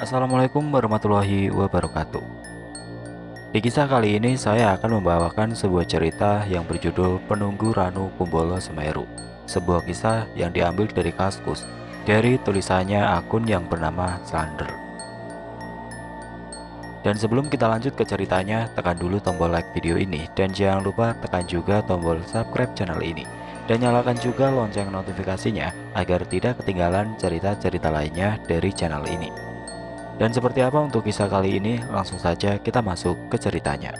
Assalamualaikum warahmatullahi wabarakatuh. Di kisah kali ini saya akan membawakan sebuah cerita yang berjudul Penunggu Ranu Kumbolo Semeru. Sebuah kisah yang diambil dari Kaskus, dari tulisannya akun yang bernama Slander. Dan sebelum kita lanjut ke ceritanya, tekan dulu tombol like video ini dan jangan lupa tekan juga tombol subscribe channel ini. Dan nyalakan juga lonceng notifikasinya agar tidak ketinggalan cerita-cerita lainnya dari channel ini. Dan seperti apa untuk kisah kali ini? Langsung saja kita masuk ke ceritanya.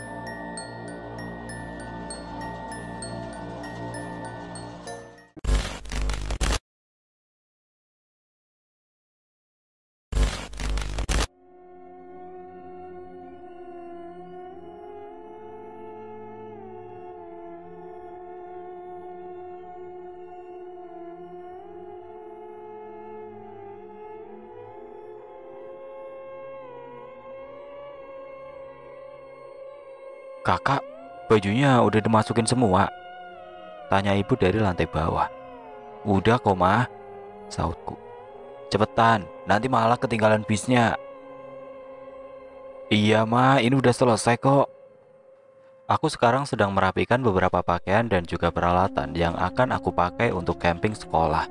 Kakak, bajunya udah dimasukin semua? Tanya ibu dari lantai bawah. Udah kok mah, sautku. Cepetan, nanti malah ketinggalan bisnya. Iya mah, ini udah selesai kok. Aku sekarang sedang merapikan beberapa pakaian dan juga peralatan yang akan aku pakai untuk camping sekolah.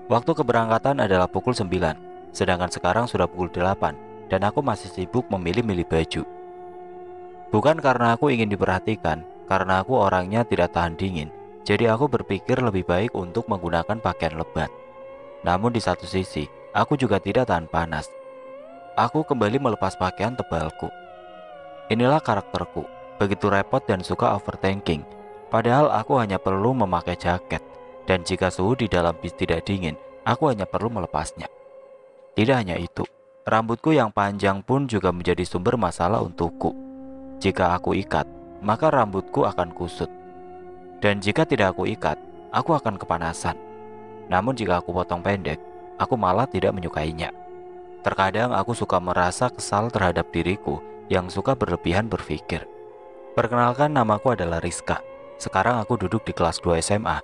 Waktu keberangkatan adalah pukul 9, sedangkan sekarang sudah pukul 8, dan aku masih sibuk memilih-milih baju. Bukan karena aku ingin diperhatikan, karena aku orangnya tidak tahan dingin, jadi aku berpikir lebih baik untuk menggunakan pakaian lebat. Namun di satu sisi, aku juga tidak tahan panas. Aku kembali melepas pakaian tebalku. Inilah karakterku, begitu repot dan suka overthinking. Padahal aku hanya perlu memakai jaket, dan jika suhu di dalam bis tidak dingin, aku hanya perlu melepasnya. Tidak hanya itu, rambutku yang panjang pun juga menjadi sumber masalah untukku. Jika aku ikat, maka rambutku akan kusut. Dan jika tidak aku ikat, aku akan kepanasan. Namun jika aku potong pendek, aku malah tidak menyukainya. Terkadang aku suka merasa kesal terhadap diriku yang suka berlebihan berpikir. Perkenalkan, namaku adalah Rizka. Sekarang aku duduk di kelas 2 SMA.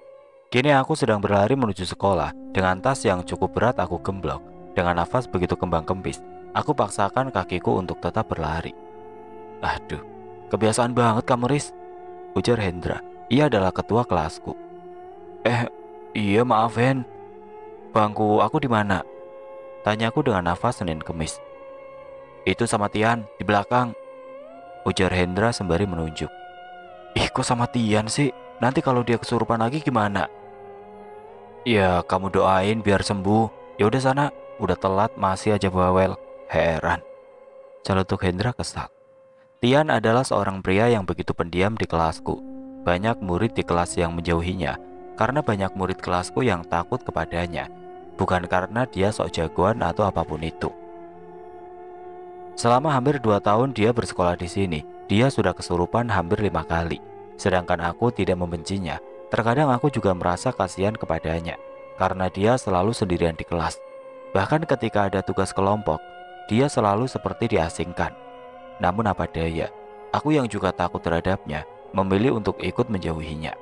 Kini aku sedang berlari menuju sekolah. Dengan tas yang cukup berat aku gemblok. Dengan nafas begitu kembang kempis, aku paksakan kakiku untuk tetap berlari. Aduh, kebiasaan banget kamu, Riz, ujar Hendra. Ia adalah ketua kelasku. Iya maaf Hen, bangku aku di mana? Tanyaku dengan nafas Senin Kemis. Itu sama Tian, di belakang, ujar Hendra sembari menunjuk. Ih, kok sama Tian sih? Nanti kalau dia kesurupan lagi gimana? Ya, kamu doain biar sembuh. Ya udah sana, udah telat masih aja bawel. Heran. Celetuk Hendra kesal. Tian adalah seorang pria yang begitu pendiam di kelasku. Banyak murid di kelas yang menjauhinya, karena banyak murid kelasku yang takut kepadanya, bukan karena dia sok jagoan atau apapun itu. Selama hampir 2 tahun dia bersekolah di sini, dia sudah kesurupan hampir 5 kali. Sedangkan aku tidak membencinya, terkadang aku juga merasa kasihan kepadanya, karena dia selalu sendirian di kelas. Bahkan ketika ada tugas kelompok, dia selalu seperti diasingkan. Namun apa daya, aku yang juga takut terhadapnya, memilih untuk ikut menjauhinya.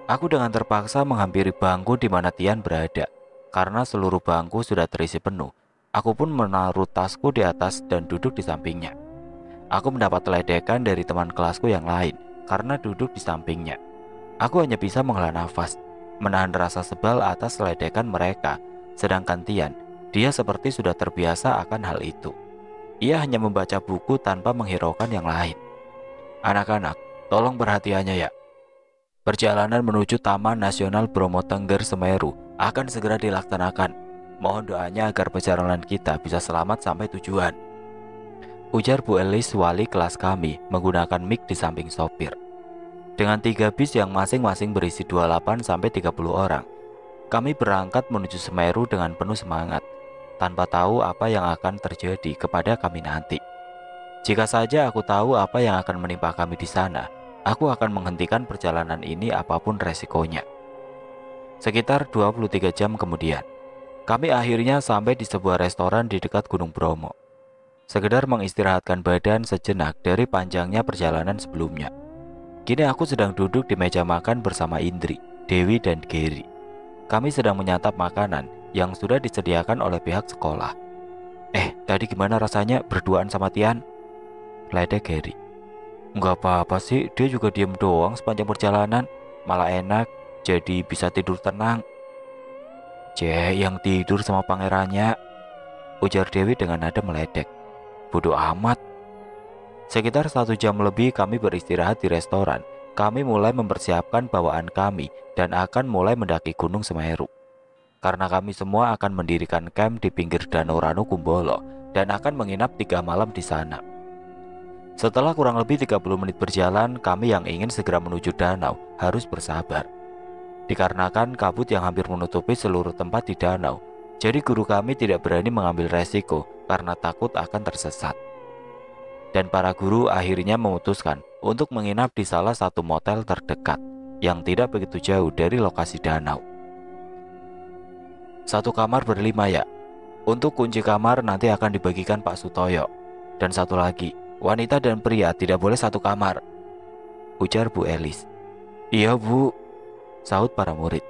Aku dengan terpaksa menghampiri bangku di mana Tian berada. Karena seluruh bangku sudah terisi penuh, aku pun menaruh tasku di atas dan duduk di sampingnya. Aku mendapat ledekan dari teman kelasku yang lain karena duduk di sampingnya. Aku hanya bisa menghela nafas, menahan rasa sebal atas ledekan mereka. Sedangkan Tian, dia seperti sudah terbiasa akan hal itu. Ia hanya membaca buku tanpa menghiraukan yang lain. Anak-anak, tolong perhatiannya ya. Perjalanan menuju Taman Nasional Bromo Tengger Semeru akan segera dilaksanakan. Mohon doanya agar perjalanan kita bisa selamat sampai tujuan. Ujar Bu Elis, wali kelas kami, menggunakan mic di samping sopir. Dengan 3 bis yang masing-masing berisi 28-30 orang, kami berangkat menuju Semeru dengan penuh semangat, tanpa tahu apa yang akan terjadi kepada kami nanti. Jika saja aku tahu apa yang akan menimpa kami di sana, aku akan menghentikan perjalanan ini apapun resikonya. Sekitar 23 jam kemudian, kami akhirnya sampai di sebuah restoran di dekat Gunung Bromo. Sekedar mengistirahatkan badan sejenak dari panjangnya perjalanan sebelumnya. Kini aku sedang duduk di meja makan bersama Indri, Dewi, dan Gary. Kami sedang menyantap makanan yang sudah disediakan oleh pihak sekolah. Tadi gimana rasanya berduaan sama Tian? Ledek Harry. Nggak apa-apa sih, dia juga diem doang sepanjang perjalanan. Malah enak, jadi bisa tidur tenang. Yang tidur sama pangerannya, ujar Dewi dengan nada meledek. Bodoh amat. Sekitar 1 jam lebih kami beristirahat di restoran. Kami mulai mempersiapkan bawaan kami dan akan mulai mendaki Gunung Semeru. Karena kami semua akan mendirikan camp di pinggir Danau Ranukumbolo dan akan menginap 3 malam di sana. Setelah kurang lebih 30 menit berjalan, kami yang ingin segera menuju danau harus bersabar. Dikarenakan kabut yang hampir menutupi seluruh tempat di danau, jadi guru kami tidak berani mengambil resiko karena takut akan tersesat. Dan para guru akhirnya memutuskan untuk menginap di salah satu motel terdekat yang tidak begitu jauh dari lokasi danau. 1 kamar ber5 ya. Untuk kunci kamar nanti akan dibagikan Pak Sutoyo. Dan 1 lagi, wanita dan pria tidak boleh 1 kamar, ujar Bu Elis. Iya Bu, sahut para murid.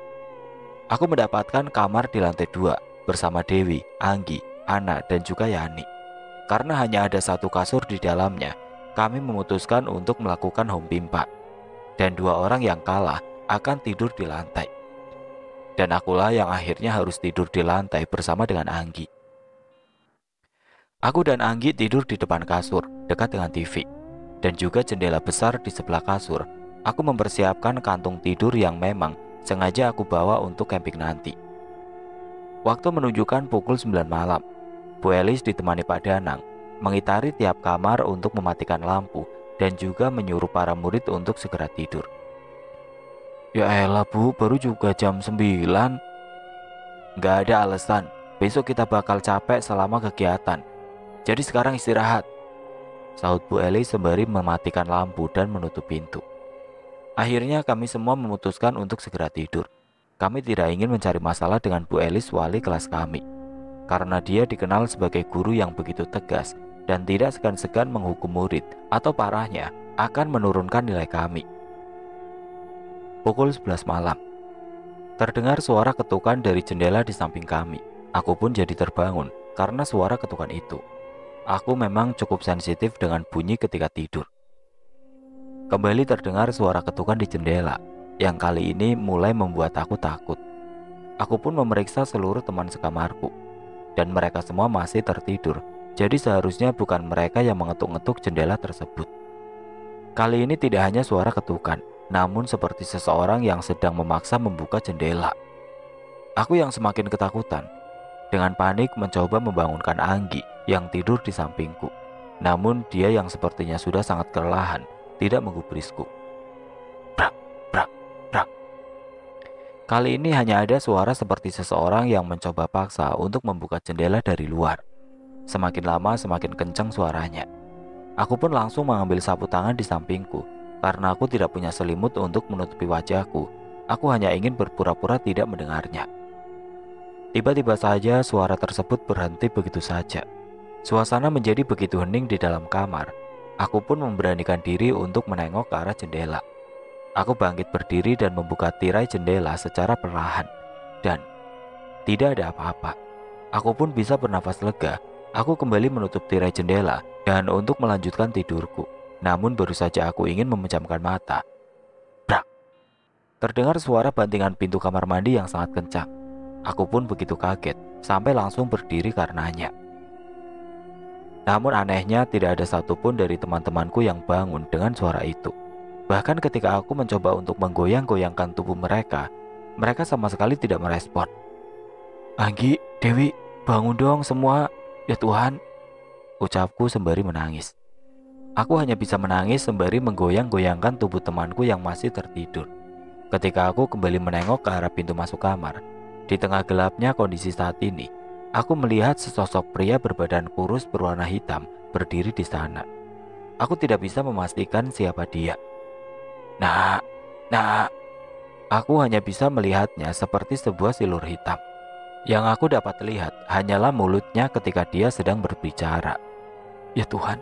Aku mendapatkan kamar di lantai 2 bersama Dewi, Anggi, Ana, dan juga Yani. Karena hanya ada 1 kasur di dalamnya, kami memutuskan untuk melakukan home pimpa. Dan 2 orang yang kalah akan tidur di lantai. Dan akulah yang akhirnya harus tidur di lantai bersama dengan Anggi. Aku dan Anggi tidur di depan kasur, dekat dengan TV. Dan juga jendela besar di sebelah kasur. Aku mempersiapkan kantung tidur yang memang sengaja aku bawa untuk camping nanti. Waktu menunjukkan pukul 9 malam. Bu Elis ditemani Pak Danang mengitari tiap kamar untuk mematikan lampu dan juga menyuruh para murid untuk segera tidur. Ya elah Bu, baru juga jam 9. Nggak ada alasan, besok kita bakal capek selama kegiatan. Jadi sekarang istirahat, sahut Bu Elis sembari mematikan lampu dan menutup pintu. Akhirnya kami semua memutuskan untuk segera tidur. Kami tidak ingin mencari masalah dengan Bu Elis, wali kelas kami. Karena dia dikenal sebagai guru yang begitu tegas dan tidak segan-segan menghukum murid atau parahnya akan menurunkan nilai kami. Pukul 11 malam. Terdengar suara ketukan dari jendela di samping kami. Aku pun jadi terbangun karena suara ketukan itu. Aku memang cukup sensitif dengan bunyi ketika tidur. Kembali terdengar suara ketukan di jendela, yang kali ini mulai membuat aku takut. Aku pun memeriksa seluruh teman sekamarku. Dan mereka semua masih tertidur, jadi seharusnya bukan mereka yang mengetuk-ngetuk jendela tersebut. Kali ini tidak hanya suara ketukan, namun seperti seseorang yang sedang memaksa membuka jendela. Aku yang semakin ketakutan, dengan panik mencoba membangunkan Anggi yang tidur di sampingku. Namun dia yang sepertinya sudah sangat kelelahan, tidak menggubrisku. Brak, brak, brak. Kali ini hanya ada suara seperti seseorang yang mencoba paksa untuk membuka jendela dari luar. Semakin lama semakin kencang suaranya. Aku pun langsung mengambil sapu tangan di sampingku. Karena aku tidak punya selimut untuk menutupi wajahku, aku hanya ingin berpura-pura tidak mendengarnya. Tiba-tiba saja suara tersebut berhenti begitu saja. Suasana menjadi begitu hening di dalam kamar. Aku pun memberanikan diri untuk menengok ke arah jendela. Aku bangkit berdiri dan membuka tirai jendela secara perlahan. Dan tidak ada apa-apa. Aku pun bisa bernafas lega. Aku kembali menutup tirai jendela dan untuk melanjutkan tidurku. Namun baru saja aku ingin memejamkan mata, brak, terdengar suara bantingan pintu kamar mandi yang sangat kencang. Aku pun begitu kaget sampai langsung berdiri karenanya. Namun anehnya tidak ada satupun dari teman-temanku yang bangun dengan suara itu. Bahkan ketika aku mencoba untuk menggoyang-goyangkan tubuh mereka, mereka sama sekali tidak merespon. Anggi, Dewi, bangun dong semua, ya Tuhan, ucapku sembari menangis. Aku hanya bisa menangis sembari menggoyang-goyangkan tubuh temanku yang masih tertidur. Ketika aku kembali menengok ke arah pintu masuk kamar, di tengah gelapnya kondisi saat ini, aku melihat sesosok pria berbadan kurus berwarna hitam berdiri di sana. Aku tidak bisa memastikan siapa dia. Nah, aku hanya bisa melihatnya seperti sebuah silur hitam. Yang aku dapat lihat hanyalah mulutnya ketika dia sedang berbicara. Ya Tuhan,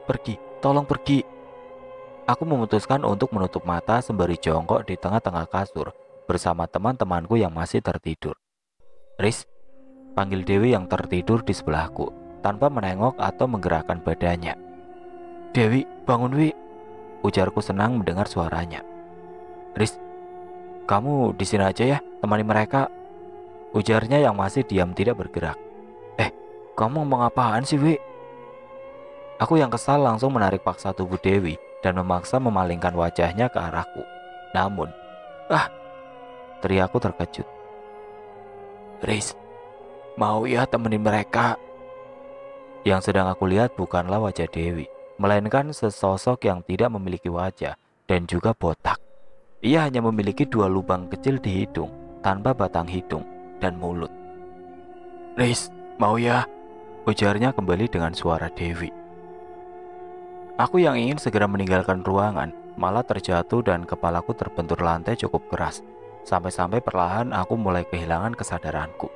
pergi, tolong pergi. Aku memutuskan untuk menutup mata sembari jongkok di tengah-tengah kasur bersama teman-temanku yang masih tertidur. Riz, panggil Dewi yang tertidur di sebelahku, tanpa menengok atau menggerakkan badannya. "Dewi, bangun Wi," ujarku senang mendengar suaranya. "Riz, kamu di sini aja ya, temani mereka," ujarnya yang masih diam tidak bergerak. Kamu ngomong apaan sih, Wi?" Aku yang kesal langsung menarik paksa tubuh Dewi dan memaksa memalingkan wajahnya ke arahku. Namun, "Ah!" teriakku terkejut. "Riz, mau ya temenin mereka?" Yang sedang aku lihat bukanlah wajah Dewi, melainkan sesosok yang tidak memiliki wajah dan juga botak. Ia hanya memiliki 2 lubang kecil di hidung, tanpa batang hidung dan mulut. "Riz, mau ya?" ujarnya kembali dengan suara Dewi. Aku yang ingin segera meninggalkan ruangan malah terjatuh dan kepalaku terbentur lantai cukup keras. Sampai-sampai perlahan aku mulai kehilangan kesadaranku.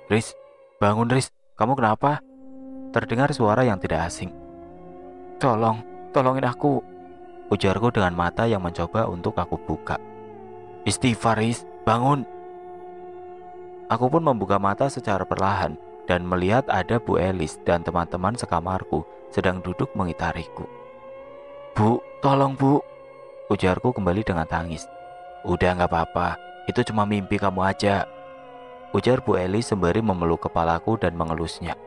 "Riz, bangun Riz, kamu kenapa?" Terdengar suara yang tidak asing. Tolongin aku," ujarku dengan mata yang mencoba untuk aku buka. "Istighfar Riz, bangun." Aku pun membuka mata secara perlahan dan melihat ada Bu Elis dan teman-teman sekamarku sedang duduk mengitariku. "Bu, tolong Bu," ujarku kembali dengan tangis. "Udah gak apa-apa, itu cuma mimpi kamu aja," ujar Bu Elis sembari memeluk kepalaku dan mengelusnya.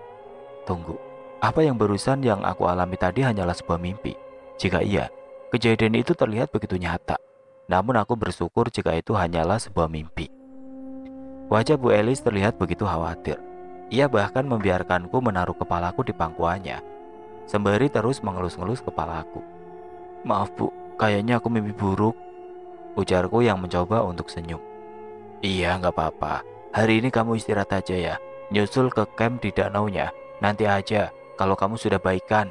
Tunggu, apa yang barusan yang aku alami tadi hanyalah sebuah mimpi? Jika iya, kejadian itu terlihat begitu nyata. Namun aku bersyukur jika itu hanyalah sebuah mimpi. Wajah Bu Elis terlihat begitu khawatir. Ia bahkan membiarkanku menaruh kepalaku di pangkuannya, sembari terus mengelus-ngelus kepalaku. "Maaf Bu, kayaknya aku mimpi buruk," ujarku yang mencoba untuk senyum. "Iya, gak apa-apa. Hari ini kamu istirahat aja ya. Nyusul ke camp di danaunya. Nanti aja kalau kamu sudah baikan."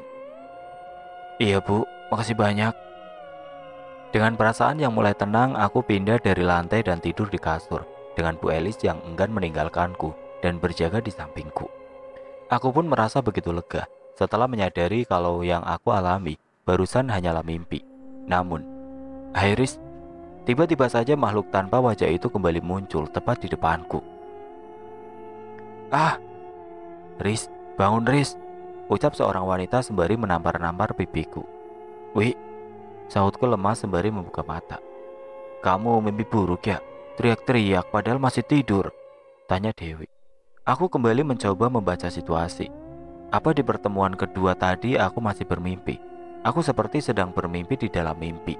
"Iya Bu, makasih banyak." Dengan perasaan yang mulai tenang, aku pindah dari lantai dan tidur di kasur dengan Bu Elis yang enggan meninggalkanku dan berjaga di sampingku. Aku pun merasa begitu lega setelah menyadari kalau yang aku alami barusan hanyalah mimpi. Namun, Riz, tiba-tiba saja makhluk tanpa wajah itu kembali muncul tepat di depanku. "Ah, Riz, bangun Riz," ucap seorang wanita sembari menampar-nampar pipiku. "Wi," sahutku lemah sembari membuka mata. "Kamu mimpi buruk ya? Teriak-teriak padahal masih tidur?" tanya Dewi. Aku kembali mencoba membaca situasi. Apa di pertemuan kedua tadi aku masih bermimpi? Aku seperti sedang bermimpi di dalam mimpi.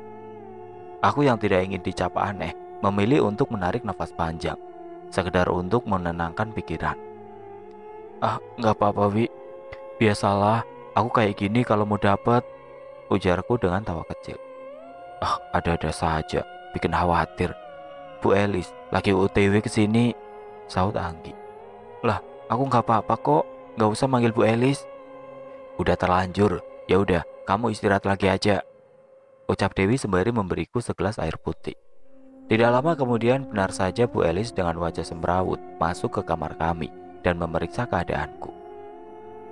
Aku yang tidak ingin dicap aneh, memilih untuk menarik nafas panjang, sekedar untuk menenangkan pikiran. "Ah, gak apa-apa Wi. Biasalah, aku kayak gini kalau mau dapet," ujarku dengan tawa kecil. "Ah, ada-ada saja, bikin khawatir. Bu Elis, lagi OTW kesini," sahut Anggi. "Lah, aku gak apa-apa kok, gak usah manggil Bu Elis." "Udah terlanjur, ya udah, kamu istirahat lagi aja," ucap Dewi sembari memberiku segelas air putih. Tidak lama kemudian benar saja Bu Elis dengan wajah semrawut masuk ke kamar kami dan memeriksa keadaanku.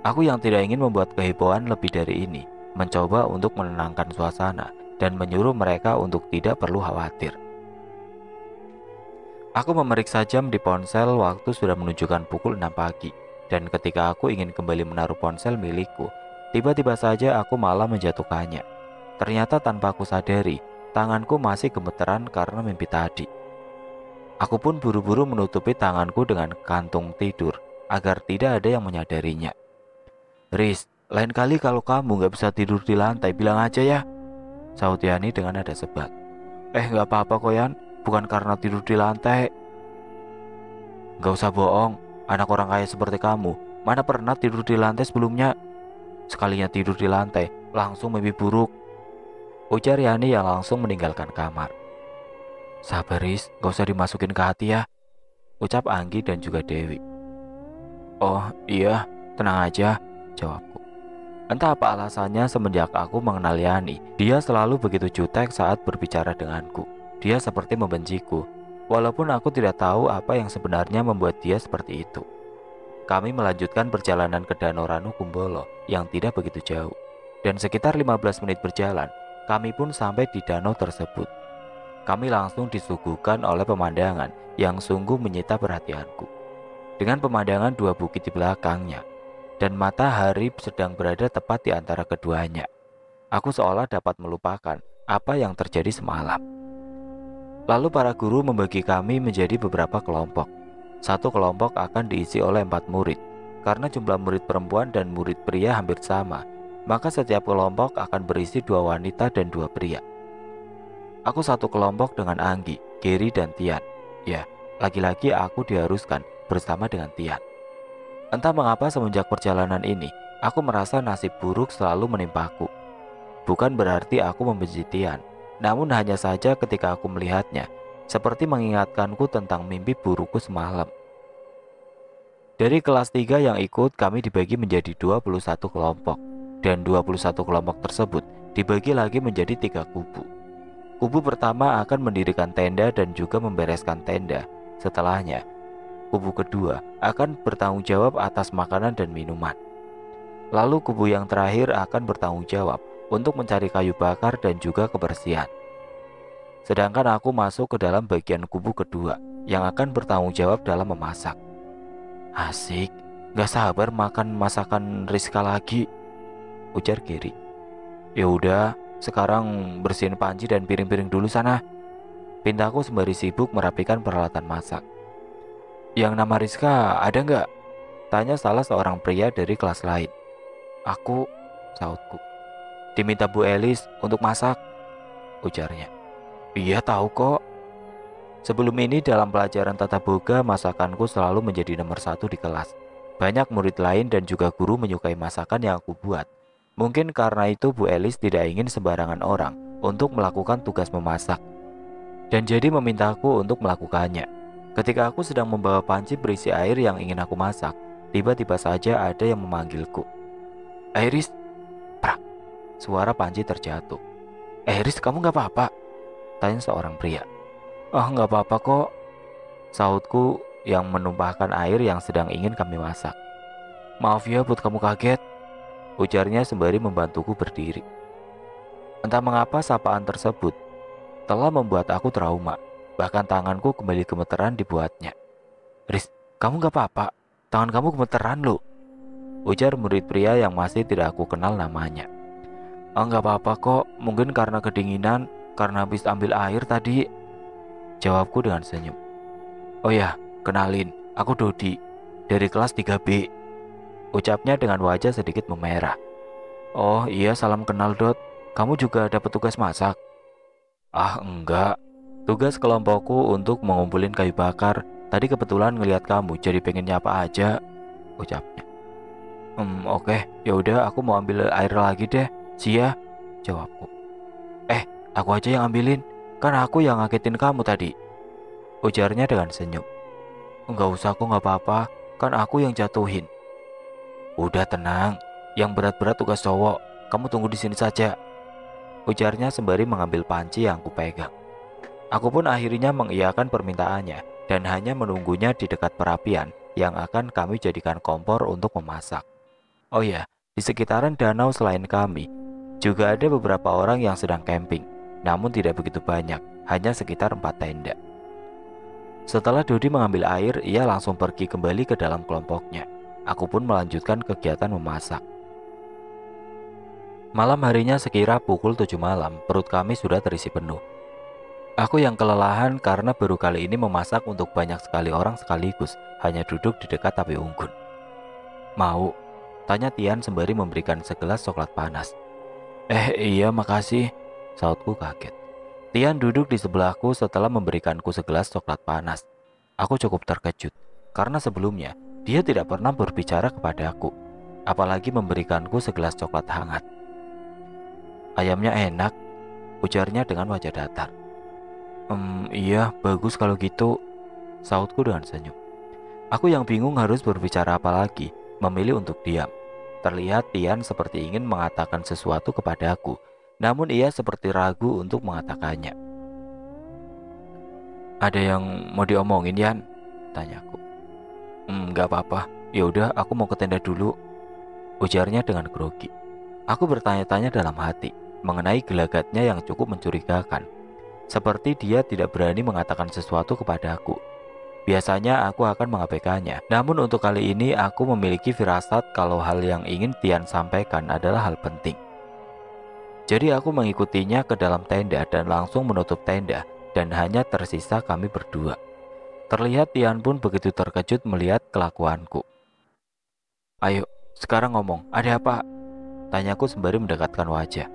Aku yang tidak ingin membuat kehebohan lebih dari ini, mencoba untuk menenangkan suasana dan menyuruh mereka untuk tidak perlu khawatir. Aku memeriksa jam di ponsel, waktu sudah menunjukkan pukul 6 pagi. Dan ketika aku ingin kembali menaruh ponsel milikku, tiba-tiba saja aku malah menjatuhkannya. Ternyata tanpa aku sadari, tanganku masih gemeteran karena mimpi tadi. Aku pun buru-buru menutupi tanganku dengan kantung tidur agar tidak ada yang menyadarinya. "Riz, lain kali kalau kamu gak bisa tidur di lantai, bilang aja ya," sahut Yani dengan nada sebat. Gak apa-apa kok Yan, bukan karena tidur di lantai." "Gak usah bohong, anak orang kaya seperti kamu mana pernah tidur di lantai sebelumnya? Sekalinya tidur di lantai, langsung mimpi buruk," ujar Yani yang langsung meninggalkan kamar. "Sabar Riz, gak usah dimasukin ke hati ya," ucap Anggi dan juga Dewi. "Oh iya, tenang aja," jawabku. Entah apa alasannya semenjak aku mengenal Yani, dia selalu begitu jutek saat berbicara denganku. Dia seperti membenciku, walaupun aku tidak tahu apa yang sebenarnya membuat dia seperti itu. Kami melanjutkan perjalanan ke Danau Ranu Kumbolo yang tidak begitu jauh. Dan sekitar 15 menit berjalan, kami pun sampai di danau tersebut. Kami langsung disuguhkan oleh pemandangan yang sungguh menyita perhatianku. dengan pemandangan dua bukit di belakangnya, dan matahari sedang berada tepat di antara keduanya. Aku seolah dapat melupakan apa yang terjadi semalam. Lalu para guru membagi kami menjadi beberapa kelompok. Satu kelompok akan diisi oleh 4 murid. Karena jumlah murid perempuan dan murid pria hampir sama, maka setiap kelompok akan berisi 2 wanita dan 2 pria. Aku satu kelompok dengan Anggi, Geri, dan Tian. Ya, lagi-lagi aku diharuskan bersama dengan Tian. Entah mengapa semenjak perjalanan ini, aku merasa nasib buruk selalu menimpaku. Bukan berarti aku membenci Tian, namun hanya saja ketika aku melihatnya, seperti mengingatkanku tentang mimpi burukku semalam. Dari kelas 3 yang ikut, kami dibagi menjadi 21 kelompok, dan 21 kelompok tersebut dibagi lagi menjadi 3 kubu. Kubu pertama akan mendirikan tenda dan juga membereskan tenda. Setelahnya, kubu kedua akan bertanggung jawab atas makanan dan minuman. Lalu kubu yang terakhir akan bertanggung jawab untuk mencari kayu bakar dan juga kebersihan. Sedangkan aku masuk ke dalam bagian kubu kedua yang akan bertanggung jawab dalam memasak. Asik, gak sabar makan masakan Rizka lagi, ujar Geri. Ya udah, sekarang bersihin panci dan piring-piring dulu sana, pintaku sembari sibuk merapikan peralatan masak. Yang nama Rizka ada nggak? Tanya salah seorang pria dari kelas lain. Aku, sautku. Diminta Bu Elis untuk masak, ujarnya. Iya tahu kok. Sebelum ini dalam pelajaran tata boga, masakanku selalu menjadi nomor 1 di kelas. Banyak murid lain dan juga guru menyukai masakan yang aku buat. Mungkin karena itu Bu Elis tidak ingin sembarangan orang untuk melakukan tugas memasak, dan jadi memintaku untuk melakukannya. Ketika aku sedang membawa panci berisi air yang ingin aku masak, tiba-tiba saja ada yang memanggilku. Iris, prak. Suara panci terjatuh. Iris, kamu gak apa-apa? Tanya seorang pria. Oh, gak apa-apa kok, sautku yang menumpahkan air yang sedang ingin kami masak. Maaf ya buat kamu kaget, ujarnya sembari membantuku berdiri. Entah mengapa sapaan tersebut telah membuat aku trauma. Bahkan tanganku kembali gemeteran dibuatnya. Riz, kamu gak apa-apa? Tangan kamu gemeteran loh, ujar murid pria yang masih tidak aku kenal namanya. Oh, gak apa-apa kok, mungkin karena kedinginan, karena habis ambil air tadi, jawabku dengan senyum. Oh ya, kenalin, aku Dodi, dari kelas 3B, ucapnya dengan wajah sedikit memerah. Oh iya, salam kenal Dot, kamu juga dapat tugas masak? Ah enggak, tugas kelompokku untuk mengumpulin kayu bakar. Tadi kebetulan ngelihat kamu jadi pengen nyapa aja, ucapnya. Oke, yaudah aku mau ambil air lagi deh, Sia, jawabku. Aku aja yang ambilin, kan aku yang ngagetin kamu tadi, ujarnya dengan senyum. Enggak usah kok, gak apa-apa, kan aku yang jatuhin. Udah tenang, yang berat-berat tugas cowok, kamu tunggu di sini saja, ujarnya sembari mengambil panci yang kupegang. Aku pun akhirnya mengiyakan permintaannya dan hanya menunggunya di dekat perapian yang akan kami jadikan kompor untuk memasak. Oh ya, di sekitaran danau selain kami, juga ada beberapa orang yang sedang camping, namun tidak begitu banyak, hanya sekitar 4 tenda. Setelah Dodi mengambil air, ia langsung pergi kembali ke dalam kelompoknya. Aku pun melanjutkan kegiatan memasak. Malam harinya sekira pukul 7 malam, perut kami sudah terisi penuh. Aku yang kelelahan karena baru kali ini memasak untuk banyak sekali orang sekaligus, hanya duduk di dekat api unggun. Mau? Tanya Tian sembari memberikan segelas coklat panas. Iya makasih, sautku kaget. Tian duduk di sebelahku setelah memberikanku segelas coklat panas. Aku cukup terkejut, karena sebelumnya dia tidak pernah berbicara kepadaku, apalagi memberikanku segelas coklat hangat. Ayamnya enak, ujarnya dengan wajah datar. Iya, bagus kalau gitu, sautku dengan senyum. Aku yang bingung harus berbicara apa lagi, memilih untuk diam. Terlihat Tian seperti ingin mengatakan sesuatu kepadaku, namun ia seperti ragu untuk mengatakannya. Ada yang mau diomongin, Yan? Tanyaku. Gak apa-apa, yaudah aku mau ke tenda dulu, ujarnya dengan grogi. Aku bertanya-tanya dalam hati mengenai gelagatnya yang cukup mencurigakan. Seperti dia tidak berani mengatakan sesuatu kepadaku. Biasanya aku akan mengabaikannya. Namun untuk kali ini aku memiliki firasat kalau hal yang ingin Tian sampaikan adalah hal penting. Jadi aku mengikutinya ke dalam tenda dan langsung menutup tenda, dan hanya tersisa kami berdua. Terlihat Tian pun begitu terkejut melihat kelakuanku. "Ayo, sekarang ngomong, ada apa?" tanyaku sembari mendekatkan wajah.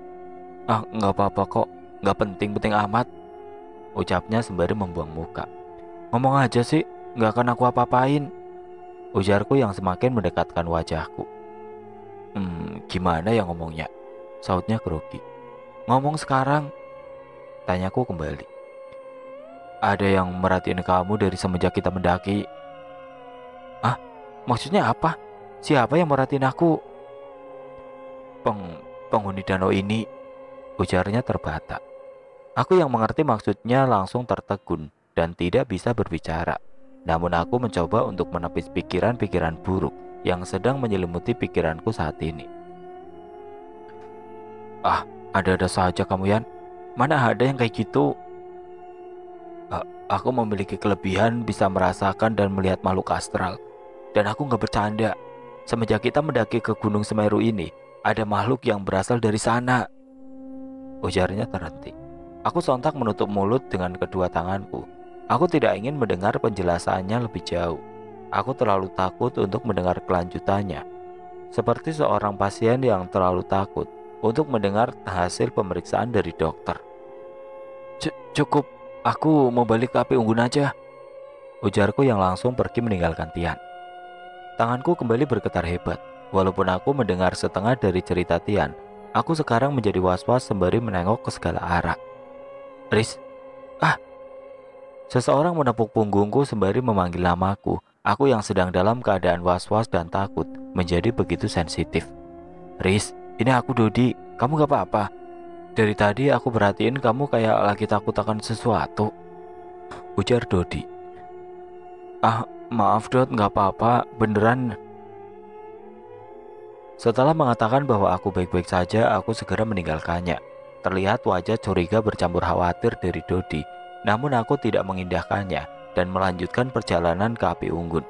"Ah, nggak apa-apa kok, nggak penting-penting amat," ucapnya sembari membuang muka. "Ngomong aja sih, nggak akan aku apa-apain," ujarku yang semakin mendekatkan wajahku. Gimana ya ngomongnya?" sautnya grogi. "Ngomong sekarang," tanyaku kembali. "Ada yang merhatiin kamu dari semenjak kita mendaki." "Ah, maksudnya apa? Siapa yang merhatiin aku?" Penghuni danau ini," ujarnya terbata. Aku yang mengerti maksudnya langsung tertegun dan tidak bisa berbicara. Namun aku mencoba untuk menepis pikiran-pikiran buruk yang sedang menyelimuti pikiranku saat ini. "Ah, ada-ada saja kamu, Yan. Mana ada yang kayak gitu? Aku memiliki kelebihan bisa merasakan dan melihat makhluk astral. Dan aku nggak bercanda. Semenjak kita mendaki ke Gunung Semeru ini, ada makhluk yang berasal dari sana," ujarnya terhenti. Aku sontak menutup mulut dengan kedua tanganku. Aku tidak ingin mendengar penjelasannya lebih jauh. Aku terlalu takut untuk mendengar kelanjutannya. Seperti seorang pasien yang terlalu takut untuk mendengar hasil pemeriksaan dari dokter. Cukup, aku mau balik ke api unggun aja," ujarku yang langsung pergi meninggalkan Tian. Tanganku kembali bergetar hebat. Walaupun aku mendengar setengah dari cerita Tian, aku sekarang menjadi was-was sembari menengok ke segala arah. "Riz, ah!" Seseorang menepuk punggungku sembari memanggil namaku. Aku yang sedang dalam keadaan was-was dan takut menjadi begitu sensitif. "Riz, ini aku Dodi. Kamu gak apa-apa? Dari tadi aku perhatiin kamu kayak lagi takut akan sesuatu," ujar Dodi. "Ah, maaf Dot, gak apa-apa, beneran." Setelah mengatakan bahwa aku baik-baik saja, aku segera meninggalkannya. Terlihat wajah curiga bercampur khawatir dari Dodi. Namun aku tidak mengindahkannya dan melanjutkan perjalanan ke api unggun.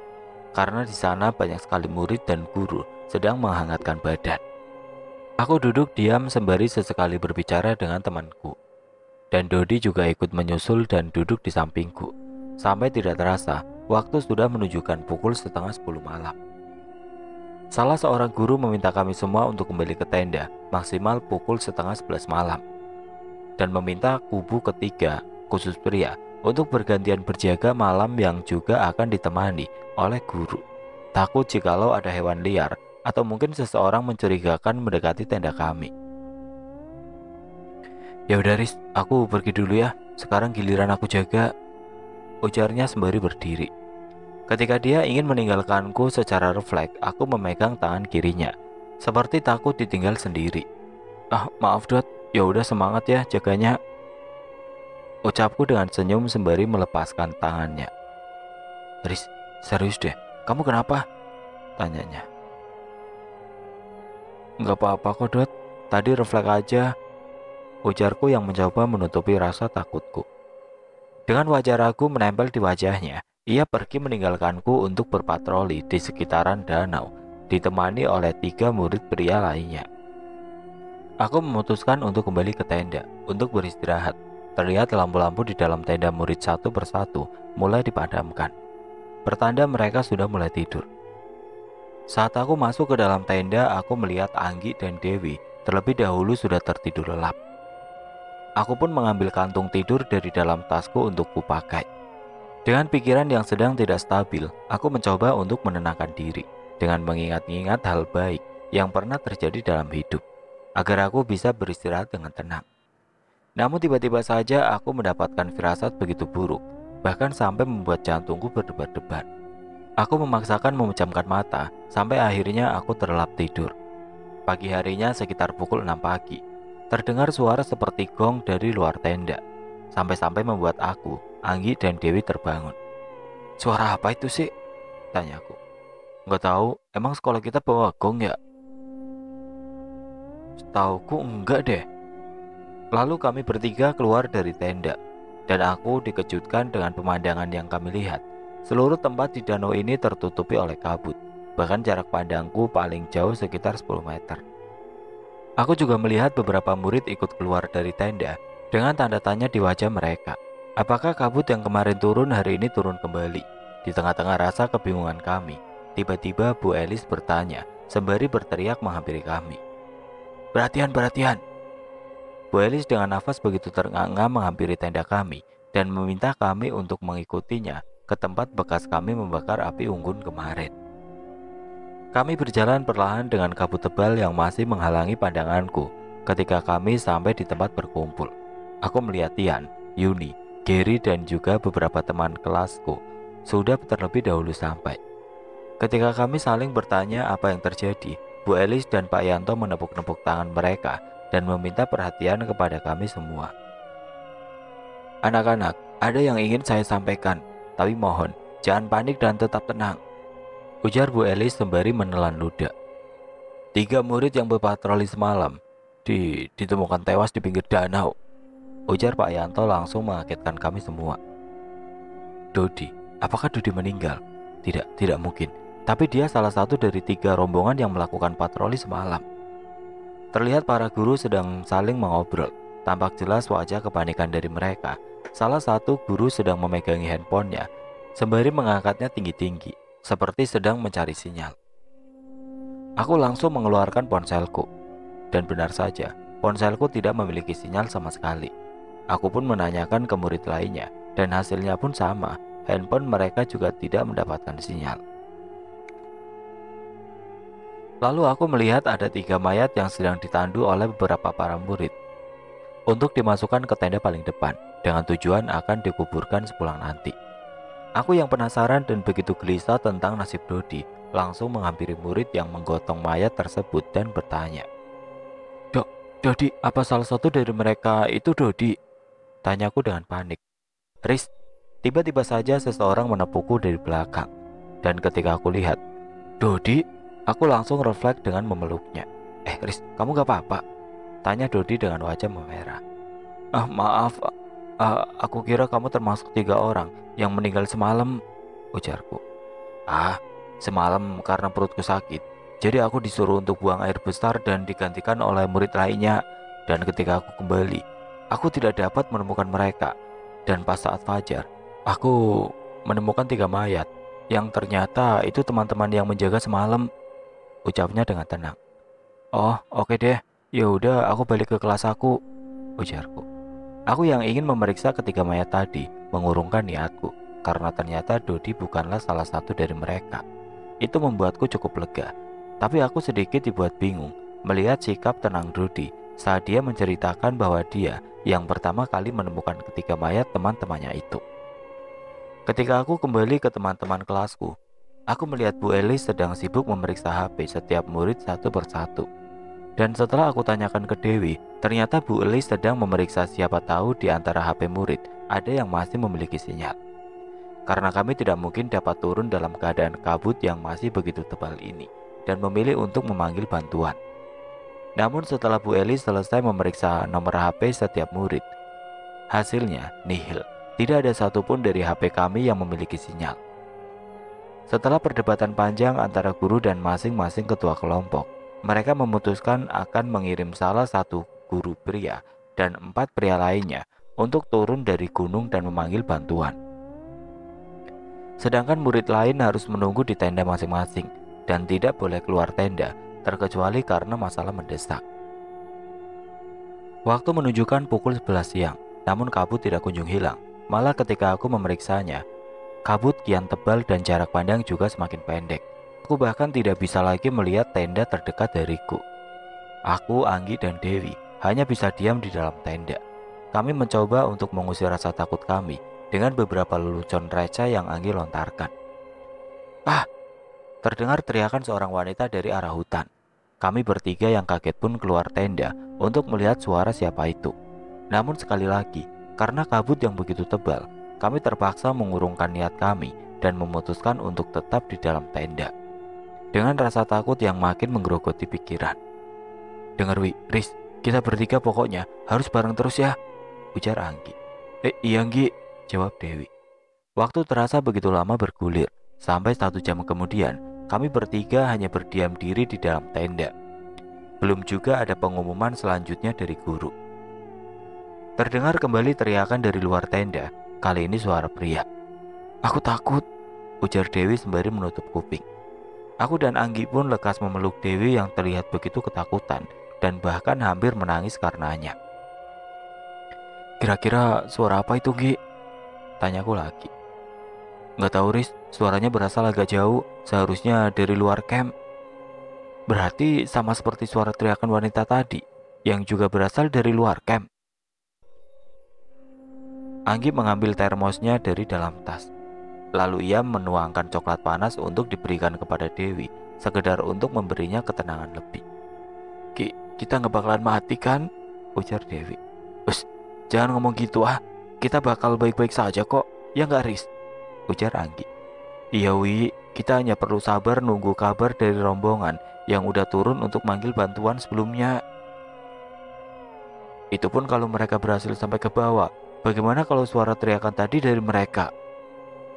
Karena di sana banyak sekali murid dan guru sedang menghangatkan badan. Aku duduk diam sembari sesekali berbicara dengan temanku. Dan Dodi juga ikut menyusul dan duduk di sampingku. Sampai tidak terasa, waktu sudah menunjukkan pukul 9:30 malam. Salah seorang guru meminta kami semua untuk kembali ke tenda maksimal pukul 10:30 malam. Dan meminta kubu ketiga, khusus pria, untuk bergantian berjaga malam yang juga akan ditemani oleh guru. Takut jikalau ada hewan liar atau mungkin seseorang mencurigakan mendekati tenda kami. "Ya udah Riz, aku pergi dulu ya. Sekarang giliran aku jaga," ujarnya sembari berdiri. Ketika dia ingin meninggalkanku secara refleks, aku memegang tangan kirinya, seperti takut ditinggal sendiri. "Ah, maaf Dot, ya udah semangat ya jaganya," ucapku dengan senyum sembari melepaskan tangannya. "Riz, serius deh, kamu kenapa?" tanyanya. "Nggak apa-apa kok Dot, tadi refleks aja," ujarku yang mencoba menutupi rasa takutku. Dengan wajah ragu menempel di wajahnya, ia pergi meninggalkanku untuk berpatroli di sekitaran danau, ditemani oleh 3 murid pria lainnya. Aku memutuskan untuk kembali ke tenda untuk beristirahat. Terlihat lampu-lampu di dalam tenda murid satu persatu mulai dipadamkan. Pertanda mereka sudah mulai tidur. Saat aku masuk ke dalam tenda, aku melihat Anggi dan Dewi terlebih dahulu sudah tertidur lelap. Aku pun mengambil kantung tidur dari dalam tasku untuk kupakai. Dengan pikiran yang sedang tidak stabil, aku mencoba untuk menenangkan diri dengan mengingat-ingat hal baik yang pernah terjadi dalam hidup, agar aku bisa beristirahat dengan tenang. Namun tiba-tiba saja aku mendapatkan firasat begitu buruk, bahkan sampai membuat jantungku berdebar-debar. Aku memaksakan memejamkan mata, sampai akhirnya aku terlelap tidur. Pagi harinya sekitar pukul 6 pagi, terdengar suara seperti gong dari luar tenda, sampai-sampai membuat aku, Anggi dan Dewi terbangun. "Suara apa itu sih?" tanyaku. "Nggak tahu, emang sekolah kita bawa gong ya?" "Setauku enggak deh." Lalu kami bertiga keluar dari tenda, dan aku dikejutkan dengan pemandangan yang kami lihat. Seluruh tempat di danau ini tertutupi oleh kabut. Bahkan jarak pandangku paling jauh sekitar 10 meter. Aku juga melihat beberapa murid ikut keluar dari tenda dengan tanda tanya di wajah mereka. Apakah kabut yang kemarin turun hari ini turun kembali? Di tengah-tengah rasa kebingungan kami, tiba-tiba Bu Elis bertanya sembari berteriak menghampiri kami. Perhatian, perhatian! Bu Elis dengan nafas begitu terengah-engah menghampiri tenda kami dan meminta kami untuk mengikutinya ke tempat bekas kami membakar api unggun kemarin. Kami berjalan perlahan dengan kabut tebal yang masih menghalangi pandanganku. Ketika kami sampai di tempat berkumpul, aku melihat Tian, Yuni, Gary dan juga beberapa teman kelasku sudah terlebih dahulu sampai. Ketika kami saling bertanya apa yang terjadi, Bu Elis dan Pak Yanto menepuk-nepuk tangan mereka dan meminta perhatian kepada kami semua. Anak-anak, ada yang ingin saya sampaikan, tapi mohon jangan panik dan tetap tenang, ujar Bu Elis sembari menelan ludah. 3 murid yang berpatroli semalam ditemukan tewas di pinggir danau, ujar Pak Yanto langsung mengagetkan kami semua. Dodi, apakah Dodi meninggal? Tidak mungkin. Tapi dia salah satu dari 3 rombongan yang melakukan patroli semalam. Terlihat para guru sedang saling mengobrol. Tampak jelas wajah kepanikan dari mereka. Salah satu guru sedang memegangi handphonenya sembari mengangkatnya tinggi-tinggi, seperti sedang mencari sinyal. Aku langsung mengeluarkan ponselku. Dan benar saja, ponselku tidak memiliki sinyal sama sekali. Aku pun menanyakan ke murid lainnya, dan hasilnya pun sama. Handphone mereka juga tidak mendapatkan sinyal. Lalu aku melihat ada 3 mayat yang sedang ditandu oleh beberapa para murid untuk dimasukkan ke tenda paling depan dengan tujuan akan dikuburkan sepulang nanti. Aku yang penasaran dan begitu gelisah tentang nasib Dodi langsung menghampiri murid yang menggotong mayat tersebut dan bertanya, Dodi, apa salah satu dari mereka itu Dodi? Tanyaku dengan panik. Riz, tiba-tiba saja seseorang menepukku dari belakang. Dan ketika aku lihat Dodi, aku langsung refleks dengan memeluknya. Riz, kamu gak apa-apa? Tanya Dodi dengan wajah memerah. Maaf, aku kira kamu termasuk 3 orang yang meninggal semalam, ujarku. Semalam karena perutku sakit, jadi aku disuruh untuk buang air besar dan digantikan oleh murid lainnya. Dan ketika aku kembali, aku tidak dapat menemukan mereka. Dan pas saat fajar, aku menemukan 3 mayat yang ternyata itu teman-teman yang menjaga semalam, ucapnya dengan tenang. Oh, oke deh. Ya udah, aku balik ke kelas aku, ujarku. Aku yang ingin memeriksa ketiga mayat tadi mengurungkan niatku, karena ternyata Dodi bukanlah salah satu dari mereka. Itu membuatku cukup lega, tapi aku sedikit dibuat bingung melihat sikap tenang Dodi saat dia menceritakan bahwa dia yang pertama kali menemukan ketiga mayat teman-temannya itu. Ketika aku kembali ke teman-teman kelasku, aku melihat Bu Elis sedang sibuk memeriksa HP setiap murid satu persatu. Dan setelah aku tanyakan ke Dewi, ternyata Bu Elis sedang memeriksa siapa tahu di antara HP murid ada yang masih memiliki sinyal. Karena kami tidak mungkin dapat turun dalam keadaan kabut yang masih begitu tebal ini dan memilih untuk memanggil bantuan. Namun setelah Bu Elis selesai memeriksa nomor HP setiap murid, hasilnya nihil. Tidak ada satupun dari HP kami yang memiliki sinyal. Setelah perdebatan panjang antara guru dan masing-masing ketua kelompok, mereka memutuskan akan mengirim salah satu guru pria dan 4 pria lainnya untuk turun dari gunung dan memanggil bantuan. Sedangkan murid lain harus menunggu di tenda masing-masing dan tidak boleh keluar tenda terkecuali karena masalah mendesak. Waktu menunjukkan pukul 11 siang, namun kabut tidak kunjung hilang. Malah ketika aku memeriksanya, kabut kian tebal dan jarak pandang juga semakin pendek. Aku bahkan tidak bisa lagi melihat tenda terdekat dariku. Aku, Anggi, dan Dewi hanya bisa diam di dalam tenda. Kami mencoba untuk mengusir rasa takut kami dengan beberapa lelucon receh yang Anggi lontarkan. Terdengar teriakan seorang wanita dari arah hutan. Kami bertiga yang kaget pun keluar tenda untuk melihat suara siapa itu. Namun sekali lagi, karena kabut yang begitu tebal, kami terpaksa mengurungkan niat kami dan memutuskan untuk tetap di dalam tenda. Dengan rasa takut yang makin menggerogoti pikiran. Dengar Riz, kita bertiga pokoknya harus bareng terus ya, ujar Anggi. Iya Anggi, jawab Dewi. Waktu terasa begitu lama bergulir, sampai 1 jam kemudian, kami bertiga hanya berdiam diri di dalam tenda. Belum juga ada pengumuman selanjutnya dari guru. Terdengar kembali teriakan dari luar tenda, kali ini suara pria. "Aku takut," ujar Dewi sembari menutup kuping. Aku dan Anggi pun lekas memeluk Dewi yang terlihat begitu ketakutan dan bahkan hampir menangis karenanya. "Kira-kira suara apa itu, Gi?" tanyaku lagi. "Nggak tahu, Riz, suaranya berasal agak jauh, seharusnya dari luar camp." "Berarti sama seperti suara teriakan wanita tadi, yang juga berasal dari luar camp." Anggi mengambil termosnya dari dalam tas. Lalu ia menuangkan coklat panas untuk diberikan kepada Dewi, sekedar untuk memberinya ketenangan lebih. "Ki, kita nggak bakalan mati kan?" ujar Dewi. "Us, jangan ngomong gitu ah. Kita bakal baik-baik saja kok. Ya nggak, Riz?" ujar Anggi. "Iya Wi, kita hanya perlu sabar nunggu kabar dari rombongan yang udah turun untuk manggil bantuan sebelumnya. Itu pun kalau mereka berhasil sampai ke bawah. Bagaimana kalau suara teriakan tadi dari mereka?"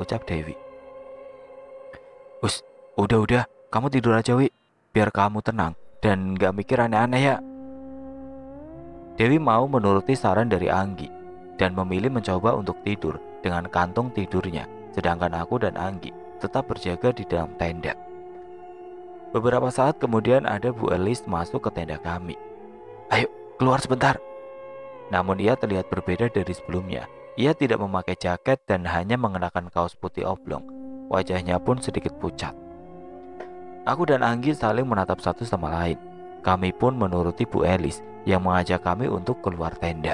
ucap Dewi. "Us, udah, kamu tidur aja Wi, biar kamu tenang dan gak mikir aneh-aneh ya." Dewi mau menuruti saran dari Anggi dan memilih mencoba untuk tidur dengan kantung tidurnya, sedangkan aku dan Anggi tetap berjaga di dalam tenda. Beberapa saat kemudian ada Bu Elis masuk ke tenda kami. "Ayo, keluar sebentar." Namun ia terlihat berbeda dari sebelumnya. Ia tidak memakai jaket dan hanya mengenakan kaos putih oblong. Wajahnya pun sedikit pucat. Aku dan Anggi saling menatap satu sama lain. Kami pun menuruti Bu Elis yang mengajak kami untuk keluar tenda.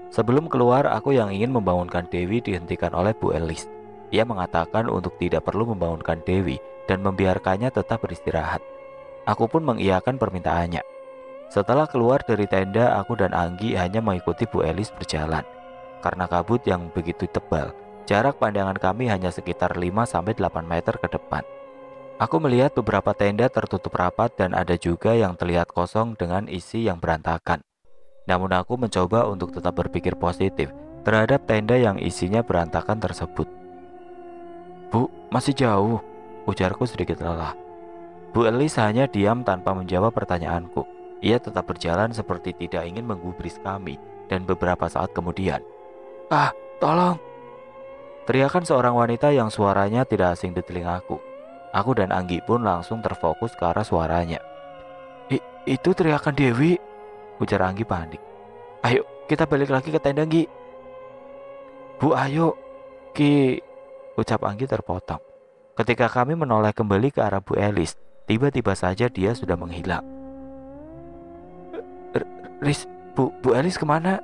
Sebelum keluar, aku yang ingin membangunkan Dewi dihentikan oleh Bu Elis. Ia mengatakan untuk tidak perlu membangunkan Dewi dan membiarkannya tetap beristirahat. Aku pun mengiyakan permintaannya. Setelah keluar dari tenda, aku dan Anggi hanya mengikuti Bu Elis berjalan. Karena kabut yang begitu tebal, jarak pandangan kami hanya sekitar 5-8 meter ke depan. Aku melihat beberapa tenda tertutup rapat dan ada juga yang terlihat kosong dengan isi yang berantakan. Namun aku mencoba untuk tetap berpikir positif terhadap tenda yang isinya berantakan tersebut. "Bu, masih jauh," ujarku sedikit lelah. Bu Elis hanya diam tanpa menjawab pertanyaanku. Ia tetap berjalan seperti tidak ingin menggubris kami dan beberapa saat kemudian, "Ah, tolong!" teriakan seorang wanita yang suaranya tidak asing di telingaku. Aku dan Anggi pun langsung terfokus ke arah suaranya. Itu teriakan Dewi," ujar Anggi panik. "Ayo, kita balik lagi ke tenda, Anggi." "Bu, ayo, Ki," ucap Anggi terpotong. Ketika kami menoleh kembali ke arah Bu Elis, tiba-tiba saja dia sudah menghilang. "Riz, Bu Elis kemana?"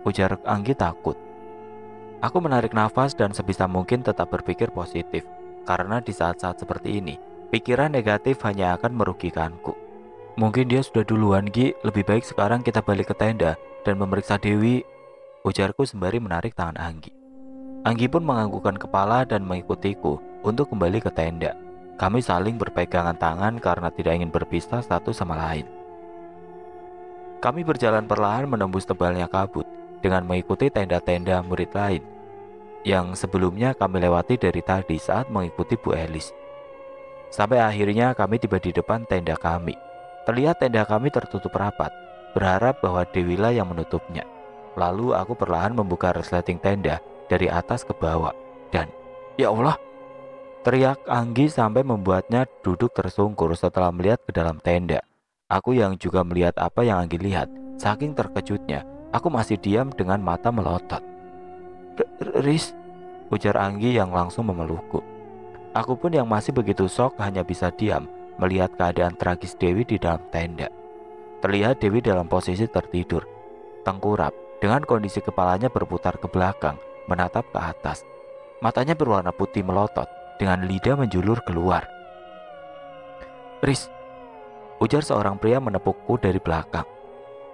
ujar Anggi takut. Aku menarik nafas dan sebisa mungkin tetap berpikir positif, karena di saat-saat seperti ini, pikiran negatif hanya akan merugikanku. "Mungkin dia sudah duluan, Gi. Lebih baik sekarang kita balik ke tenda dan memeriksa Dewi," ujarku sembari menarik tangan Anggi. Anggi pun menganggukkan kepala dan mengikutiku untuk kembali ke tenda. Kami saling berpegangan tangan karena tidak ingin berpisah satu sama lain. Kami berjalan perlahan menembus tebalnya kabut dengan mengikuti tenda-tenda murid lain yang sebelumnya kami lewati dari tadi saat mengikuti Bu Elis. Sampai akhirnya kami tiba di depan tenda kami. Terlihat tenda kami tertutup rapat, berharap bahwa Dewilah yang menutupnya. Lalu aku perlahan membuka resleting tenda dari atas ke bawah dan, "Ya Allah!" teriak Anggi sampai membuatnya duduk tersungkur setelah melihat ke dalam tenda. Aku yang juga melihat apa yang Anggi lihat, saking terkejutnya, aku masih diam dengan mata melotot. "Riz," ujar Anggi yang langsung memelukku. Aku pun yang masih begitu shock hanya bisa diam melihat keadaan tragis Dewi di dalam tenda. Terlihat Dewi dalam posisi tertidur, tengkurap, dengan kondisi kepalanya berputar ke belakang, menatap ke atas. Matanya berwarna putih melotot, dengan lidah menjulur keluar. "Riz," ujar seorang pria menepukku dari belakang.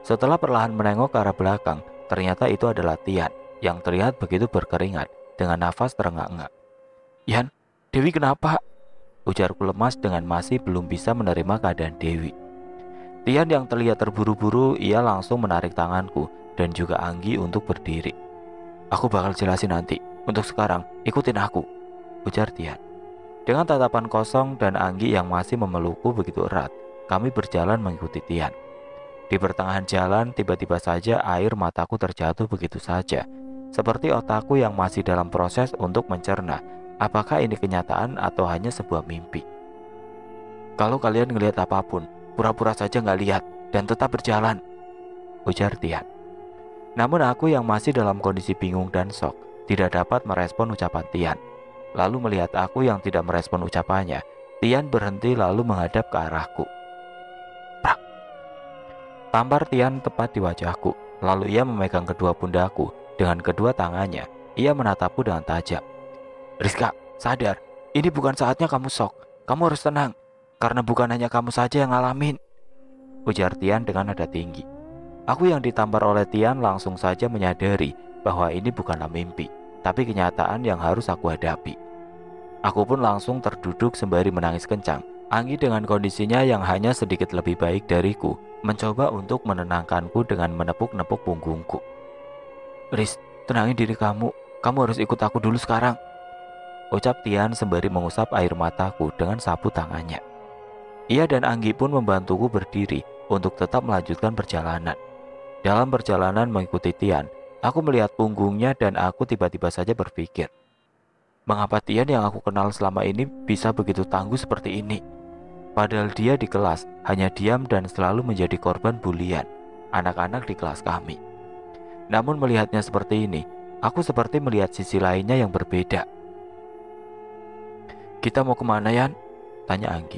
Setelah perlahan menengok ke arah belakang, ternyata itu adalah Tian yang terlihat begitu berkeringat dengan nafas terengah-engah. "Yan, Dewi kenapa?" ujarku lemas dengan masih belum bisa menerima keadaan Dewi. Tian yang terlihat terburu-buru, ia langsung menarik tanganku dan juga Anggi untuk berdiri. "Aku bakal jelasin nanti. Untuk sekarang, ikutin aku, ujar Tian. Dengan tatapan kosong dan Anggi yang masih memelukku begitu erat, kami berjalan mengikuti Tian. Di pertengahan jalan, tiba-tiba saja air mataku terjatuh begitu saja, seperti otakku yang masih dalam proses untuk mencerna apakah ini kenyataan atau hanya sebuah mimpi. Kalau kalian ngelihat apapun, pura-pura saja nggak lihat dan tetap berjalan, ujar Tian. Namun aku yang masih dalam kondisi bingung dan shock tidak dapat merespon ucapan Tian. Lalu melihat aku yang tidak merespon ucapannya, Tian berhenti lalu menghadap ke arahku. Prak! Tampar Tian tepat di wajahku. Lalu ia memegang kedua pundakku dengan kedua tangannya. Ia menatapku dengan tajam. Rizka, sadar, ini bukan saatnya kamu shock. Kamu harus tenang, karena bukan hanya kamu saja yang ngalamin, ujar Tian dengan nada tinggi. Aku yang ditampar oleh Tian langsung saja menyadari bahwa ini bukanlah mimpi, tapi kenyataan yang harus aku hadapi. Aku pun langsung terduduk sembari menangis kencang. Anggi dengan kondisinya yang hanya sedikit lebih baik dariku mencoba untuk menenangkanku dengan menepuk-nepuk punggungku. Riz, tenangin diri kamu harus ikut aku dulu sekarang, ucap Tian sembari mengusap air mataku dengan sapu tangannya. Ia dan Anggi pun membantuku berdiri untuk tetap melanjutkan perjalanan. Dalam perjalanan mengikuti Tian, aku melihat punggungnya dan aku tiba-tiba saja berpikir, mengapa Tian yang aku kenal selama ini bisa begitu tangguh seperti ini? Padahal dia di kelas hanya diam dan selalu menjadi korban bulian anak-anak di kelas kami. Namun melihatnya seperti ini, aku seperti melihat sisi lainnya yang berbeda. Kita mau kemana, Yan? Tanya Anggi.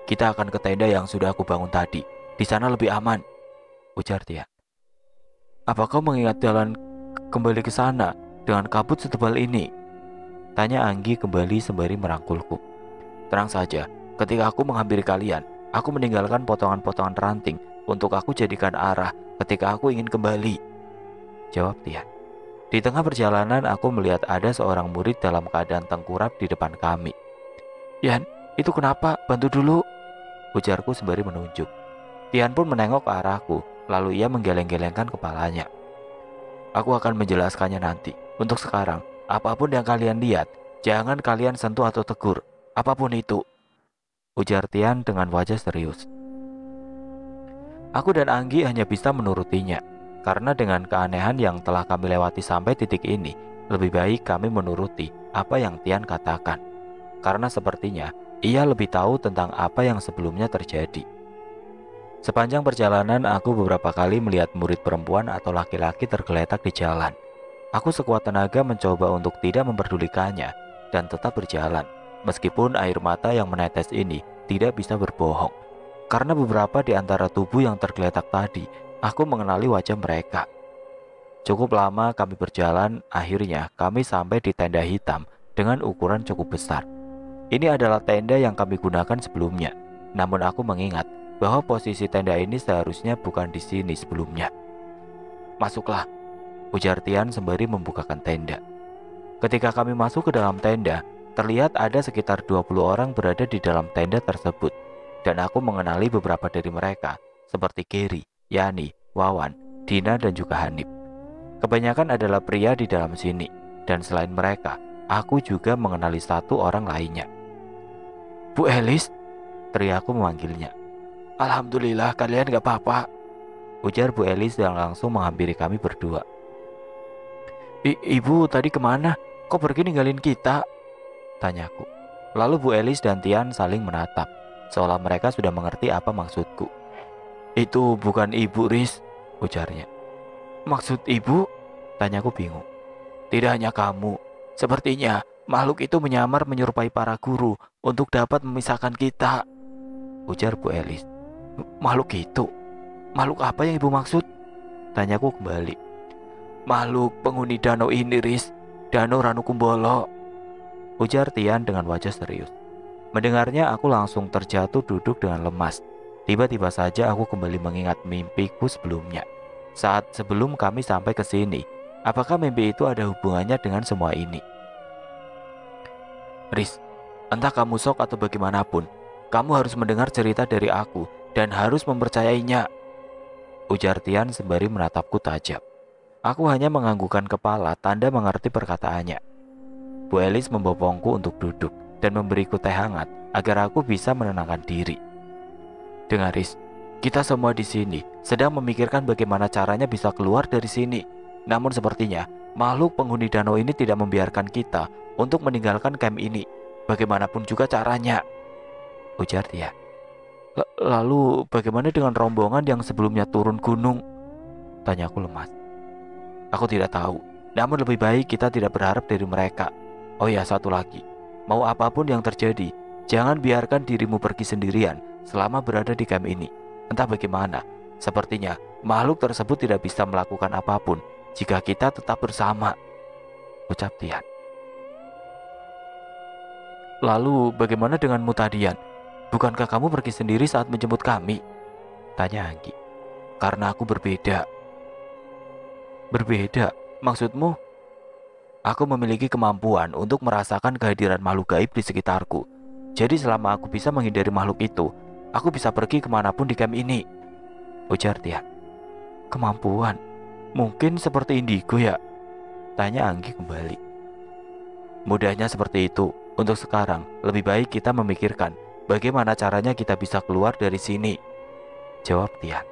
Kita akan ke tenda yang sudah aku bangun tadi. Di sana lebih aman, ujar Tian. Apa kau mengingat jalan kembali ke sana dengan kabut setebal ini? Tanya Anggi kembali sembari merangkulku. Tenang saja, ketika aku menghampiri kalian, aku meninggalkan potongan-potongan ranting untuk aku jadikan arah ketika aku ingin kembali, jawab Tian. Di tengah perjalanan aku melihat ada seorang murid dalam keadaan tengkurap di depan kami. Yan, itu kenapa? Bantu dulu, ujarku sembari menunjuk. Tian pun menengok ke arahku, lalu ia menggeleng-gelengkan kepalanya. Aku akan menjelaskannya nanti. Untuk sekarang, apapun yang kalian lihat, jangan kalian sentuh atau tegur, apapun itu, ujar Tian dengan wajah serius. Aku dan Anggi hanya bisa menurutinya, karena dengan keanehan yang telah kami lewati sampai titik ini, lebih baik kami menuruti apa yang Tian katakan. Karena sepertinya, ia lebih tahu tentang apa yang sebelumnya terjadi. Sepanjang perjalanan, aku beberapa kali melihat murid perempuan atau laki-laki tergeletak di jalan. Aku sekuat tenaga mencoba untuk tidak memperdulikannya dan tetap berjalan, meskipun air mata yang menetes ini tidak bisa berbohong. Karena beberapa di antara tubuh yang tergeletak tadi, aku mengenali wajah mereka. Cukup lama kami berjalan, akhirnya kami sampai di tenda hitam dengan ukuran cukup besar. Ini adalah tenda yang kami gunakan sebelumnya, namun aku mengingat bahwa posisi tenda ini seharusnya bukan di sini sebelumnya. Masuklah, ujar Tian sembari membukakan tenda. Ketika kami masuk ke dalam tenda, terlihat ada sekitar 20 orang berada di dalam tenda tersebut, dan aku mengenali beberapa dari mereka, seperti Gary, Yani, Wawan, Dina, dan juga Hanif. Kebanyakan adalah pria di dalam sini, dan selain mereka, aku juga mengenali satu orang lainnya. Bu Elis, teriakku memanggilnya. Alhamdulillah kalian gak apa-apa, ujar Bu Elis yang langsung menghampiri kami berdua. Ibu tadi kemana? Kok pergi ninggalin kita? Tanyaku. Lalu Bu Elis dan Tian saling menatap, seolah mereka sudah mengerti apa maksudku. Itu bukan ibu, Riz, ujarnya. Maksud ibu? Tanyaku bingung. Tidak hanya kamu, sepertinya makhluk itu menyamar menyerupai para guru untuk dapat memisahkan kita, ujar Bu Elis. Makhluk itu? Makhluk apa yang ibu maksud? Tanyaku kembali. Makhluk penghuni danau ini, Riz. Danau Ranukumbolo, ujar Tian dengan wajah serius. Mendengarnya aku langsung terjatuh duduk dengan lemas. Tiba-tiba saja aku kembali mengingat mimpiku sebelumnya. Saat sebelum kami sampai ke sini, apakah mimpi itu ada hubungannya dengan semua ini? Riz, entah kamu sok atau bagaimanapun, kamu harus mendengar cerita dari aku dan harus mempercayainya, ujar Tian sembari menatapku tajam. Aku hanya menganggukkan kepala tanda mengerti perkataannya. Bu Elis membopongku untuk duduk dan memberiku teh hangat agar aku bisa menenangkan diri. Dengar, Riz, kita semua di sini sedang memikirkan bagaimana caranya bisa keluar dari sini. Namun sepertinya makhluk penghuni danau ini tidak membiarkan kita untuk meninggalkan camp ini, bagaimanapun juga caranya, ujar dia. Lalu bagaimana dengan rombongan yang sebelumnya turun gunung? Tanyaku lemas. Aku tidak tahu, namun lebih baik kita tidak berharap dari mereka. Oh ya, satu lagi, mau apapun yang terjadi, jangan biarkan dirimu pergi sendirian selama berada di camp ini. Entah bagaimana, sepertinya makhluk tersebut tidak bisa melakukan apapun jika kita tetap bersama, ucap Tian. Lalu bagaimana dengan Mutadian? Bukankah kamu pergi sendiri saat menjemput kami? Tanya Anggi. Karena aku berbeda. Berbeda? Maksudmu? Aku memiliki kemampuan untuk merasakan kehadiran makhluk gaib di sekitarku. Jadi selama aku bisa menghindari makhluk itu, aku bisa pergi kemanapun di camp ini, ujar Tian. Kemampuan? Mungkin seperti indigo ya? Tanya Anggi kembali. Mudahnya seperti itu. Untuk sekarang, lebih baik kita memikirkan bagaimana caranya kita bisa keluar dari sini, jawab Tian.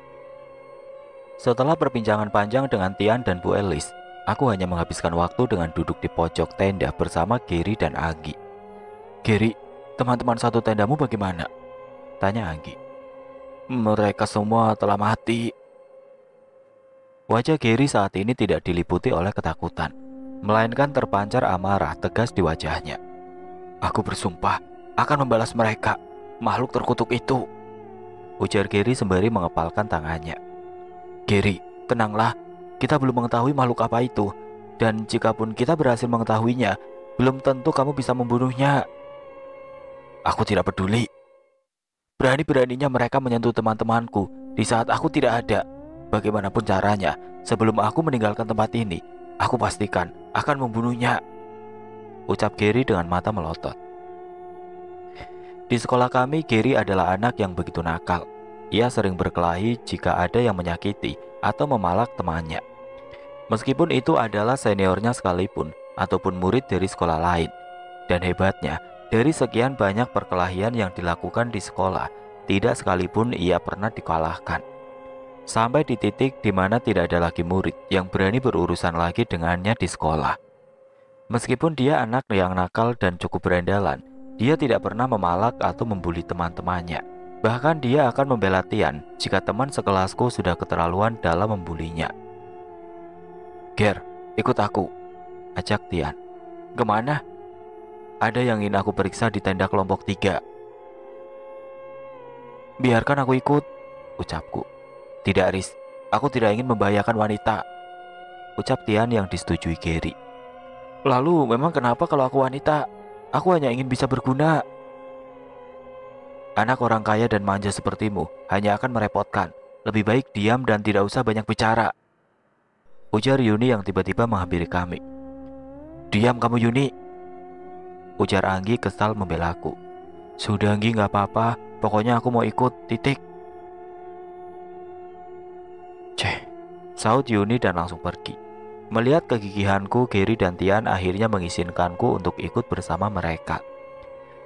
Setelah perbincangan panjang dengan Tian dan Bu Elis, aku hanya menghabiskan waktu dengan duduk di pojok tenda bersama Gary dan Anggi. Gary, teman-teman satu tendamu bagaimana? Tanya Anggi. Mereka semua telah mati. Wajah Gary saat ini tidak diliputi oleh ketakutan, melainkan terpancar amarah tegas di wajahnya. Aku bersumpah akan membalas mereka, makhluk terkutuk itu, ujar Gary sembari mengepalkan tangannya. Gary, tenanglah, kita belum mengetahui makhluk apa itu, dan jikapun kita berhasil mengetahuinya, belum tentu kamu bisa membunuhnya. Aku tidak peduli. Berani-beraninya mereka menyentuh teman-temanku di saat aku tidak ada. Bagaimanapun caranya, sebelum aku meninggalkan tempat ini, aku pastikan akan membunuhnya, ucap Gary dengan mata melotot. Di sekolah kami, Gary adalah anak yang begitu nakal. Ia sering berkelahi jika ada yang menyakiti atau memalak temannya. Meskipun itu adalah seniornya sekalipun, ataupun murid dari sekolah lain. Dan hebatnya, dari sekian banyak perkelahian yang dilakukan di sekolah, tidak sekalipun ia pernah dikalahkan. Sampai di titik di mana tidak ada lagi murid yang berani berurusan lagi dengannya di sekolah. Meskipun dia anak yang nakal dan cukup berandalan, dia tidak pernah memalak atau membuli teman-temannya. Bahkan dia akan membela Tian jika teman sekelasku sudah keterlaluan dalam membulinya. Ger, ikut aku, ajak Tian. Kemana? Ada yang ingin aku periksa di tenda kelompok 3. Biarkan aku ikut, ucapku. Tidak, Riz, aku tidak ingin membahayakan wanita, ucap Tian yang disetujui Gary. Lalu memang kenapa kalau aku wanita? Aku hanya ingin bisa berguna. Anak orang kaya dan manja sepertimu hanya akan merepotkan. Lebih baik diam dan tidak usah banyak bicara, ujar Yuni yang tiba-tiba menghampiri kami. Diam kamu, Yuni, ujar Anggi kesal membelaku. Sudah Anggi, gak apa-apa, pokoknya aku mau ikut, titik. Saut Yuni dan langsung pergi. Melihat kegigihanku, Gary dan Tian akhirnya mengizinkanku untuk ikut bersama mereka.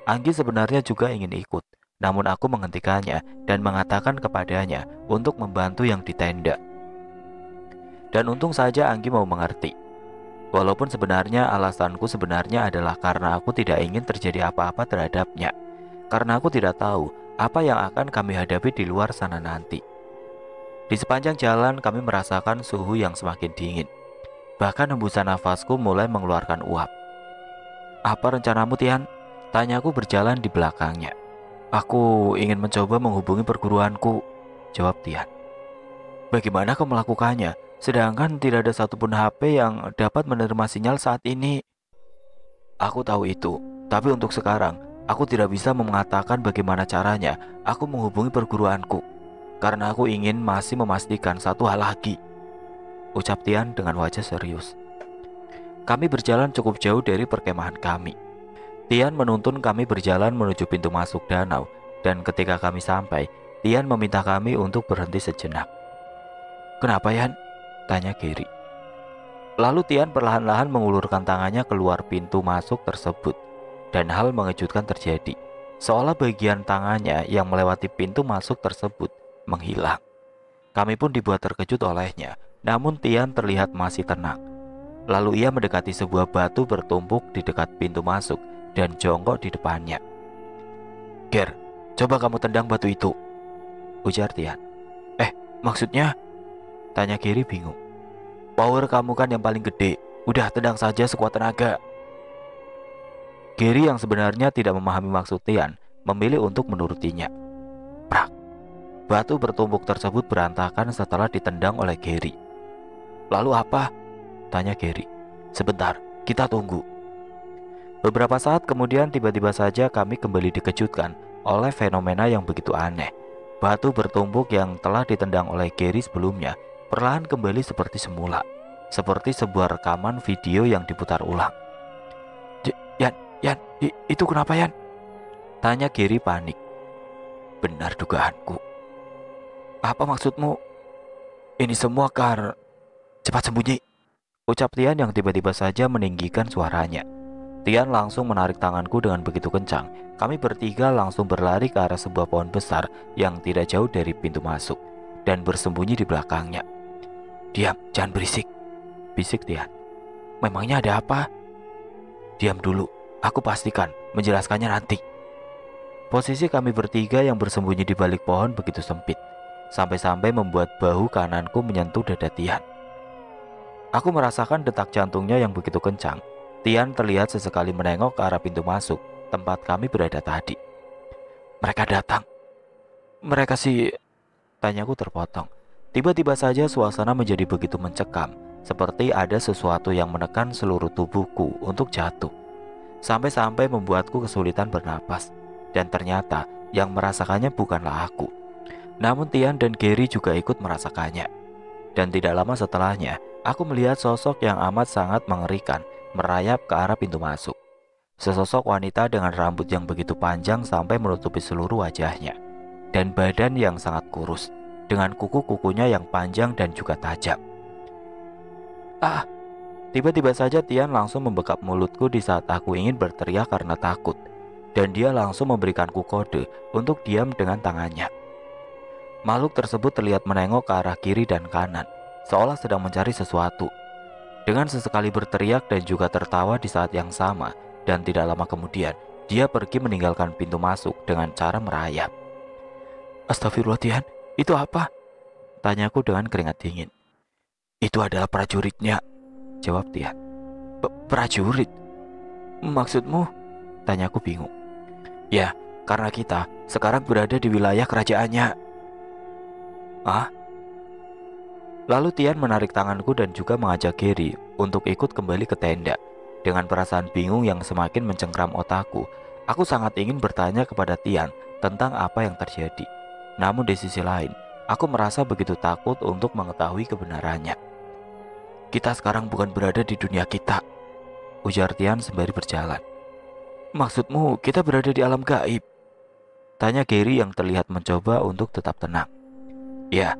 Anggi sebenarnya juga ingin ikut, namun aku menghentikannya dan mengatakan kepadanya untuk membantu yang di tenda. Dan untung saja Anggi mau mengerti. Walaupun sebenarnya alasanku sebenarnya adalah karena aku tidak ingin terjadi apa-apa terhadapnya. Karena aku tidak tahu apa yang akan kami hadapi di luar sana nanti. Di sepanjang jalan kami merasakan suhu yang semakin dingin. Bahkan hembusan nafasku mulai mengeluarkan uap. Apa rencanamu, Tian? Tanyaku berjalan di belakangnya. Aku ingin mencoba menghubungi perguruanku, jawab Tian. Bagaimana kau melakukannya? Sedangkan tidak ada satupun HP yang dapat menerima sinyal saat ini. Aku tahu itu, tapi untuk sekarang aku tidak bisa mengatakan bagaimana caranya aku menghubungi perguruanku. Karena aku ingin masih memastikan satu hal lagi, ucap Tian dengan wajah serius. Kami berjalan cukup jauh dari perkemahan kami. Tian menuntun kami berjalan menuju pintu masuk danau. Dan ketika kami sampai, Tian meminta kami untuk berhenti sejenak. Kenapa, Yan? Tanya Gary. Lalu Tian perlahan-lahan mengulurkan tangannya keluar pintu masuk tersebut. Dan hal mengejutkan terjadi. Seolah bagian tangannya yang melewati pintu masuk tersebut menghilang. Kami pun dibuat terkejut olehnya. Namun Tian terlihat masih tenang. Lalu ia mendekati sebuah batu bertumpuk di dekat pintu masuk dan jongkok di depannya. "Ger, coba kamu tendang batu itu," ujar Tian. Maksudnya?" tanya Gary bingung. "Power kamu kan yang paling gede. Udah tendang saja sekuat tenaga." Gary yang sebenarnya tidak memahami maksud Tian memilih untuk menurutinya. Prak! Batu bertumpuk tersebut berantakan setelah ditendang oleh Gary. "Lalu apa?" tanya Gary. "Sebentar, kita tunggu." Beberapa saat kemudian tiba-tiba saja kami kembali dikejutkan oleh fenomena yang begitu aneh. Batu bertumpuk yang telah ditendang oleh Gary sebelumnya perlahan kembali seperti semula, seperti sebuah rekaman video yang diputar ulang. Yan, itu kenapa Yan?" tanya Gary panik. "Benar dugaanku." "Apa maksudmu?" "Ini semua cepat sembunyi," ucap Tian yang tiba-tiba saja meninggikan suaranya. Tian langsung menarik tanganku dengan begitu kencang. Kami bertiga langsung berlari ke arah sebuah pohon besar yang tidak jauh dari pintu masuk dan bersembunyi di belakangnya. "Diam, jangan berisik," bisik Tian. "Memangnya ada apa?" "Diam dulu, aku pastikan, menjelaskannya nanti." Posisi kami bertiga yang bersembunyi di balik pohon begitu sempit, sampai-sampai membuat bahu kananku menyentuh dada Tian. Aku merasakan detak jantungnya yang begitu kencang. Tian terlihat sesekali menengok ke arah pintu masuk tempat kami berada tadi. "Mereka datang." "Mereka sih?" tanyaku terpotong. Tiba-tiba saja suasana menjadi begitu mencekam, seperti ada sesuatu yang menekan seluruh tubuhku untuk jatuh, sampai-sampai membuatku kesulitan bernapas. Dan ternyata yang merasakannya bukanlah aku, namun Tian dan Gary juga ikut merasakannya. Dan tidak lama setelahnya, aku melihat sosok yang amat sangat mengerikan merayap ke arah pintu masuk. Sesosok wanita dengan rambut yang begitu panjang sampai menutupi seluruh wajahnya, dan badan yang sangat kurus, dengan kuku-kukunya yang panjang dan juga tajam. "Ah!" Tiba-tiba saja Tian langsung membekap mulutku di saat aku ingin berteriak karena takut, dan dia langsung memberikanku kode untuk diam dengan tangannya. Makhluk tersebut terlihat menengok ke arah kiri dan kanan, seolah sedang mencari sesuatu. Dengan sesekali berteriak dan juga tertawa di saat yang sama, dan tidak lama kemudian, dia pergi meninggalkan pintu masuk dengan cara merayap. "Astagfirullah Tian, itu apa?" tanyaku dengan keringat dingin. "Itu adalah prajuritnya," jawab Tian. Prajurit? Maksudmu?" tanyaku bingung. "Ya, karena kita sekarang berada di wilayah kerajaannya." "Ah?" Lalu Tian menarik tanganku dan juga mengajak Gary untuk ikut kembali ke tenda. Dengan perasaan bingung yang semakin mencengkram otakku, aku sangat ingin bertanya kepada Tian tentang apa yang terjadi. Namun di sisi lain, aku merasa begitu takut untuk mengetahui kebenarannya. "Kita sekarang bukan berada di dunia kita," ujar Tian sembari berjalan. "Maksudmu kita berada di alam gaib?" tanya Gary yang terlihat mencoba untuk tetap tenang. "Ya,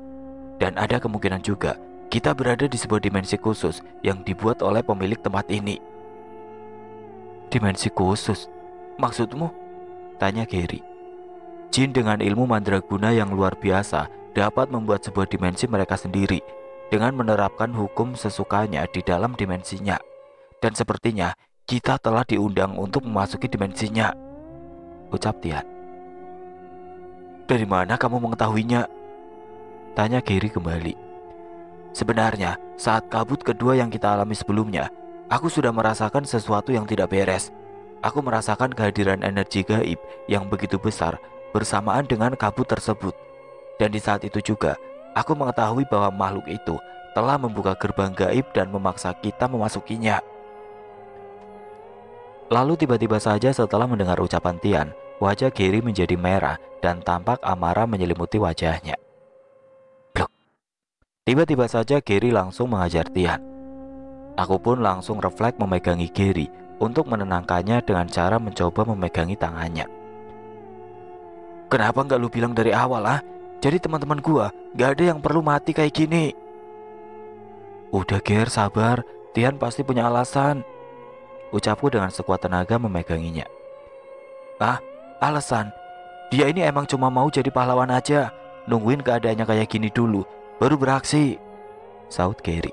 dan ada kemungkinan juga kita berada di sebuah dimensi khusus yang dibuat oleh pemilik tempat ini." "Dimensi khusus? Maksudmu?" tanya Gary. "Jin dengan ilmu mandraguna yang luar biasa dapat membuat sebuah dimensi mereka sendiri dengan menerapkan hukum sesukanya di dalam dimensinya. Dan sepertinya kita telah diundang untuk memasuki dimensinya," ucap Tian. "Dari mana kamu mengetahuinya?" tanya Gary kembali. "Sebenarnya saat kabut kedua yang kita alami sebelumnya, aku sudah merasakan sesuatu yang tidak beres. Aku merasakan kehadiran energi gaib yang begitu besar bersamaan dengan kabut tersebut. Dan di saat itu juga, aku mengetahui bahwa makhluk itu telah membuka gerbang gaib dan memaksa kita memasukinya." Lalu tiba-tiba saja setelah mendengar ucapan Tian, wajah Gary menjadi merah dan tampak amarah menyelimuti wajahnya. Blok. Tiba-tiba saja Gary langsung mengajar Tian. Aku pun langsung refleks memegangi Gary untuk menenangkannya dengan cara mencoba memegangi tangannya. "Kenapa nggak lu bilang dari awal ah? Jadi teman-teman gua nggak ada yang perlu mati kayak gini." "Udah Ger, sabar. Tian pasti punya alasan, ucapku dengan sekuat tenaga memeganginya. Ah, alasan? Dia ini emang cuma mau jadi pahlawan aja. Nungguin keadaannya kayak gini dulu, baru beraksi, saut Gary.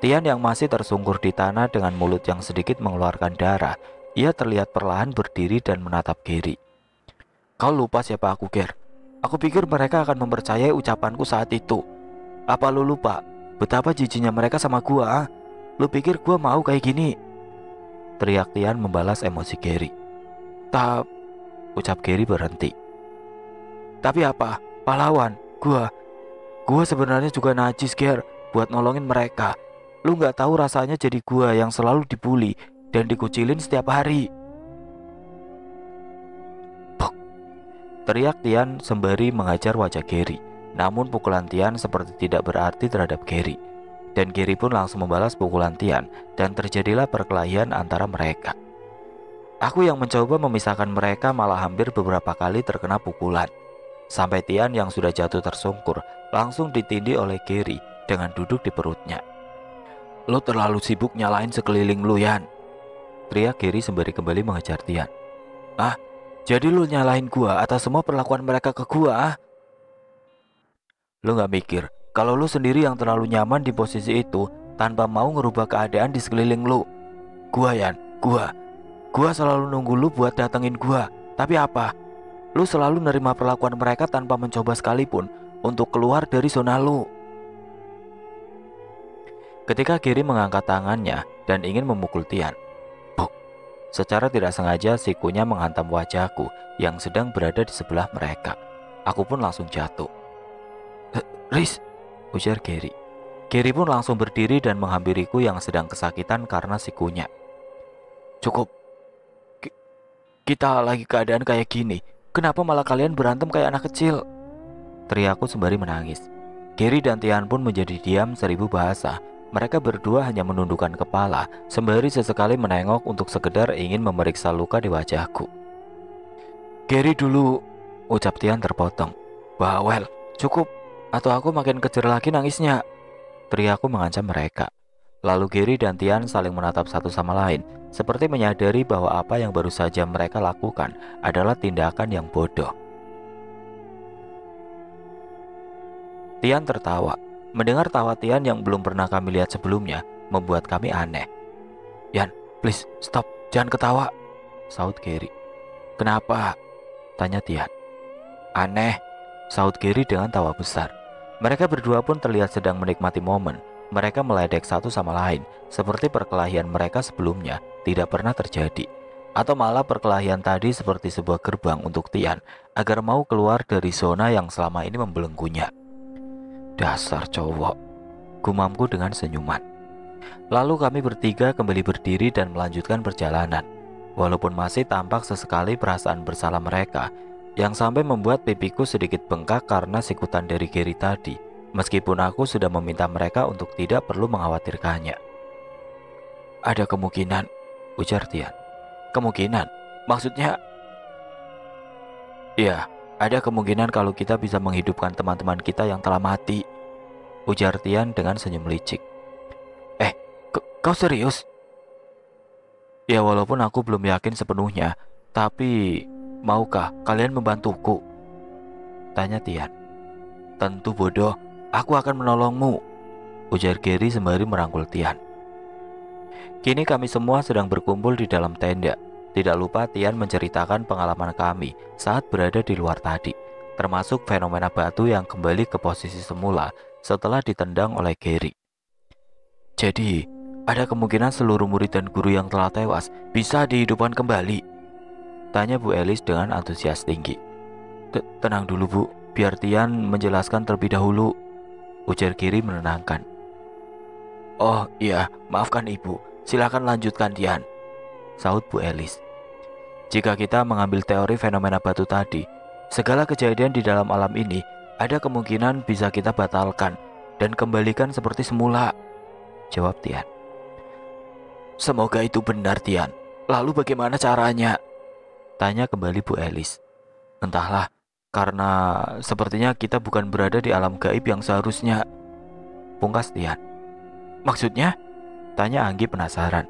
Tian yang masih tersungkur di tanah dengan mulut yang sedikit mengeluarkan darah, ia terlihat perlahan berdiri dan menatap Gary. Kau lupa siapa aku, Ger? Aku pikir mereka akan mempercayai ucapanku saat itu. Apa lu lupa betapa jijinya mereka sama gua? Ah? Lu pikir gua mau kayak gini? Teriak Tian membalas emosi Gary. Ucap Gary berhenti. Tapi apa? Pahlawan? Gua sebenarnya juga najis, Ger, buat nolongin mereka. Lu nggak tahu rasanya jadi gua yang selalu dibully dan dikucilin setiap hari. Puk! Teriak Tian sembari mengajar wajah Gary. Namun pukulan Tian seperti tidak berarti terhadap Gary. Dan Gary pun langsung membalas pukulan Tian dan terjadilah perkelahian antara mereka. Aku yang mencoba memisahkan mereka malah hampir beberapa kali terkena pukulan. Sampai Tian yang sudah jatuh tersungkur langsung ditindih oleh Gary dengan duduk di perutnya. Lo terlalu sibuk nyalain sekeliling lu, Yan, teriak Gary sembari kembali mengejar Tian. Ah, jadi lu nyalain gua atas semua perlakuan mereka ke gua, ah? Lu gak mikir kalau lu sendiri yang terlalu nyaman di posisi itu tanpa mau ngerubah keadaan di sekeliling lu. Gua, Yan, gua selalu nunggu lu buat datengin gua. Tapi apa? Lu selalu nerima perlakuan mereka tanpa mencoba sekalipun untuk keluar dari zona lu. Ketika Gary mengangkat tangannya dan ingin memukul Tian, buk, secara tidak sengaja sikunya menghantam wajahku yang sedang berada di sebelah mereka. Aku pun langsung jatuh. Riz, ujar Gary. Gary pun langsung berdiri dan menghampiriku yang sedang kesakitan karena sikunya. Cukup. Kita lagi keadaan kayak gini. Kenapa malah kalian berantem kayak anak kecil? Teriakku sembari menangis. Gary dan Tian pun menjadi diam 1000 bahasa. Mereka berdua hanya menundukkan kepala sembari sesekali menengok untuk sekedar ingin memeriksa luka di wajahku. Gary dulu, ucap Tian terpotong. Bawel, cukup, atau aku makin kejer lagi nangisnya. Teriakku mengancam mereka. Lalu Gary dan Tian saling menatap satu sama lain, seperti menyadari bahwa apa yang baru saja mereka lakukan adalah tindakan yang bodoh. Tian tertawa. Mendengar tawa Tian yang belum pernah kami lihat sebelumnya membuat kami aneh. Yan, please stop, jangan ketawa, saut Gary. Kenapa? Tanya Tian. Aneh, saut Gary dengan tawa besar. Mereka berdua pun terlihat sedang menikmati momen. Mereka meledek satu sama lain, seperti perkelahian mereka sebelumnya tidak pernah terjadi. Atau malah perkelahian tadi seperti sebuah gerbang untuk Tian agar mau keluar dari zona yang selama ini membelenggunya. Dasar cowok, gumamku dengan senyuman. Lalu kami bertiga kembali berdiri dan melanjutkan perjalanan. Walaupun masih tampak sesekali perasaan bersalah mereka, yang sampai membuat pipiku sedikit bengkak karena sikutan dari Gary tadi. Meskipun aku sudah meminta mereka untuk tidak perlu mengkhawatirkannya. Ada kemungkinan, ujar Tian. Kemungkinan? Maksudnya? Ya, ada kemungkinan kalau kita bisa menghidupkan teman-teman kita yang telah mati, ujar Tian dengan senyum licik. Kau serius? Ya, walaupun aku belum yakin sepenuhnya, tapi maukah kalian membantuku? Tanya Tian. Tentu bodoh, aku akan menolongmu, ujar Gary sembari merangkul Tian. Kini kami semua sedang berkumpul di dalam tenda. Tidak lupa Tian menceritakan pengalaman kami saat berada di luar tadi, termasuk fenomena batu yang kembali ke posisi semula setelah ditendang oleh Gary. Jadi, ada kemungkinan seluruh murid dan guru yang telah tewas bisa dihidupkan kembali? Tanya Bu Elis dengan antusias tinggi. Tenang dulu Bu, biar Tian menjelaskan terlebih dahulu, ujar Gary menenangkan. Oh iya, maafkan Ibu, silakan lanjutkan Tian, saut Bu Elis. Jika kita mengambil teori fenomena batu tadi, segala kejadian di dalam alam ini ada kemungkinan bisa kita batalkan dan kembalikan seperti semula, jawab Tian. Semoga itu benar Tian. Lalu bagaimana caranya? Tanya kembali Bu Elis. Entahlah, karena sepertinya kita bukan berada di alam gaib yang seharusnya, pungkas Tian. Maksudnya? Tanya Anggi penasaran.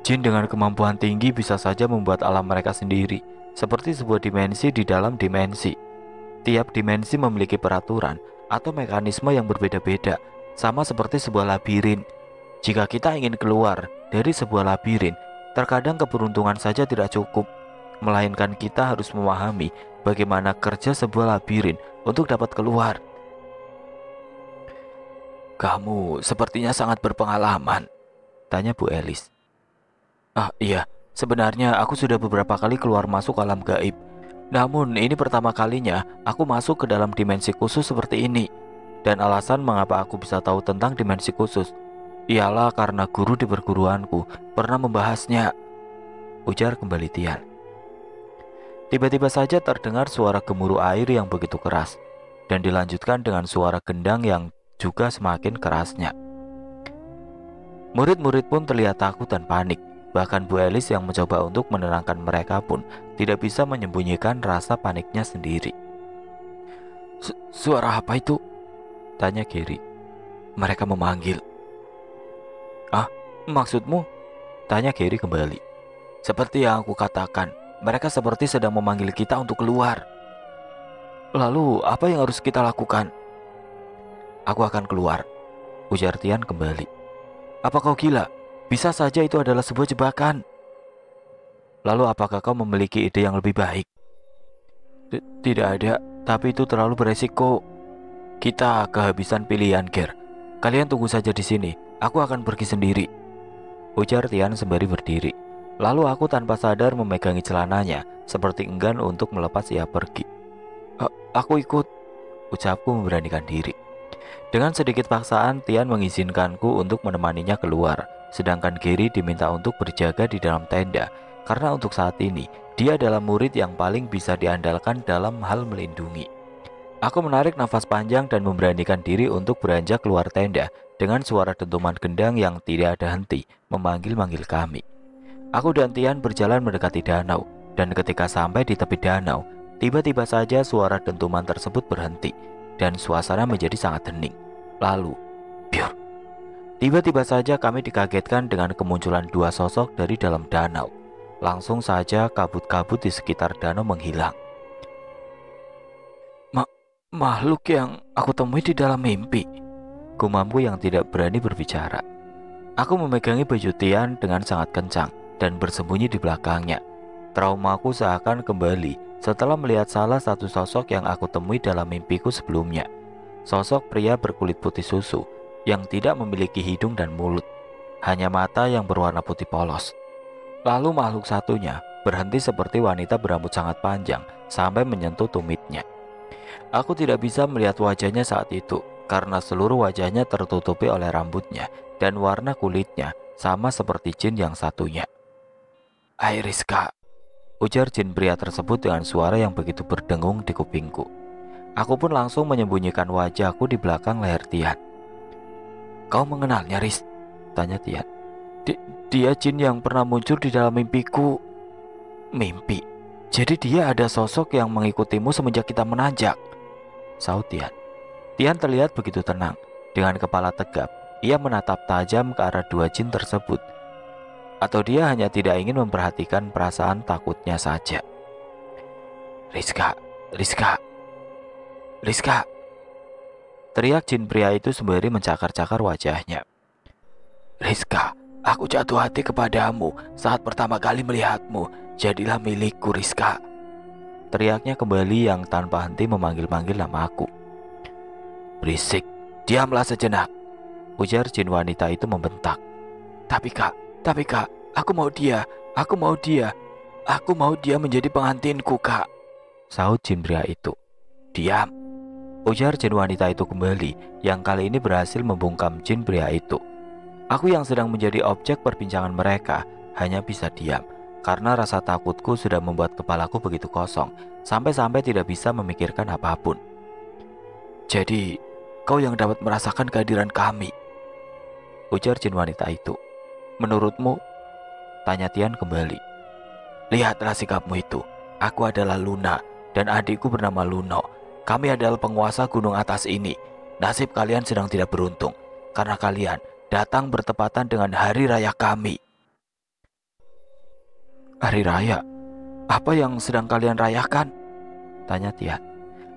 Jin dengan kemampuan tinggi bisa saja membuat alam mereka sendiri, seperti sebuah dimensi di dalam dimensi. Tiap dimensi memiliki peraturan atau mekanisme yang berbeda-beda, sama seperti sebuah labirin. Jika kita ingin keluar dari sebuah labirin, terkadang keberuntungan saja tidak cukup, melainkan kita harus memahami bagaimana kerja sebuah labirin untuk dapat keluar. Kamu sepertinya sangat berpengalaman, tanya Bu Elis. Ah iya, sebenarnya aku sudah beberapa kali keluar masuk alam gaib. Namun ini pertama kalinya aku masuk ke dalam dimensi khusus seperti ini. Dan alasan mengapa aku bisa tahu tentang dimensi khusus ialah karena guru di perguruanku pernah membahasnya, ujar kembali Tian. Tiba-tiba saja terdengar suara gemuruh air yang begitu keras, dan dilanjutkan dengan suara gendang yang juga semakin kerasnya. Murid-murid pun terlihat takut dan panik. Bahkan Bu Elis yang mencoba untuk menenangkan mereka pun tidak bisa menyembunyikan rasa paniknya sendiri. Suara apa itu? Tanya Gary. Mereka memanggil. Ah, maksudmu? Tanya Gary kembali. Seperti yang aku katakan, mereka seperti sedang memanggil kita untuk keluar. Lalu apa yang harus kita lakukan? Aku akan keluar, ujar Tian kembali. Apa kau gila? Bisa saja itu adalah sebuah jebakan. Lalu apakah kau memiliki ide yang lebih baik? Tidak ada, tapi itu terlalu beresiko. Kita kehabisan pilihan, Ger. Kalian tunggu saja di sini. Aku akan pergi sendiri, ujar Tian sembari berdiri. Lalu aku tanpa sadar memegangi celananya, seperti enggan untuk melepas ia pergi. Aku ikut, ucapku memberanikan diri. Dengan sedikit paksaan, Tian mengizinkanku untuk menemaninya keluar. Sedangkan Gary diminta untuk berjaga di dalam tenda, karena untuk saat ini dia adalah murid yang paling bisa diandalkan dalam hal melindungi. Aku menarik nafas panjang dan memberanikan diri untuk beranjak keluar tenda dengan suara dentuman gendang yang tidak ada henti memanggil-manggil kami. Aku dan Tian berjalan mendekati danau, dan ketika sampai di tepi danau, tiba-tiba saja suara dentuman tersebut berhenti dan suasana menjadi sangat hening. Lalu, biur. Tiba-tiba saja kami dikagetkan dengan kemunculan dua sosok dari dalam danau. Langsung saja kabut-kabut di sekitar danau menghilang. Makhluk yang aku temui di dalam mimpi, gumamku yang tidak berani berbicara. Aku memegangi baju Tian dengan sangat kencang dan bersembunyi di belakangnya. Traumaku seakan kembali setelah melihat salah satu sosok yang aku temui dalam mimpiku sebelumnya. Sosok pria berkulit putih susu yang tidak memiliki hidung dan mulut, hanya mata yang berwarna putih polos. Lalu makhluk satunya berhenti seperti wanita berambut sangat panjang sampai menyentuh tumitnya. Aku tidak bisa melihat wajahnya saat itu karena seluruh wajahnya tertutupi oleh rambutnya dan warna kulitnya sama seperti jin yang satunya. "Hai Rizka," ujar jin pria tersebut dengan suara yang begitu berdengung di kupingku. Aku pun langsung menyembunyikan wajahku di belakang leher Tian. "Kau mengenalnya, Riz?" tanya Tian. Dia jin yang pernah muncul di dalam mimpiku." "Mimpi? Jadi dia ada sosok yang mengikutimu semenjak kita menanjak?" saut Tian. Tian terlihat begitu tenang. Dengan kepala tegap, ia menatap tajam ke arah dua jin tersebut. Atau dia hanya tidak ingin memperhatikan perasaan takutnya saja. Rizka, Rizka, Rizka!" teriak jin pria itu sembari mencakar-cakar wajahnya. "Rizka, aku jatuh hati kepadamu saat pertama kali melihatmu. Jadilah milikku, Rizka," teriaknya kembali yang tanpa henti memanggil-manggil namaku. "Berisik, diamlah sejenak," ujar jin wanita itu membentak. Tapi kak, aku mau dia menjadi pengantinku, Kak," saut jin pria itu. "Diam," ujar jin wanita itu kembali, yang kali ini berhasil membungkam jin pria itu. Aku yang sedang menjadi objek perbincangan mereka hanya bisa diam, karena rasa takutku sudah membuat kepalaku begitu kosong, sampai-sampai tidak bisa memikirkan apapun. "Jadi, kau yang dapat merasakan kehadiran kami?" ujar jin wanita itu. "Menurutmu?" tanya Tian kembali. "Lihatlah sikapmu itu. Aku adalah Luna, dan adikku bernama Luno. Kami adalah penguasa gunung atas ini. Nasib kalian sedang tidak beruntung, karena kalian datang bertepatan dengan hari raya kami. Hari raya? Apa yang sedang kalian rayakan? Tanya Tian.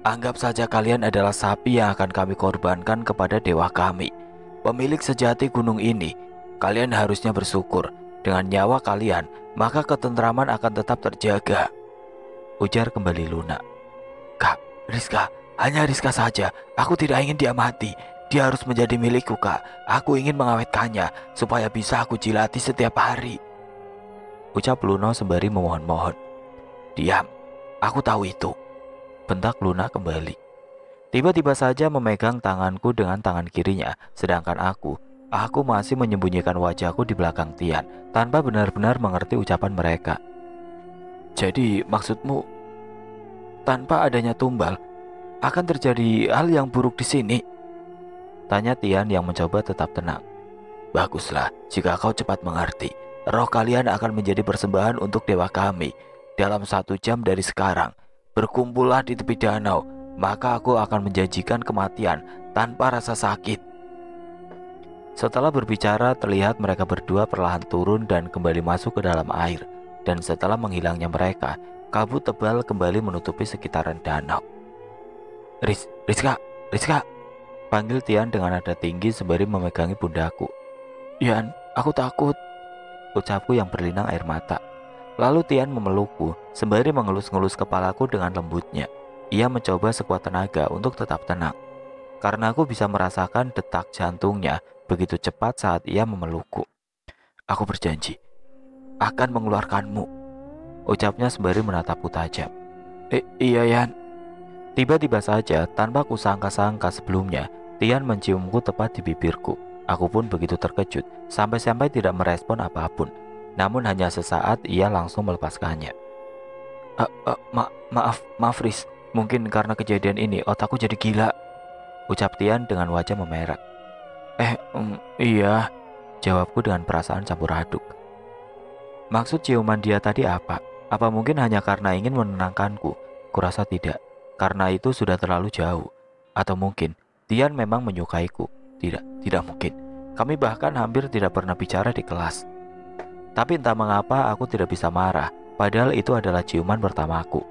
Anggap saja kalian adalah sapi yang akan kami korbankan kepada dewa kami, pemilik sejati gunung ini. Kalian harusnya bersyukur. Dengan nyawa kalian, maka ketentraman akan tetap terjaga. Ujar kembali Luna. Kak, Rizka, hanya Rizka saja. Aku tidak ingin dia mati. Dia harus menjadi milikku, Kak. Aku ingin mengawetkannya supaya bisa aku jilati setiap hari. Ucap Luna sembari memohon-mohon. Diam, aku tahu itu. Bentak Luna kembali. Tiba-tiba saja memegang tanganku dengan tangan kirinya, sedangkan aku masih menyembunyikan wajahku di belakang Tian, tanpa benar-benar mengerti ucapan mereka. Jadi maksudmu, tanpa adanya tumbal, akan terjadi hal yang buruk di sini? Tanya Tian yang mencoba tetap tenang. Baguslah, jika kau cepat mengerti. Roh kalian akan menjadi persembahan untuk dewa kami. Dalam 1 jam dari sekarang, berkumpullah di tepi danau, maka aku akan menjanjikan kematian tanpa rasa sakit. Setelah berbicara, terlihat mereka berdua perlahan turun dan kembali masuk ke dalam air. Dan setelah menghilangnya mereka, kabut tebal kembali menutupi sekitaran danau. Rizka, panggil Tian dengan nada tinggi sembari memegangi pundaku. Yan, aku takut, ucapku yang berlinang air mata. Lalu Tian memelukku sembari mengelus-ngelus kepalaku dengan lembutnya. Ia mencoba sekuat tenaga untuk tetap tenang, karena aku bisa merasakan detak jantungnya begitu cepat saat ia memelukku. Aku berjanji akan mengeluarkanmu, ucapnya sembari menatapku tajam. Iya Yan. Tiba-tiba saja, tanpa kusangka-sangka sebelumnya, Tian menciumku tepat di bibirku. Aku pun begitu terkejut, sampai-sampai tidak merespon apapun. Namun hanya sesaat ia langsung melepaskannya. Maaf Riz, mungkin karena kejadian ini otakku jadi gila, ucap Tian dengan wajah memerah. Iya, jawabku dengan perasaan campur aduk. Maksud ciuman dia tadi apa? Apa mungkin hanya karena ingin menenangkanku? Kurasa tidak, karena itu sudah terlalu jauh. Atau mungkin Tian memang menyukaiku? Tidak mungkin. Kami bahkan hampir tidak pernah bicara di kelas. Tapi entah mengapa aku tidak bisa marah, padahal itu adalah ciuman pertamaku.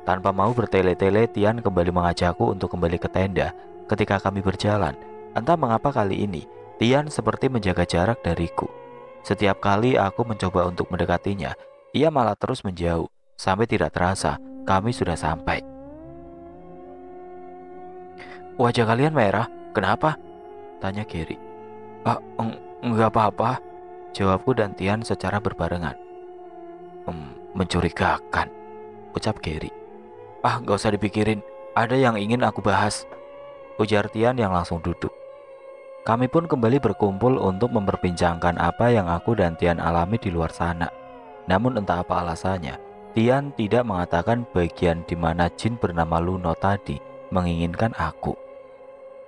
Tanpa mau bertele-tele, Tian kembali mengajakku untuk kembali ke tenda. Ketika kami berjalan, entah mengapa kali ini Tian seperti menjaga jarak dariku. Setiap kali aku mencoba untuk mendekatinya, ia malah terus menjauh. Sampai tidak terasa, kami sudah sampai. Wajah kalian merah, kenapa? Tanya Gary. Enggak apa-apa, jawabku dan Tian secara berbarengan. Mencurigakan, ucap Gary. Gak usah dipikirin, ada yang ingin aku bahas, ujar Tian yang langsung duduk. Kami pun kembali berkumpul untuk memperbincangkan apa yang aku dan Tian alami di luar sana. Namun entah apa alasannya, Tian tidak mengatakan bagian di mana jin bernama Luno tadi menginginkan aku.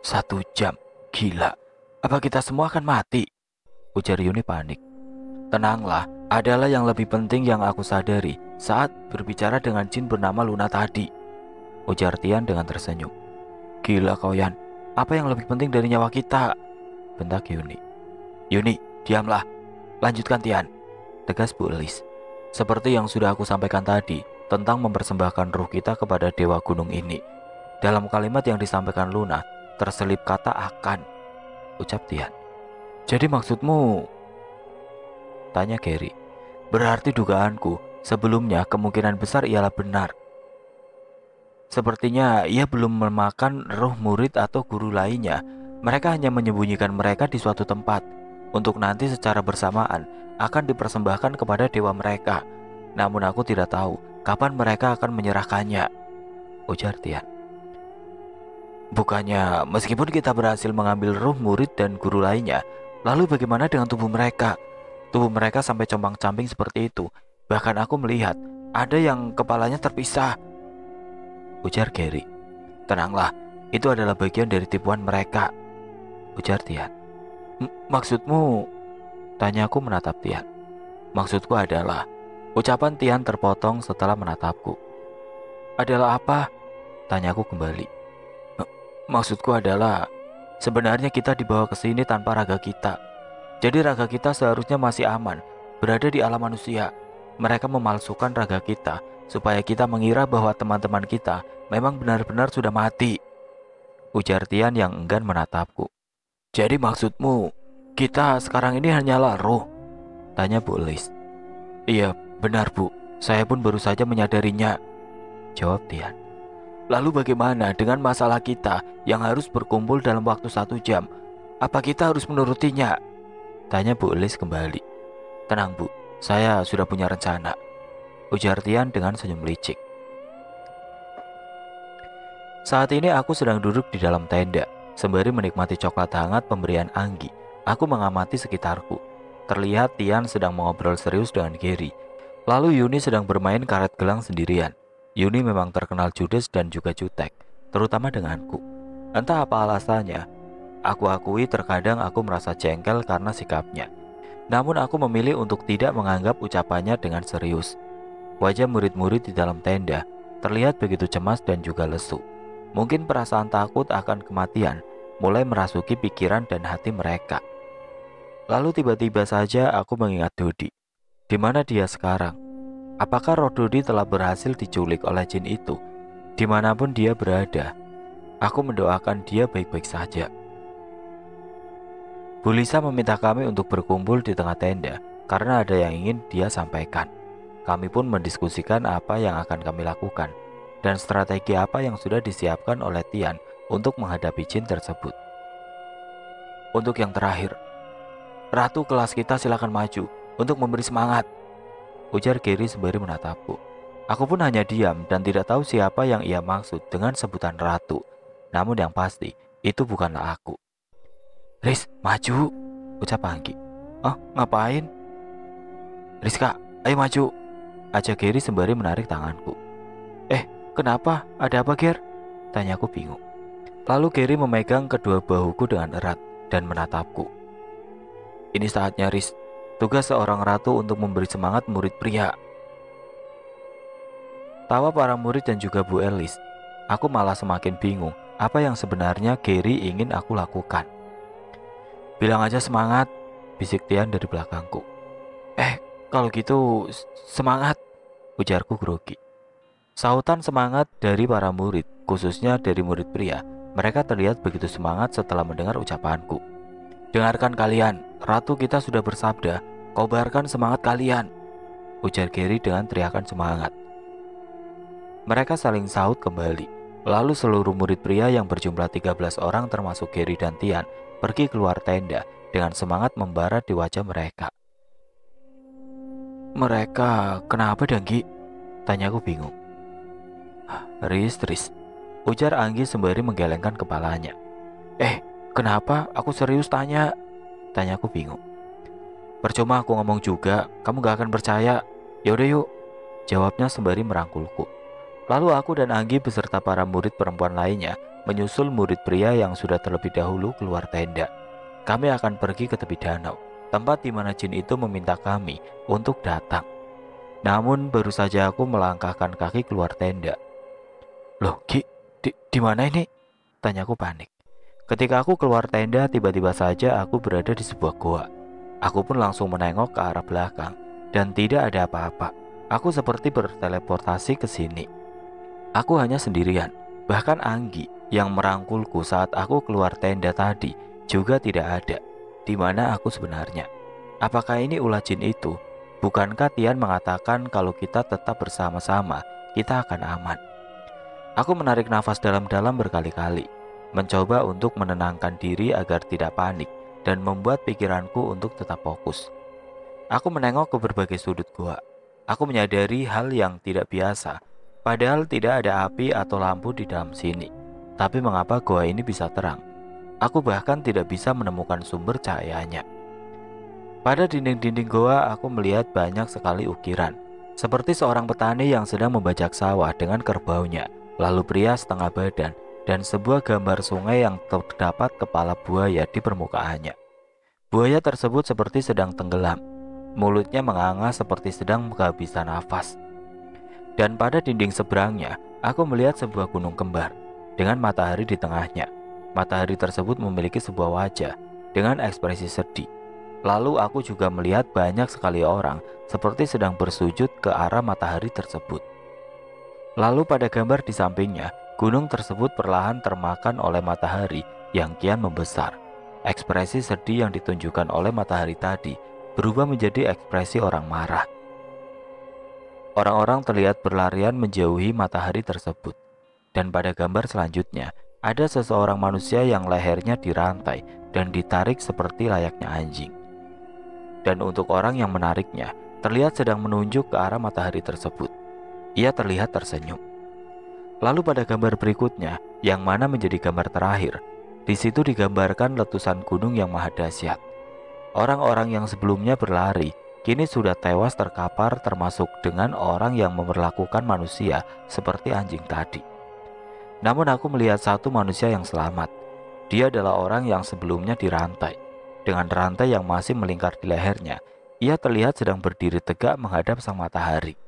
1 jam, gila. Apa kita semua akan mati? Ujar Yuni panik. Tenanglah, adalah yang lebih penting yang aku sadari saat berbicara dengan jin bernama Luna tadi, ujar Tian dengan tersenyum. Gila kau Yan, apa yang lebih penting dari nyawa kita? Bentak Yuni. Yuni, diamlah. Lanjutkan Tian, tegas Bu Elis. Seperti yang sudah aku sampaikan tadi tentang mempersembahkan ruh kita kepada dewa gunung ini. Dalam kalimat yang disampaikan Luna terselip kata akan, ucap Tian. Jadi maksudmu? Tanya Gary. Berarti dugaanku sebelumnya kemungkinan besar ialah benar. Sepertinya ia belum memakan roh murid atau guru lainnya. Mereka hanya menyembunyikan mereka di suatu tempat untuk nanti secara bersamaan akan dipersembahkan kepada dewa mereka. Namun aku tidak tahu kapan mereka akan menyerahkannya, ujar Tian. Bukannya meskipun kita berhasil mengambil roh murid dan guru lainnya, lalu bagaimana dengan tubuh mereka? Tubuh mereka sampai compang-camping seperti itu. Bahkan aku melihat ada yang kepalanya terpisah, ujar Gary. Tenanglah, itu adalah bagian dari tipuan mereka, ujar Tian. Maksudmu? Tanyaku menatap Tian. Maksudku adalah, ucapan Tian terpotong setelah menatapku. Adalah apa? Tanyaku kembali. Maksudku adalah, Sebenarnya kita dibawa ke sini tanpa raga kita. Jadi raga kita seharusnya masih aman, berada di alam manusia. Mereka memalsukan raga kita supaya kita mengira bahwa teman-teman kita memang benar-benar sudah mati. Ujar Tian yang enggan menatapku. Jadi maksudmu, kita sekarang ini hanyalah roh? Tanya Bu Lis. Iya, benar Bu. Saya pun baru saja menyadarinya, jawab Tian. Lalu bagaimana dengan masalah kita yang harus berkumpul dalam waktu 1 jam? Apa kita harus menurutinya? Tanya Bu Lis kembali. Tenang Bu, saya sudah punya rencana, ujar Tian dengan senyum licik. Saat ini aku sedang duduk di dalam tenda, sembari menikmati coklat hangat pemberian Anggi. Aku mengamati sekitarku. Terlihat Tian sedang mengobrol serius dengan Gary. Lalu Yuni sedang bermain karet gelang sendirian. Yuni memang terkenal judes dan juga jutek, terutama denganku. Entah apa alasannya, aku akui terkadang aku merasa jengkel karena sikapnya. Namun aku memilih untuk tidak menganggap ucapannya dengan serius. Wajah murid-murid di dalam tenda terlihat begitu cemas dan juga lesu. Mungkin perasaan takut akan kematian mulai merasuki pikiran dan hati mereka. Lalu tiba-tiba saja aku mengingat Dodi. Di mana dia sekarang? Apakah roh Dodi telah berhasil diculik oleh jin itu? Dimanapun dia berada, aku mendoakan dia baik-baik saja. Bu Lisa meminta kami untuk berkumpul di tengah tenda karena ada yang ingin dia sampaikan. Kami pun mendiskusikan apa yang akan kami lakukan dan strategi apa yang sudah disiapkan oleh Tian untuk menghadapi jin tersebut. Untuk yang terakhir, Ratu kelas kita silakan maju untuk memberi semangat, ujar Gary sembari menatapku. Aku pun hanya diam dan tidak tahu siapa yang ia maksud dengan sebutan ratu. Namun yang pasti, itu bukanlah aku. Riz, maju, ucap Anggi. Oh, ngapain? Rizka, ayo maju, ajak Gary sembari menarik tanganku. Kenapa? Ada apa, Ger? Tanyaku bingung. Lalu Gary memegang kedua bahuku dengan erat dan menatapku. Ini saatnya, Riz. Tugas seorang ratu untuk memberi semangat murid pria. Tawa para murid dan juga Bu Elis. Aku malah semakin bingung apa yang sebenarnya Gary ingin aku lakukan. Bilang aja semangat, bisik Tian dari belakangku. Kalau gitu semangat, ujarku grogi. Sautan semangat dari para murid, khususnya dari murid pria. Mereka terlihat begitu semangat setelah mendengar ucapanku. Dengarkan kalian, ratu kita sudah bersabda, kobarkan semangat kalian, ujar Gary dengan teriakan semangat. Mereka saling sahut kembali. Lalu seluruh murid pria yang berjumlah 13 orang termasuk Gary dan Tian pergi keluar tenda dengan semangat membara di wajah mereka. Mereka kenapa, Danggi? Tanyaku bingung. Riz, ujar Anggi sembari menggelengkan kepalanya. Kenapa? Aku serius tanya. Tanyaku bingung. Percuma aku ngomong juga, kamu gak akan percaya. Yaudah yuk, jawabnya sembari merangkulku. Lalu aku dan Anggi beserta para murid perempuan lainnya menyusul murid pria yang sudah terlebih dahulu keluar tenda. Kami akan pergi ke tepi danau, tempat di mana jin itu meminta kami untuk datang. Namun baru saja aku melangkahkan kaki keluar tenda. Loh, Ki, di mana ini? Tanyaku panik. Ketika aku keluar tenda, tiba-tiba saja aku berada di sebuah goa. Aku pun langsung menengok ke arah belakang dan tidak ada apa-apa. Aku seperti berteleportasi ke sini. Aku hanya sendirian. Bahkan Anggi yang merangkulku saat aku keluar tenda tadi juga tidak ada. Di mana aku sebenarnya? Apakah ini ulah jin itu? Bukankah Tian mengatakan kalau kita tetap bersama-sama, kita akan aman? Aku menarik nafas dalam-dalam berkali-kali, mencoba untuk menenangkan diri agar tidak panik dan membuat pikiranku untuk tetap fokus. Aku menengok ke berbagai sudut gua. Aku menyadari hal yang tidak biasa, padahal tidak ada api atau lampu di dalam sini. Tapi mengapa gua ini bisa terang? Aku bahkan tidak bisa menemukan sumber cahayanya. Pada dinding-dinding goa aku melihat banyak sekali ukiran, seperti seorang petani yang sedang membajak sawah dengan kerbaunya, lalu pria setengah badan, dan sebuah gambar sungai yang terdapat kepala buaya di permukaannya. Buaya tersebut seperti sedang tenggelam, mulutnya menganga seperti sedang kehabisan nafas. Dan pada dinding seberangnya, aku melihat sebuah gunung kembar dengan matahari di tengahnya. Matahari tersebut memiliki sebuah wajah dengan ekspresi sedih. Lalu aku juga melihat banyak sekali orang seperti sedang bersujud ke arah matahari tersebut. Lalu pada gambar di sampingnya, gunung tersebut perlahan termakan oleh matahari yang kian membesar. Ekspresi sedih yang ditunjukkan oleh matahari tadi berubah menjadi ekspresi orang marah. Orang-orang terlihat berlarian menjauhi matahari tersebut. Dan pada gambar selanjutnya, ada seseorang manusia yang lehernya dirantai dan ditarik seperti layaknya anjing. Dan untuk orang yang menariknya, terlihat sedang menunjuk ke arah matahari tersebut. Ia terlihat tersenyum. Lalu pada gambar berikutnya, yang mana menjadi gambar terakhir, di situ digambarkan letusan gunung yang maha dahsyat. Orang-orang yang sebelumnya berlari, kini sudah tewas terkapar, termasuk dengan orang yang memperlakukan manusia seperti anjing tadi. Namun aku melihat satu manusia yang selamat. Dia adalah orang yang sebelumnya dirantai. Dengan rantai yang masih melingkar di lehernya, ia terlihat sedang berdiri tegak menghadap sang matahari.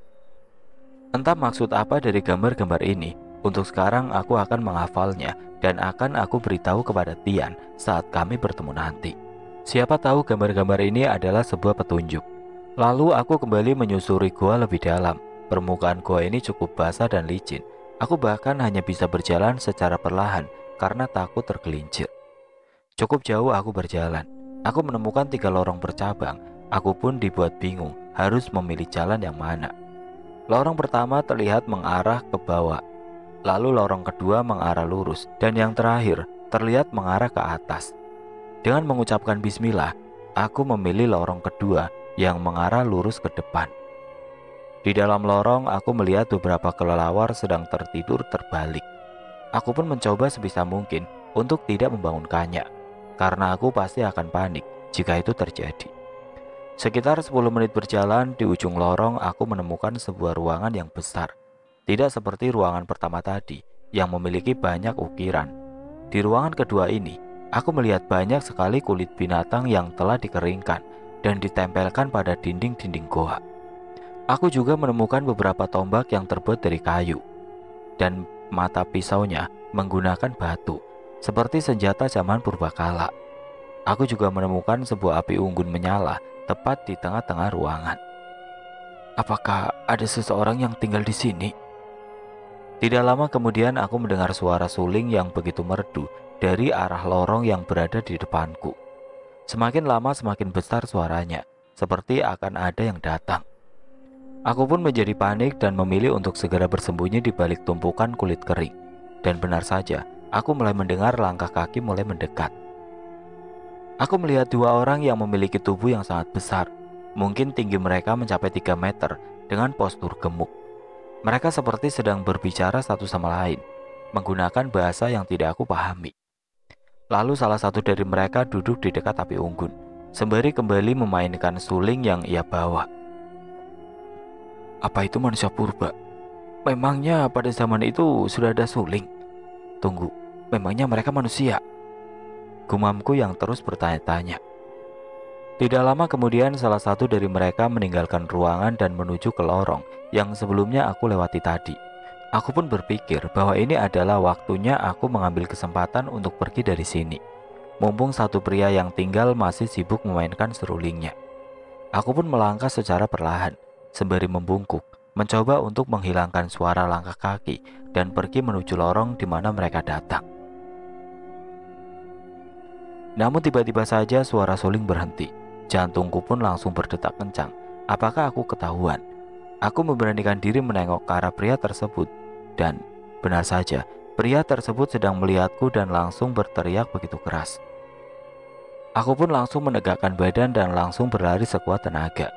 Entah maksud apa dari gambar-gambar ini. Untuk sekarang aku akan menghafalnya dan akan aku beritahu kepada Tian saat kami bertemu nanti. Siapa tahu gambar-gambar ini adalah sebuah petunjuk. Lalu aku kembali menyusuri gua lebih dalam. Permukaan gua ini cukup basah dan licin. Aku bahkan hanya bisa berjalan secara perlahan karena takut tergelincir. Cukup jauh aku berjalan. Aku menemukan 3 lorong bercabang. Aku pun dibuat bingung harus memilih jalan yang mana. Lorong pertama terlihat mengarah ke bawah. Lalu lorong kedua mengarah lurus. Dan yang terakhir terlihat mengarah ke atas. Dengan mengucapkan bismillah, aku memilih lorong kedua yang mengarah lurus ke depan. Di dalam lorong aku melihat beberapa kelelawar sedang tertidur terbalik. Aku pun mencoba sebisa mungkin untuk tidak membangunkannya, karena aku pasti akan panik jika itu terjadi. Sekitar 10 menit berjalan, di ujung lorong aku menemukan sebuah ruangan yang besar. Tidak seperti ruangan pertama tadi yang memiliki banyak ukiran. Di ruangan kedua ini, aku melihat banyak sekali kulit binatang yang telah dikeringkan dan ditempelkan pada dinding-dinding goa. Aku juga menemukan beberapa tombak yang terbuat dari kayu, dan mata pisaunya menggunakan batu, seperti senjata zaman purbakala. Aku juga menemukan sebuah api unggun menyala tepat di tengah-tengah ruangan. Apakah ada seseorang yang tinggal di sini? Tidak lama kemudian aku mendengar suara suling yang begitu merdu dari arah lorong yang berada di depanku. Semakin lama semakin besar suaranya, seperti akan ada yang datang. Aku pun menjadi panik dan memilih untuk segera bersembunyi di balik tumpukan kulit kering. Dan benar saja, aku mulai mendengar langkah kaki mulai mendekat. Aku melihat 2 orang yang memiliki tubuh yang sangat besar. Mungkin tinggi mereka mencapai 3 meter dengan postur gemuk. Mereka seperti sedang berbicara satu sama lain, menggunakan bahasa yang tidak aku pahami. Lalu salah satu dari mereka duduk di dekat api unggun, sembari kembali memainkan suling yang ia bawa. Apa itu manusia purba? Memangnya pada zaman itu sudah ada suling? Tunggu, memangnya mereka manusia? Gumamku yang terus bertanya-tanya. Tidak lama kemudian salah satu dari mereka meninggalkan ruangan dan menuju ke lorong yang sebelumnya aku lewati tadi. Aku pun berpikir bahwa ini adalah waktunya aku mengambil kesempatan untuk pergi dari sini. Mumpung satu pria yang tinggal masih sibuk memainkan serulingnya. Aku pun melangkah secara perlahan, sembari membungkuk, mencoba untuk menghilangkan suara langkah kaki dan pergi menuju lorong di mana mereka datang. Namun tiba-tiba saja suara suling berhenti. Jantungku pun langsung berdetak kencang. Apakah aku ketahuan? Aku memberanikan diri menengok ke arah pria tersebut. Dan benar saja, pria tersebut sedang melihatku dan langsung berteriak begitu keras. Aku pun langsung menegakkan badan dan langsung berlari sekuat tenaga.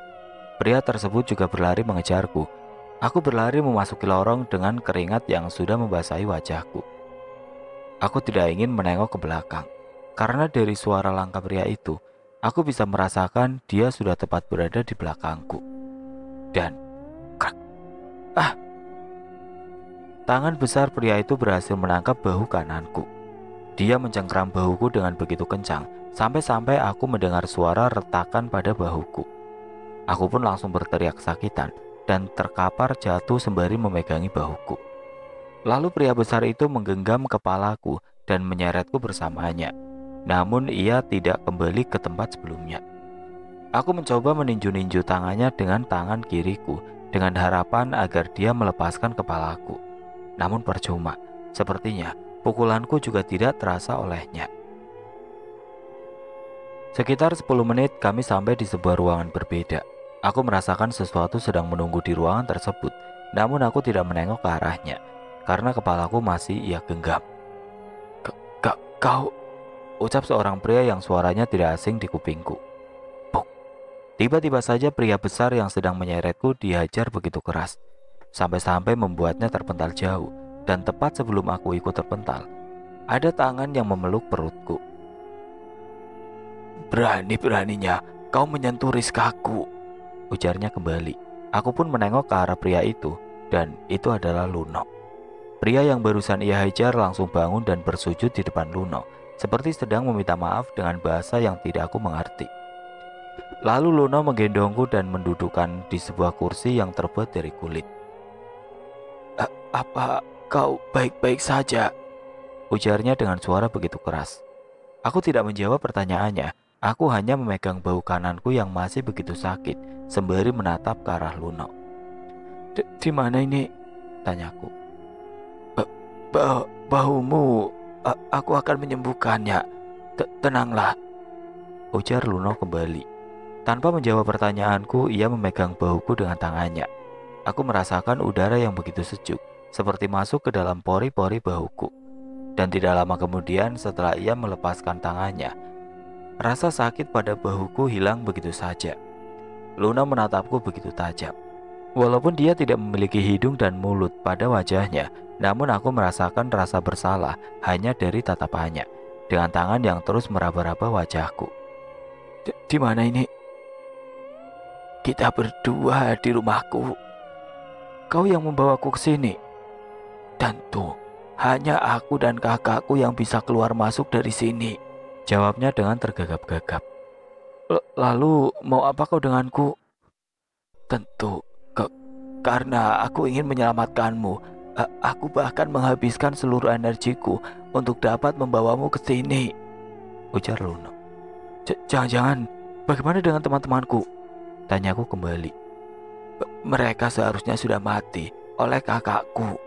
Pria tersebut juga berlari mengejarku. Aku berlari memasuki lorong dengan keringat yang sudah membasahi wajahku. Aku tidak ingin menengok ke belakang. Karena dari suara langkah pria itu, aku bisa merasakan dia sudah tepat berada di belakangku. Dan krak, tangan besar pria itu berhasil menangkap bahu kananku. Dia mencengkram bahuku dengan begitu kencang, sampai-sampai aku mendengar suara retakan pada bahuku. Aku pun langsung berteriak kesakitan dan terkapar jatuh sembari memegangi bahuku. Lalu pria besar itu menggenggam kepalaku dan menyeretku bersamanya. Namun ia tidak kembali ke tempat sebelumnya. Aku mencoba meninju-ninju tangannya dengan tangan kiriku dengan harapan agar dia melepaskan kepalaku. Namun percuma, sepertinya pukulanku juga tidak terasa olehnya. Sekitar 10 menit kami sampai di sebuah ruangan berbeda. Aku merasakan sesuatu sedang menunggu di ruangan tersebut, namun aku tidak menengok ke arahnya karena kepalaku masih ia genggam. Kau, ucap seorang pria yang suaranya tidak asing di kupingku. Puk. Tiba-tiba saja pria besar yang sedang menyeretku dihajar begitu keras, sampai-sampai membuatnya terpental jauh, dan tepat sebelum aku ikut terpental, ada tangan yang memeluk perutku. Berani-beraninya kau menyentuh rizkaku, ujarnya kembali. Aku pun menengok ke arah pria itu, dan itu adalah Luno. Pria yang barusan ia hajar langsung bangun dan bersujud di depan Luno, seperti sedang meminta maaf dengan bahasa yang tidak aku mengerti. Lalu Luno menggendongku dan mendudukkan di sebuah kursi yang terbuat dari kulit. Apa kau baik-baik saja? Ujarnya dengan suara begitu keras. Aku tidak menjawab pertanyaannya. Aku hanya memegang bahu kananku yang masih begitu sakit sembari menatap ke arah Luno. Di mana ini? Tanyaku. Bahumu, aku akan menyembuhkannya. Tenanglah, ujar Luno kembali. Tanpa menjawab pertanyaanku, ia memegang bahuku dengan tangannya. Aku merasakan udara yang begitu sejuk, seperti masuk ke dalam pori-pori bahuku. Dan tidak lama kemudian setelah ia melepaskan tangannya, rasa sakit pada bahuku hilang begitu saja. Luno menatapku begitu tajam. Walaupun dia tidak memiliki hidung dan mulut pada wajahnya, namun aku merasakan rasa bersalah hanya dari tatapannya, dengan tangan yang terus meraba-raba wajahku. Di mana ini? Kita berdua di rumahku. Kau yang membawaku ke sini. Tentu, hanya aku dan kakakku yang bisa keluar masuk dari sini, jawabnya dengan tergagap-gagap. Lalu mau apa kau denganku? Tentu, karena aku ingin menyelamatkanmu. Aku bahkan menghabiskan seluruh energiku untuk dapat membawamu ke sini, ujar Luno. Jangan-jangan, bagaimana dengan teman-temanku? Tanyaku kembali. Mereka seharusnya sudah mati oleh kakakku.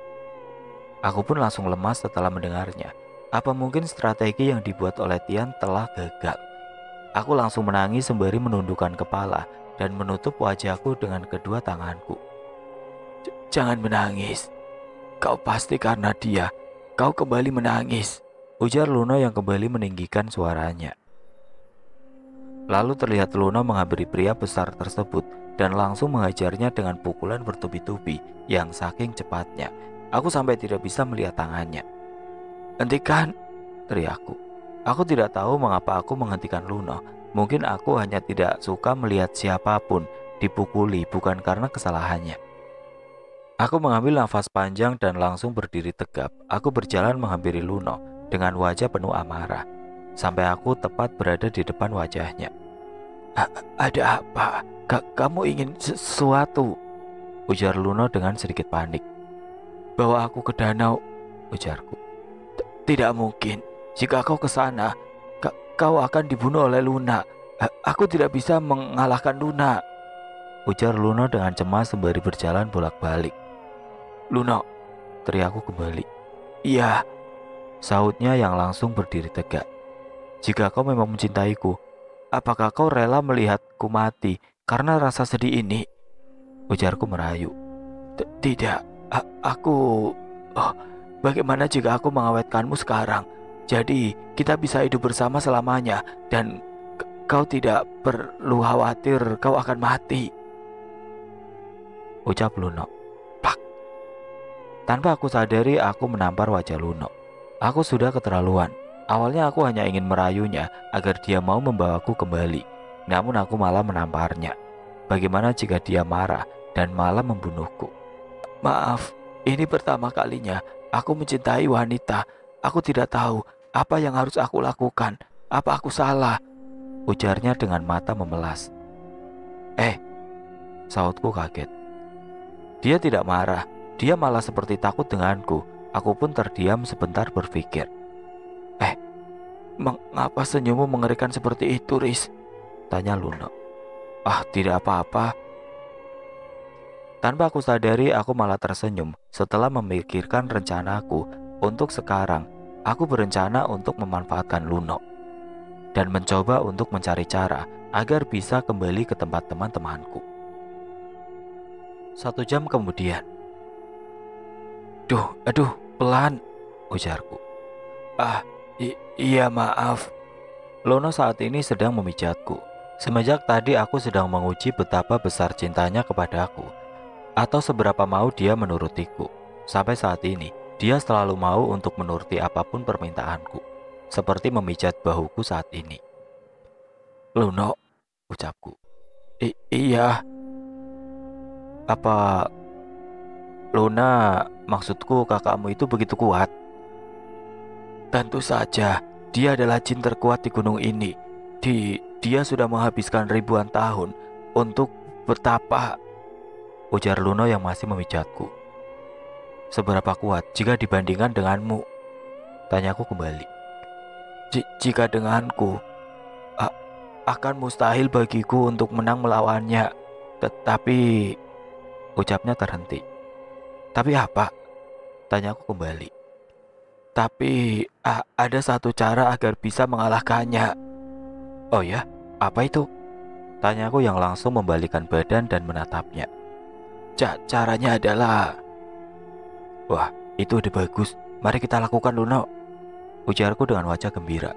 Aku pun langsung lemas setelah mendengarnya. Apa mungkin strategi yang dibuat oleh Tian telah gagal? Aku langsung menangis sembari menundukkan kepala dan menutup wajahku dengan kedua tanganku. Jangan menangis. Kau pasti karena dia. Kau kembali menangis, ujar Luno yang kembali meninggikan suaranya. Lalu terlihat Luno menghampiri pria besar tersebut dan langsung menghajarnya dengan pukulan bertubi-tubi yang saking cepatnya. Aku sampai tidak bisa melihat tangannya. Hentikan, teriakku. Aku tidak tahu mengapa aku menghentikan Luno. Mungkin aku hanya tidak suka melihat siapapun dipukuli bukan karena kesalahannya. Aku mengambil nafas panjang dan langsung berdiri tegap. Aku berjalan menghampiri Luno dengan wajah penuh amarah, sampai aku tepat berada di depan wajahnya. Ada apa? Kamu ingin sesuatu? Ujar Luno dengan sedikit panik. Bawa aku ke danau, ujarku. Tidak mungkin. Jika kau ke sana, kau akan dibunuh oleh Luna. Aku tidak bisa mengalahkan Luna, ujar Luno dengan cemas sembari berjalan bolak-balik. Luno, teriakku kembali. Iya, sahutnya yang langsung berdiri tegak. Jika kau memang mencintaiku, apakah kau rela melihatku mati karena rasa sedih ini? Ujarku merayu. Tidak, aku... bagaimana jika aku mengawetkanmu sekarang? Jadi kita bisa hidup bersama selamanya dan kau tidak perlu khawatir kau akan mati, ucap Luno. Tanpa aku sadari, aku menampar wajah Luno. Aku sudah keterlaluan. Awalnya aku hanya ingin merayunya agar dia mau membawaku kembali. Namun aku malah menamparnya. Bagaimana jika dia marah dan malah membunuhku? Maaf, ini pertama kalinya aku mencintai wanita. Aku tidak tahu apa yang harus aku lakukan. Apa aku salah? Ujarnya dengan mata memelas. Sautku kaget. Dia tidak marah. Dia malah seperti takut denganku. Aku pun terdiam sebentar berpikir. Eh, mengapa senyummu mengerikan seperti itu, Riz? Tanya Luna. Ah, tidak apa-apa. Tanpa aku sadari, aku malah tersenyum setelah memikirkan rencanaku. Untuk sekarang, aku berencana untuk memanfaatkan Luno dan mencoba untuk mencari cara agar bisa kembali ke tempat teman-temanku. 1 jam kemudian. Aduh, pelan, ujarku. Ah, iya maaf. Luno saat ini sedang memijatku. Semenjak tadi aku sedang menguji betapa besar cintanya kepadaku, atau seberapa mau dia menurutiku. Sampai saat ini, dia selalu mau untuk menuruti apapun permintaanku, seperti memijat bahuku saat ini. Luno, ucapku. Iya. Apa Luna, maksudku kakakmu itu begitu kuat? Tentu saja, dia adalah jin terkuat di gunung ini. Dia sudah menghabiskan ribuan tahun untuk bertapa, ujar Luno yang masih memijatku. Seberapa kuat jika dibandingkan denganmu? Tanyaku kembali. Jika denganku, akan mustahil bagiku untuk menang melawannya. Tetapi, ucapnya terhenti. Tapi apa? Tanyaku kembali. Tapi ada satu cara agar bisa mengalahkannya. Oh ya, apa itu? Tanyaku yang langsung membalikan badan dan menatapnya. Caranya adalah... Wah, itu udah bagus. Mari kita lakukan, Luno, ujarku dengan wajah gembira.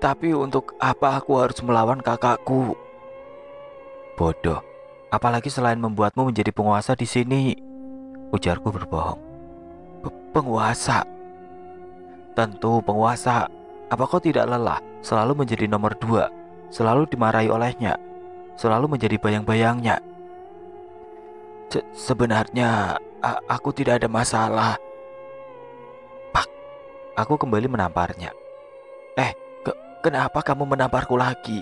Tapi untuk apa aku harus melawan kakakku? Bodoh, apalagi selain membuatmu menjadi penguasa di sini, ujarku berbohong. Penguasa? Tentu penguasa. Apa kau tidak lelah selalu menjadi nomor 2, selalu dimarahi olehnya, selalu menjadi bayang-bayangnya? Sebenarnya aku tidak ada masalah. Pak, aku kembali menamparnya. Kenapa kamu menamparku lagi?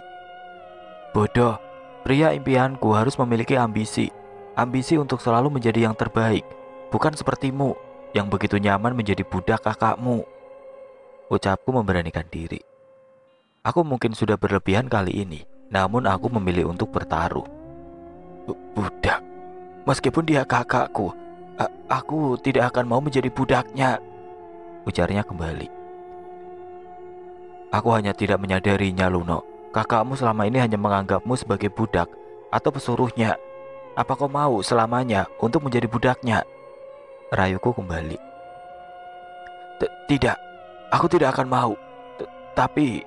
Bodoh, pria impianku harus memiliki ambisi. Ambisi untuk selalu menjadi yang terbaik, bukan sepertimu yang begitu nyaman menjadi budak kakakmu. Ucapku memberanikan diri. Aku mungkin sudah berlebihan kali ini, namun aku memilih untuk bertaruh. Budak? Meskipun dia kakakku, aku tidak akan mau menjadi budaknya, ujarnya kembali. Aku hanya tidak menyadarinya, Luno. Kakakmu selama ini hanya menganggapmu sebagai budak atau pesuruhnya. Apa kau mau selamanya untuk menjadi budaknya? Rayuku kembali. Tidak, aku tidak akan mau. Tapi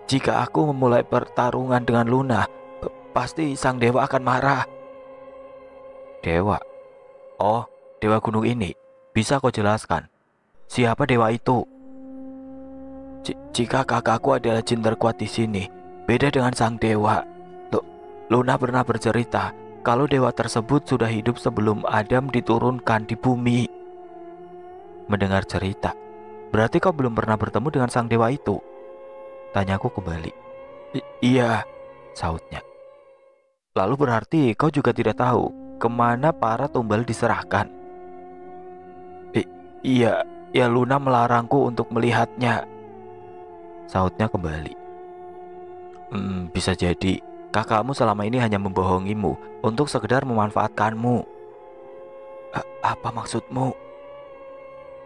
jika aku memulai pertarungan dengan Luna, pasti sang dewa akan marah. Dewa? Oh, dewa gunung ini. Bisa kau jelaskan? Siapa dewa itu? Jika kakakku adalah jin terkuat di sini, beda dengan sang dewa. Luna pernah bercerita kalau dewa tersebut sudah hidup sebelum Adam diturunkan di bumi. Mendengar cerita, berarti kau belum pernah bertemu dengan sang dewa itu? Tanyaku kembali. Iya, sautnya. Lalu berarti kau juga tidak tahu kemana para tumbal diserahkan? Iya, Luna melarangku untuk melihatnya, sautnya kembali. Bisa jadi kakakmu selama ini hanya membohongimu untuk sekedar memanfaatkanmu. Apa maksudmu?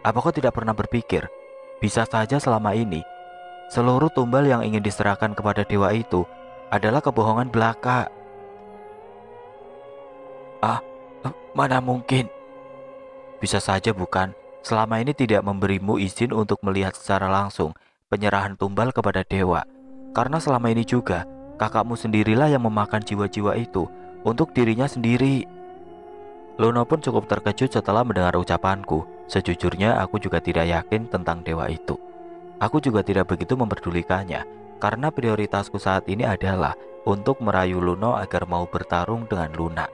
Apa kau tidak pernah berpikir, bisa saja selama ini seluruh tumbal yang ingin diserahkan kepada dewa itu adalah kebohongan belaka? Mana mungkin? Bisa saja bukan, selama ini tidak memberimu izin untuk melihat secara langsung penyerahan tumbal kepada dewa. Karena selama ini juga kakakmu sendirilah yang memakan jiwa-jiwa itu untuk dirinya sendiri. Luno pun cukup terkejut setelah mendengar ucapanku. Sejujurnya aku juga tidak yakin tentang dewa itu. Aku juga tidak begitu memperdulikannya, karena prioritasku saat ini adalah untuk merayu Luno agar mau bertarung dengan Luna.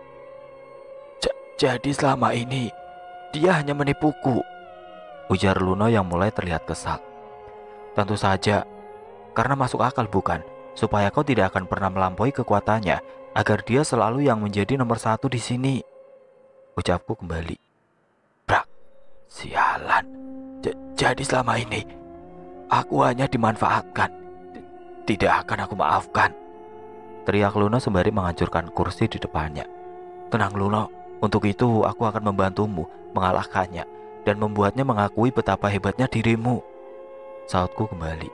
Jadi selama ini dia hanya menipuku, ujar Luno yang mulai terlihat kesal. Tentu saja, karena masuk akal bukan, supaya kau tidak akan pernah melampaui kekuatannya, agar dia selalu yang menjadi nomor 1 di sini, ucapku kembali. Brak, sialan. Jadi selama ini Aku hanya dimanfaatkan. Tidak akan aku maafkan. Teriak Luna sembari menghancurkan kursi di depannya. Tenang Luna, untuk itu aku akan membantumu mengalahkannya dan membuatnya mengakui betapa hebatnya dirimu. Sautku kembali.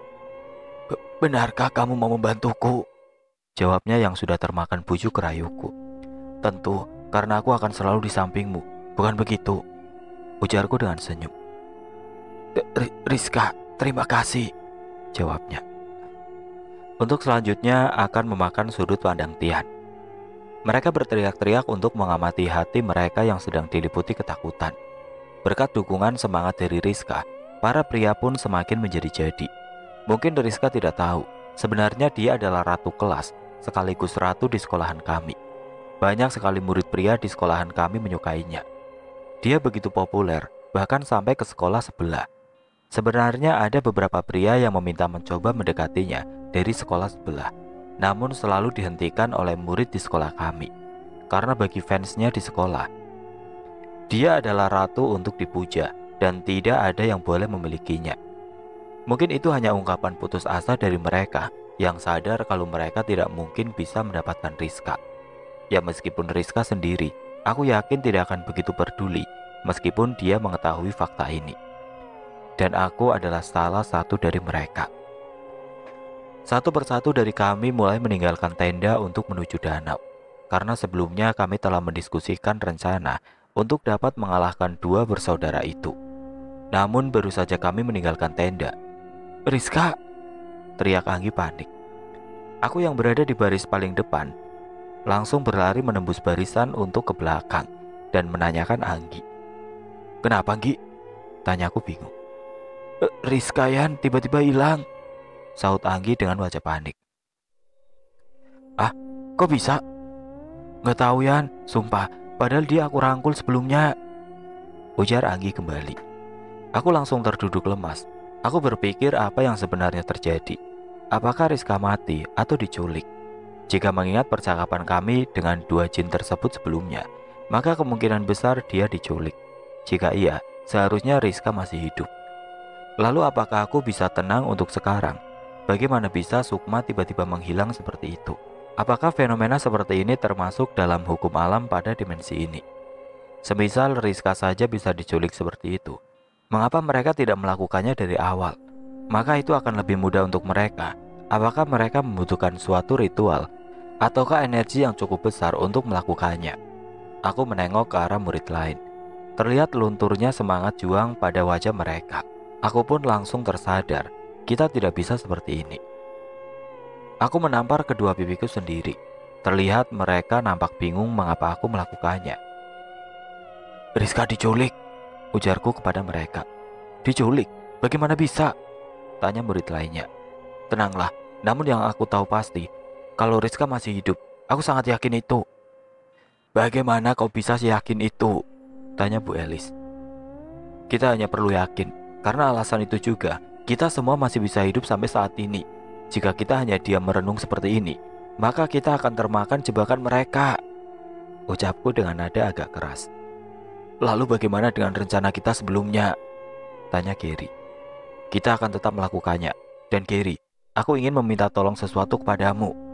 Benarkah kamu mau membantuku? Jawabnya yang sudah termakan bujuk rayuku. Tentu, karena aku akan selalu di sampingmu, bukan begitu? Ujarku dengan senyum. Rizka, terima kasih, jawabnya. Untuk selanjutnya akan memakan sudut pandang Tian. Mereka berteriak-teriak untuk mengamati hati mereka yang sedang diliputi ketakutan. Berkat dukungan semangat dari Rizka, para pria pun semakin menjadi-jadi. Mungkin Rizka tidak tahu, sebenarnya dia adalah ratu kelas, sekaligus ratu di sekolahan kami. Banyak sekali murid pria di sekolahan kami menyukainya. Dia begitu populer, bahkan sampai ke sekolah sebelah. Sebenarnya ada beberapa pria yang meminta mencoba mendekatinya dari sekolah sebelah, namun selalu dihentikan oleh murid di sekolah kami. Karena bagi fansnya di sekolah, dia adalah ratu untuk dipuja dan tidak ada yang boleh memilikinya. Mungkin itu hanya ungkapan putus asa dari mereka yang sadar kalau mereka tidak mungkin bisa mendapatkan Rizka. Ya meskipun Rizka sendiri, aku yakin tidak akan begitu peduli meskipun dia mengetahui fakta ini. Dan aku adalah salah satu dari mereka. Satu persatu dari kami mulai meninggalkan tenda untuk menuju danau. Karena sebelumnya kami telah mendiskusikan rencana untuk dapat mengalahkan dua bersaudara itu. Namun baru saja kami meninggalkan tenda, Rizka, teriak Anggi panik. Aku yang berada di baris paling depan langsung berlari menembus barisan untuk ke belakang dan menanyakan Anggi. Kenapa Anggi? Tanyaku bingung. Rizka Yan tiba-tiba hilang, saut Anggi dengan wajah panik. Ah, kok bisa? Gak tahu Yan, sumpah, padahal dia aku rangkul sebelumnya, ujar Anggi kembali. Aku langsung terduduk lemas. Aku berpikir apa yang sebenarnya terjadi. Apakah Rizka mati atau diculik? Jika mengingat percakapan kami dengan dua jin tersebut sebelumnya, maka kemungkinan besar dia diculik. Jika iya, seharusnya Rizka masih hidup. Lalu apakah aku bisa tenang untuk sekarang? Bagaimana bisa Sukma tiba-tiba menghilang seperti itu? Apakah fenomena seperti ini termasuk dalam hukum alam pada dimensi ini? Semisal Rizka saja bisa diculik seperti itu, mengapa mereka tidak melakukannya dari awal? Maka itu akan lebih mudah untuk mereka. Apakah mereka membutuhkan suatu ritual ataukah energi yang cukup besar untuk melakukannya? Aku menengok ke arah murid lain. Terlihat lunturnya semangat juang pada wajah mereka. Aku pun langsung tersadar, kita tidak bisa seperti ini. Aku menampar kedua pipiku sendiri. Terlihat mereka nampak bingung mengapa aku melakukannya. Rizka diculik, ujarku kepada mereka. Diculik? Bagaimana bisa? Tanya murid lainnya. Tenanglah, namun yang aku tahu pasti, kalau Rizka masih hidup, aku sangat yakin itu. Bagaimana kau bisa yakin itu? Tanya Bu Elis. Kita hanya perlu yakin, karena alasan itu juga, kita semua masih bisa hidup sampai saat ini. Jika kita hanya diam merenung seperti ini, maka kita akan termakan jebakan mereka. Ucapku dengan nada agak keras. Lalu bagaimana dengan rencana kita sebelumnya? Tanya Gary. Kita akan tetap melakukannya. Dan Gary, aku ingin meminta tolong sesuatu kepadamu.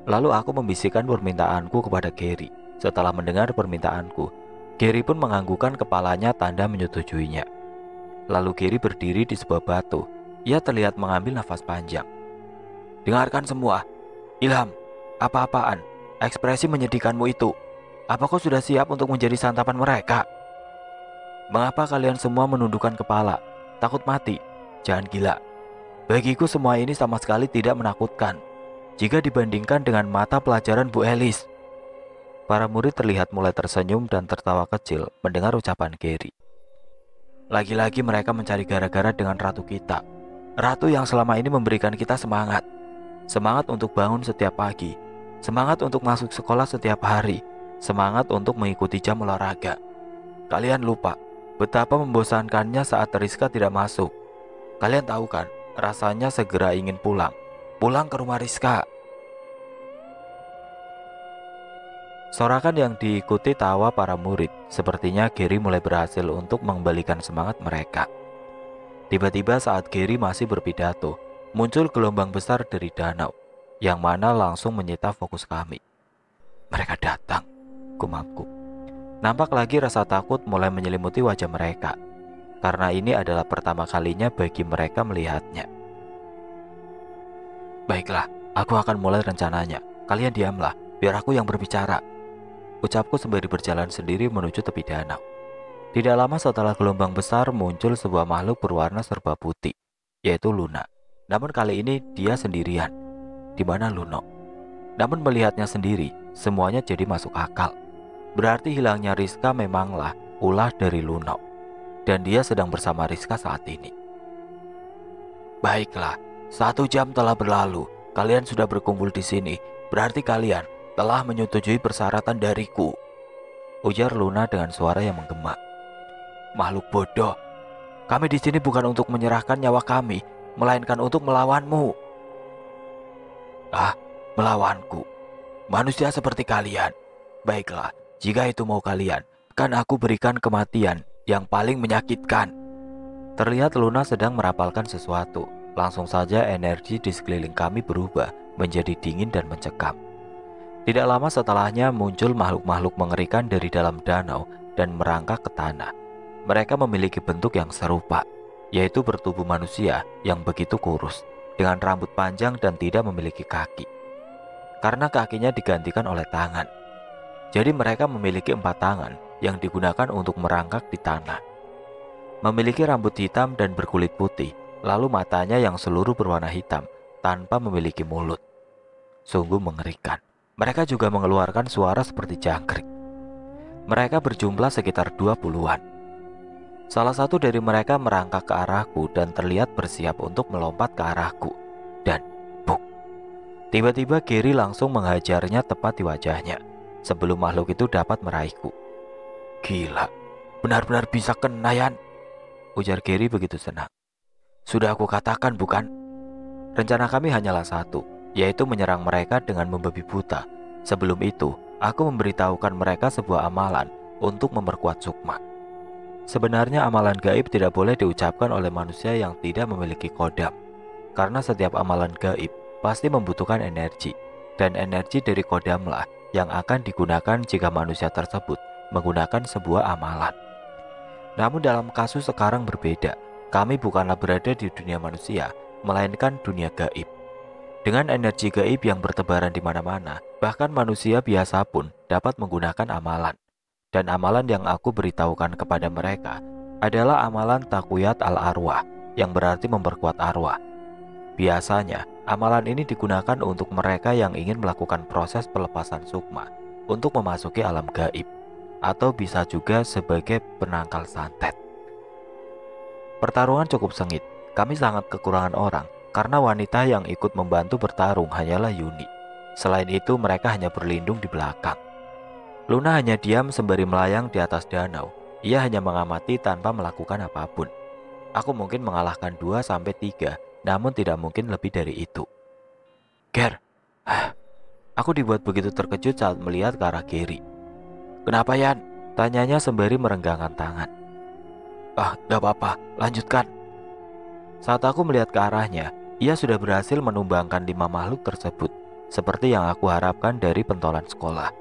Lalu aku membisikkan permintaanku kepada Gary. Setelah mendengar permintaanku, Gary pun menganggukkan kepalanya tanda menyetujuinya. Lalu Gary berdiri di sebuah batu. Ia terlihat mengambil nafas panjang. Dengarkan semua. Ilham, apa-apaan? Ekspresi menyedihkanmu itu. Apa kau sudah siap untuk menjadi santapan mereka? Mengapa kalian semua menundukkan kepala? Takut mati? Jangan gila. Bagiku semua ini sama sekali tidak menakutkan jika dibandingkan dengan mata pelajaran Bu Elis. Para murid terlihat mulai tersenyum dan tertawa kecil mendengar ucapan Gary. Lagi-lagi mereka mencari gara-gara dengan ratu kita. Ratu yang selama ini memberikan kita semangat. Semangat untuk bangun setiap pagi. Semangat untuk masuk sekolah setiap hari. Semangat untuk mengikuti jam olahraga. Kalian lupa betapa membosankannya saat Rizka tidak masuk. Kalian tahu kan, rasanya segera ingin pulang. Pulang ke rumah Rizka. Sorakan yang diikuti tawa para murid. Sepertinya Gary mulai berhasil untuk mengembalikan semangat mereka. Tiba-tiba saat Gary masih berpidato, muncul gelombang besar dari danau, yang mana langsung menyita fokus kami. Mereka datang, gumamku. Nampak lagi rasa takut mulai menyelimuti wajah mereka, karena ini adalah pertama kalinya bagi mereka melihatnya. Baiklah, aku akan mulai rencananya. Kalian diamlah, biar aku yang berbicara, ucapku sembari berjalan sendiri menuju tepi danau. Tidak lama setelah gelombang besar muncul sebuah makhluk berwarna serba putih, yaitu Luna. Namun kali ini dia sendirian. Di mana Luno? Namun melihatnya sendiri, semuanya jadi masuk akal. Berarti hilangnya Rizka memanglah ulah dari Luno, dan dia sedang bersama Rizka saat ini. Baiklah, 1 jam telah berlalu. Kalian sudah berkumpul di sini. Berarti kalian telah menyetujui persyaratan dariku, ujar Luna dengan suara yang menggema. Makhluk bodoh, kami di sini bukan untuk menyerahkan nyawa kami, melainkan untuk melawanmu. Ah, melawanku? Manusia seperti kalian. Baiklah, jika itu mau kalian, kan aku berikan kematian yang paling menyakitkan. Terlihat Luna sedang merapalkan sesuatu. Langsung saja energi di sekeliling kami berubah menjadi dingin dan mencekam. Tidak lama setelahnya muncul makhluk-makhluk mengerikan dari dalam danau dan merangkak ke tanah. Mereka memiliki bentuk yang serupa, yaitu bertubuh manusia yang begitu kurus, dengan rambut panjang dan tidak memiliki kaki, karena kakinya digantikan oleh tangan. Jadi mereka memiliki 4 tangan yang digunakan untuk merangkak di tanah. Memiliki rambut hitam dan berkulit putih, lalu matanya yang seluruh berwarna hitam tanpa memiliki mulut. Sungguh mengerikan. Mereka juga mengeluarkan suara seperti jangkrik. Mereka berjumlah sekitar 20-an. Salah satu dari mereka merangkak ke arahku dan terlihat bersiap untuk melompat ke arahku. Dan buk! Tiba-tiba Gary langsung menghajarnya tepat di wajahnya sebelum makhluk itu dapat meraihku. Gila, benar-benar bisa kena, Yan, ujar Gary begitu senang. Sudah aku katakan bukan? Rencana kami hanyalah satu, yaitu menyerang mereka dengan membabi buta. Sebelum itu, aku memberitahukan mereka sebuah amalan untuk memperkuat sukma. Sebenarnya amalan gaib tidak boleh diucapkan oleh manusia yang tidak memiliki kodam, karena setiap amalan gaib pasti membutuhkan energi, dan energi dari kodamlah yang akan digunakan jika manusia tersebut menggunakan sebuah amalan. Namun dalam kasus sekarang berbeda, kami bukanlah berada di dunia manusia, melainkan dunia gaib. Dengan energi gaib yang bertebaran di mana-mana, bahkan manusia biasa pun dapat menggunakan amalan. Dan amalan yang aku beritahukan kepada mereka adalah amalan Taqwiyat al-Arwah, yang berarti memperkuat arwah. Biasanya, amalan ini digunakan untuk mereka yang ingin melakukan proses pelepasan sukma untuk memasuki alam gaib, atau bisa juga sebagai penangkal santet. Pertarungan cukup sengit. Kami sangat kekurangan orang, karena wanita yang ikut membantu bertarung hanyalah Yuni. Selain itu, mereka hanya berlindung di belakang. Luna hanya diam sembari melayang di atas danau. Ia hanya mengamati tanpa melakukan apapun. Aku mungkin mengalahkan 2-3, namun tidak mungkin lebih dari itu. Ger, aku dibuat begitu terkejut saat melihat ke arah Gary. Kenapa, Yan? Tanyanya sembari merenggangkan tangan. Gak apa-apa, lanjutkan. Saat aku melihat ke arahnya, ia sudah berhasil menumbangkan 5 makhluk tersebut, seperti yang aku harapkan dari pentolan sekolah.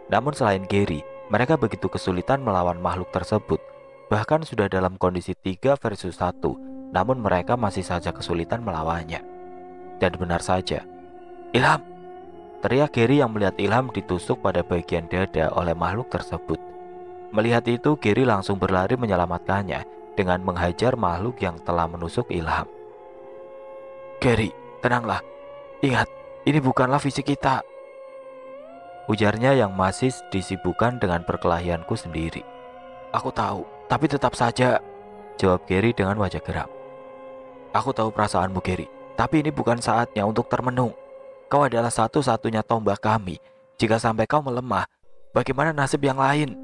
Namun selain Gary, mereka begitu kesulitan melawan makhluk tersebut. Bahkan sudah dalam kondisi 3 versus 1, namun mereka masih saja kesulitan melawannya. Dan benar saja, Ilham! Teriak Gary yang melihat Ilham ditusuk pada bagian dada oleh makhluk tersebut. Melihat itu, Gary langsung berlari menyelamatkannya dengan menghajar makhluk yang telah menusuk Ilham. Gary, tenanglah. Ingat, ini bukanlah fisik kita, ujarnya yang masih disibukkan dengan perkelahianku sendiri. Aku tahu, tapi tetap saja, jawab Gary dengan wajah geram. Aku tahu perasaanmu, Gary, tapi ini bukan saatnya untuk termenung. Kau adalah satu-satunya tombak kami. Jika sampai kau melemah, bagaimana nasib yang lain?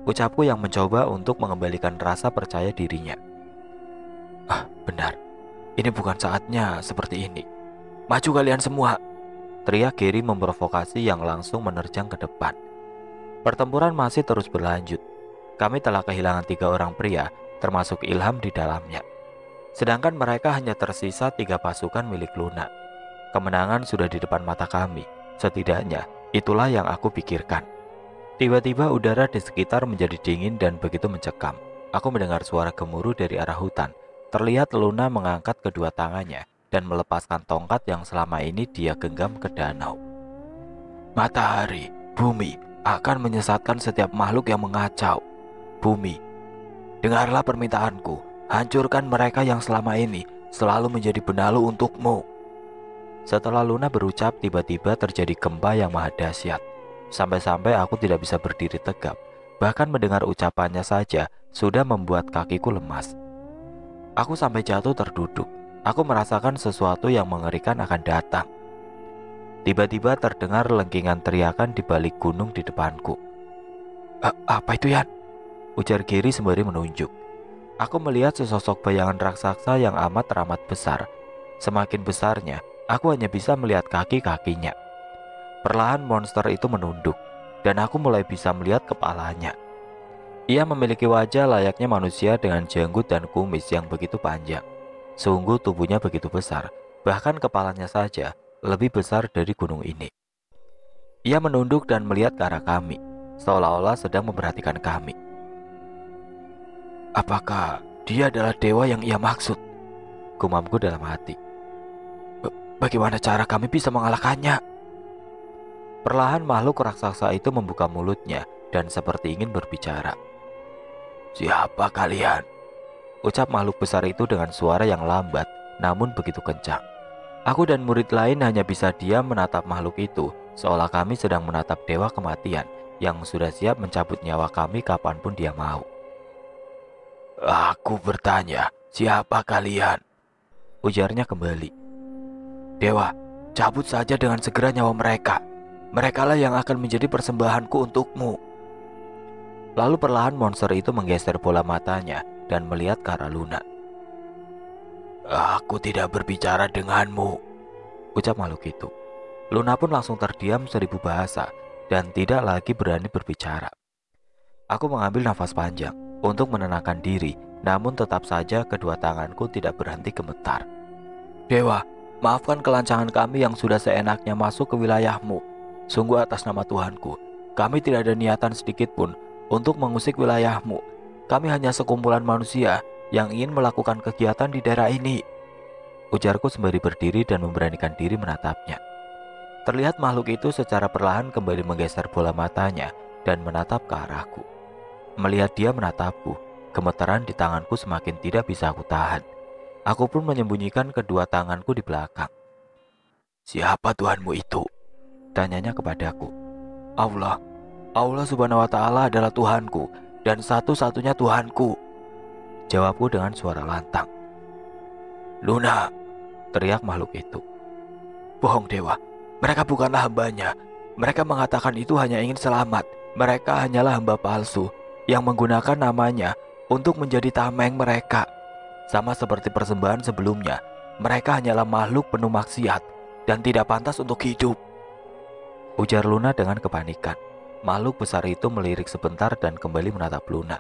Ucapku yang mencoba untuk mengembalikan rasa percaya dirinya. Benar, ini bukan saatnya seperti ini. Maju kalian semua, teriak Gary memprovokasi yang langsung menerjang ke depan. Pertempuran masih terus berlanjut. Kami telah kehilangan 3 orang pria, termasuk Ilham di dalamnya. Sedangkan mereka hanya tersisa 3 pasukan milik Luna. Kemenangan sudah di depan mata kami. Setidaknya, itulah yang aku pikirkan. Tiba-tiba udara di sekitar menjadi dingin dan begitu mencekam. Aku mendengar suara gemuruh dari arah hutan. Terlihat Luna mengangkat kedua tangannya dan melepaskan tongkat yang selama ini dia genggam ke danau. Matahari, bumi, akan menyesatkan setiap makhluk yang mengacau. Bumi, dengarlah permintaanku. Hancurkan mereka yang selama ini selalu menjadi benalu untukmu. Setelah Luna berucap, tiba-tiba terjadi gempa yang maha dahsyat. Sampai-sampai aku tidak bisa berdiri tegap. Bahkan mendengar ucapannya saja sudah membuat kakiku lemas. Aku sampai jatuh terduduk. Aku merasakan sesuatu yang mengerikan akan datang. Tiba-tiba terdengar lengkingan teriakan di balik gunung di depanku. Apa itu, Yan? Ujar Giri sembari menunjuk. Aku melihat sesosok bayangan raksasa yang amat besar. Semakin besarnya, aku hanya bisa melihat kaki-kakinya. Perlahan monster itu menunduk, dan aku mulai bisa melihat kepalanya. Ia memiliki wajah layaknya manusia dengan janggut dan kumis yang begitu panjang. Sungguh tubuhnya begitu besar, bahkan kepalanya saja lebih besar dari gunung ini. Ia menunduk dan melihat ke arah kami, seolah-olah sedang memperhatikan kami. Apakah dia adalah dewa yang ia maksud? Gumamku dalam hati. Bagaimana cara kami bisa mengalahkannya? Perlahan makhluk raksasa itu membuka mulutnya dan seperti ingin berbicara. Siapa kalian? Ucap makhluk besar itu dengan suara yang lambat namun begitu kencang. Aku dan murid lain hanya bisa diam menatap makhluk itu, seolah kami sedang menatap dewa kematian yang sudah siap mencabut nyawa kami kapanpun dia mau. Aku bertanya, siapa kalian? Ujarnya kembali. Dewa, cabut saja dengan segera nyawa mereka. Merekalah yang akan menjadi persembahanku untukmu. Lalu perlahan monster itu menggeser bola matanya dan melihat ke arah Luna. Aku tidak berbicara denganmu, ucap makhluk itu. Luna pun langsung terdiam 1000 bahasa dan tidak lagi berani berbicara. Aku mengambil nafas panjang untuk menenangkan diri, namun tetap saja kedua tanganku tidak berhenti gemetar. Dewa, maafkan kelancangan kami yang sudah seenaknya masuk ke wilayahmu. Sungguh atas nama Tuhanku, kami tidak ada niatan sedikit pun untuk mengusik wilayahmu. Kami hanya sekumpulan manusia yang ingin melakukan kegiatan di daerah ini. Ujarku sembari berdiri dan memberanikan diri menatapnya. Terlihat makhluk itu secara perlahan kembali menggeser bola matanya dan menatap ke arahku. Melihat dia menatapku, gemetaran di tanganku semakin tidak bisa aku tahan. Aku pun menyembunyikan kedua tanganku di belakang. Siapa Tuhanmu itu? Tanyanya kepadaku. Allah subhanahu wa ta'ala adalah Tuhanku dan satu-satunya Tuhanku, jawabku dengan suara lantang. Luna, teriak makhluk itu. Bohong dewa, mereka bukanlah hambanya. Mereka mengatakan itu hanya ingin selamat. Mereka hanyalah hamba palsu yang menggunakan namanya untuk menjadi tameng mereka. Sama seperti persembahan sebelumnya, mereka hanyalah makhluk penuh maksiat dan tidak pantas untuk hidup, ujar Luna dengan kepanikan. Makhluk besar itu melirik sebentar dan kembali menatap Luna.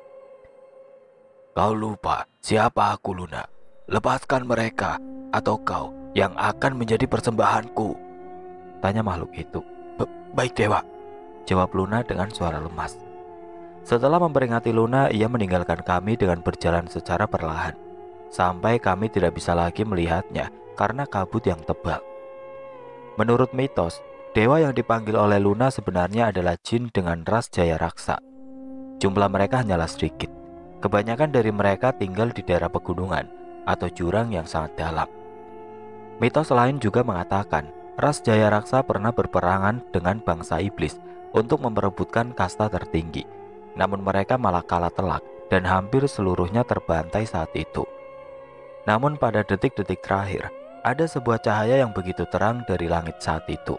Kau lupa siapa aku, Luna. Lepaskan mereka atau kau yang akan menjadi persembahanku, tanya makhluk itu. Baik dewa, jawab Luna dengan suara lemas. Setelah memperingati Luna, ia meninggalkan kami dengan berjalan secara perlahan, sampai kami tidak bisa lagi melihatnya karena kabut yang tebal. Menurut mitos, dewa yang dipanggil oleh Luna sebenarnya adalah jin dengan ras Jaya Raksa. Jumlah mereka hanyalah sedikit. Kebanyakan dari mereka tinggal di daerah pegunungan atau jurang yang sangat dalam. Mitos lain juga mengatakan ras Jaya Raksa pernah berperangan dengan bangsa iblis untuk memperebutkan kasta tertinggi. Namun mereka malah kalah telak dan hampir seluruhnya terbantai saat itu. Namun pada detik-detik terakhir, ada sebuah cahaya yang begitu terang dari langit saat itu.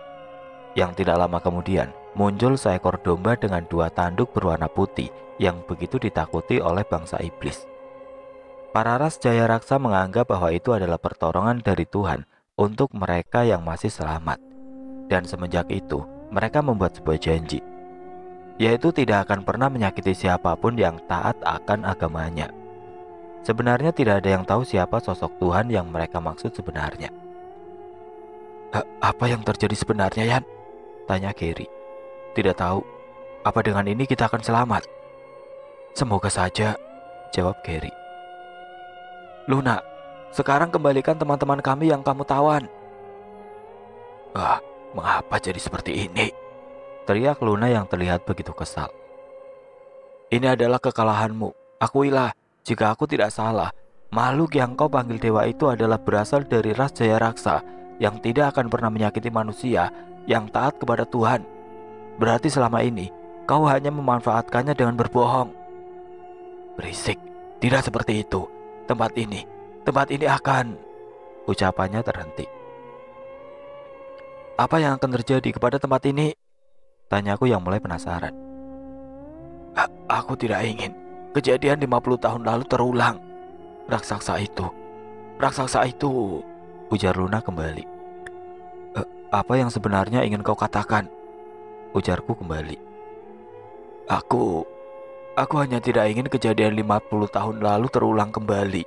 Yang tidak lama kemudian, muncul seekor domba dengan 2 tanduk berwarna putih yang begitu ditakuti oleh bangsa iblis. Para ras Jaya Raksa menganggap bahwa itu adalah pertolongan dari Tuhan untuk mereka yang masih selamat. Dan semenjak itu, mereka membuat sebuah janji, yaitu tidak akan pernah menyakiti siapapun yang taat akan agamanya. Sebenarnya tidak ada yang tahu siapa sosok Tuhan yang mereka maksud sebenarnya. Apa yang terjadi sebenarnya, Yan? Tanya Gary. Tidak tahu. Apa dengan ini kita akan selamat? Semoga saja, jawab Gary. Luna, sekarang kembalikan teman-teman kami yang kamu tawan. Mengapa jadi seperti ini? Teriak Luna yang terlihat begitu kesal. Ini adalah kekalahanmu. Akuilah, jika aku tidak salah, makhluk yang kau panggil dewa itu adalah berasal dari ras Jaya Raksa yang tidak akan pernah menyakiti manusia, yang taat kepada Tuhan. Berarti selama ini, kau hanya memanfaatkannya dengan berbohong. Berisik, tidak seperti itu. Tempat ini akan... Ucapannya terhenti. Apa yang akan terjadi kepada tempat ini? Tanyaku yang mulai penasaran. Aku tidak ingin kejadian 50 tahun lalu terulang. Raksasa itu, ujar Luna kembali. Apa yang sebenarnya ingin kau katakan? Ujarku kembali. Aku hanya tidak ingin kejadian 50 tahun lalu terulang kembali.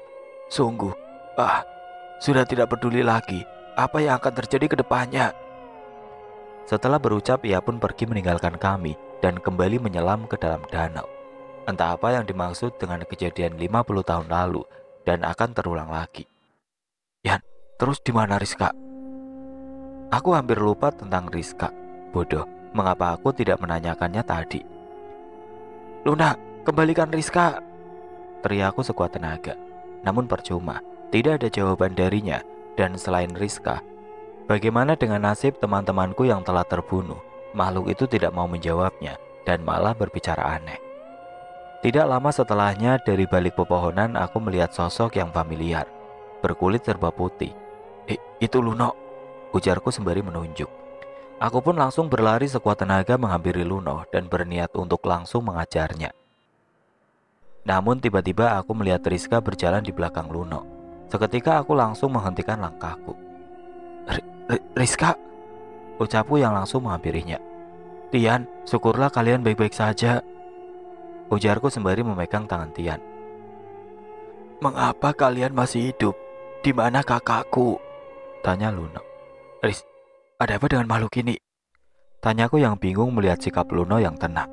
Sungguh, sudah tidak peduli lagi apa yang akan terjadi ke depannya. Setelah berucap, ia pun pergi meninggalkan kami dan kembali menyelam ke dalam danau. Entah apa yang dimaksud dengan kejadian 50 tahun lalu dan akan terulang lagi. Yan, terus di mana Rizka? Aku hampir lupa tentang Rizka. Bodoh, mengapa aku tidak menanyakannya tadi? Luna, kembalikan Rizka, teriakku sekuat tenaga. Namun percuma, tidak ada jawaban darinya. Dan selain Rizka, bagaimana dengan nasib teman-temanku yang telah terbunuh? Makhluk itu tidak mau menjawabnya dan malah berbicara aneh. Tidak lama setelahnya, dari balik pepohonan aku melihat sosok yang familiar, berkulit serba putih. Itu Luno, ujarku sembari menunjuk. Aku pun langsung berlari sekuat tenaga menghampiri Luno dan berniat untuk langsung mengajarnya. Namun tiba-tiba aku melihat Rizka berjalan di belakang Luno. Seketika aku langsung menghentikan langkahku. Rizka, ucapku yang langsung menghampirinya. Tian, syukurlah kalian baik-baik saja, ujarku sembari memegang tangan Tian. Mengapa kalian masih hidup? Di mana kakakku? Tanya Luno. Riz, ada apa dengan makhluk ini? Tanyaku yang bingung melihat sikap Luno yang tenang.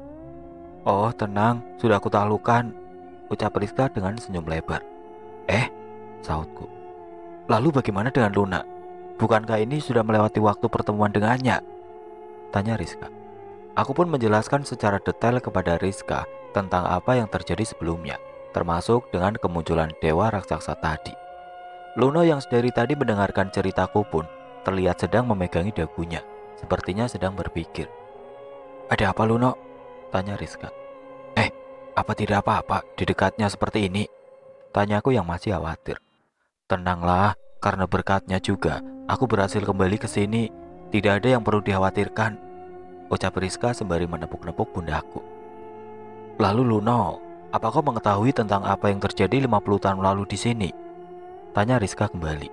Oh, tenang, sudah aku taklukkan, ucap Rizka dengan senyum lebar. Sautku. Lalu bagaimana dengan Luna? Bukankah ini sudah melewati waktu pertemuan dengannya? Tanya Rizka. Aku pun menjelaskan secara detail kepada Rizka tentang apa yang terjadi sebelumnya, termasuk dengan kemunculan dewa raksasa tadi. Luno yang dari tadi mendengarkan ceritaku pun terlihat sedang memegangi dagunya, sepertinya sedang berpikir. Ada apa Luno? Tanya Rizka. Apa tidak apa-apa di dekatnya seperti ini? Tanyaku yang masih khawatir. Tenanglah, karena berkatnya juga aku berhasil kembali ke sini. Tidak ada yang perlu dikhawatirkan, ucap Rizka sembari menepuk-nepuk pundaku. Lalu Luno, apa kau mengetahui tentang apa yang terjadi 50 tahun lalu di sini? Tanya Rizka kembali.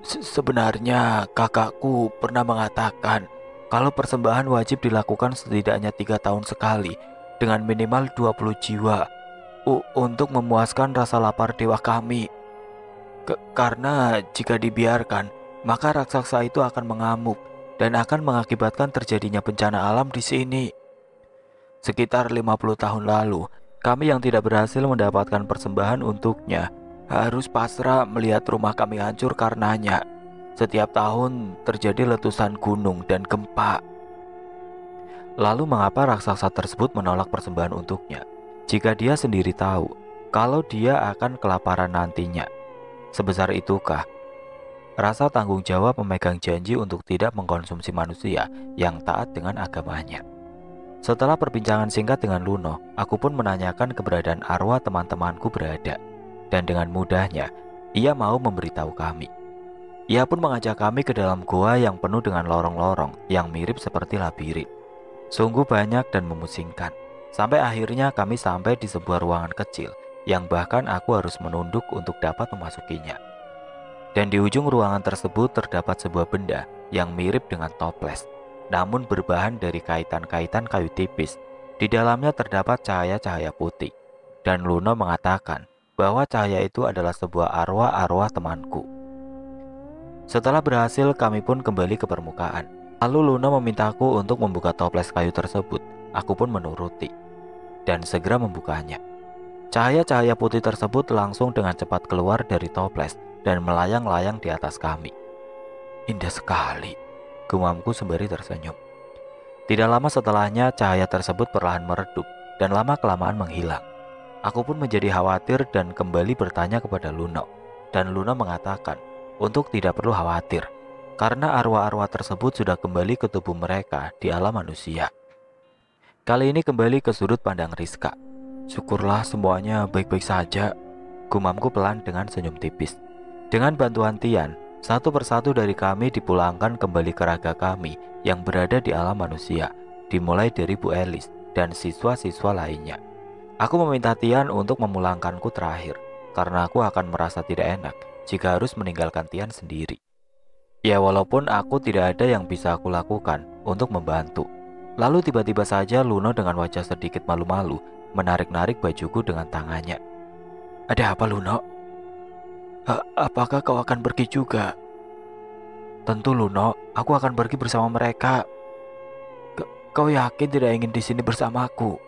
Sebenarnya kakakku pernah mengatakan kalau persembahan wajib dilakukan setidaknya 3 tahun sekali dengan minimal 20 jiwa untuk memuaskan rasa lapar dewa kami. Karena jika dibiarkan, maka raksasa itu akan mengamuk dan akan mengakibatkan terjadinya bencana alam di sini. Sekitar 50 tahun lalu, kami yang tidak berhasil mendapatkan persembahan untuknya harus pasrah melihat rumah kami hancur karenanya. Setiap tahun terjadi letusan gunung dan gempa. Lalu mengapa raksasa tersebut menolak persembahan untuknya, jika dia sendiri tahu kalau dia akan kelaparan nantinya? Sebesar itukah rasa tanggung jawab memegang janji untuk tidak mengkonsumsi manusia yang taat dengan agamanya? Setelah perbincangan singkat dengan Luno, aku pun menanyakan keberadaan arwah teman-temanku berada. Dan dengan mudahnya, ia mau memberitahu kami. Ia pun mengajak kami ke dalam goa yang penuh dengan lorong-lorong yang mirip seperti labirin. Sungguh banyak dan memusingkan. Sampai akhirnya kami sampai di sebuah ruangan kecil yang bahkan aku harus menunduk untuk dapat memasukinya. Dan di ujung ruangan tersebut terdapat sebuah benda yang mirip dengan toples, namun berbahan dari kaitan-kaitan kayu tipis. Di dalamnya terdapat cahaya-cahaya putih. Dan Luno mengatakan bahwa cahaya itu adalah sebuah arwah-arwah temanku. Setelah berhasil, kami pun kembali ke permukaan. Lalu Luna memintaku untuk membuka toples kayu tersebut. Aku pun menuruti dan segera membukanya. Cahaya-cahaya putih tersebut langsung dengan cepat keluar dari toples dan melayang-layang di atas kami. Indah sekali, gumamku sembari tersenyum. Tidak lama setelahnya, cahaya tersebut perlahan meredup dan lama-kelamaan menghilang. Aku pun menjadi khawatir dan kembali bertanya kepada Luna. Dan Luna mengatakan untuk tidak perlu khawatir, karena arwah-arwah tersebut sudah kembali ke tubuh mereka di alam manusia. Kali ini kembali ke sudut pandang Rizka. Syukurlah semuanya baik-baik saja, gumamku pelan dengan senyum tipis. Dengan bantuan Tian, satu persatu dari kami dipulangkan kembali ke raga kami yang berada di alam manusia, dimulai dari Bu Elis dan siswa-siswa lainnya. Aku meminta Tian untuk memulangkanku terakhir, karena aku akan merasa tidak enak jika harus meninggalkan Tian sendiri. Ya, walaupun aku tidak ada yang bisa aku lakukan untuk membantu. Lalu tiba-tiba saja Luna dengan wajah sedikit malu-malu menarik-narik bajuku dengan tangannya. Ada apa, Luna? Apakah kau akan pergi juga? Tentu, Luna, aku akan pergi bersama mereka. Kau yakin tidak ingin di sini bersamaku?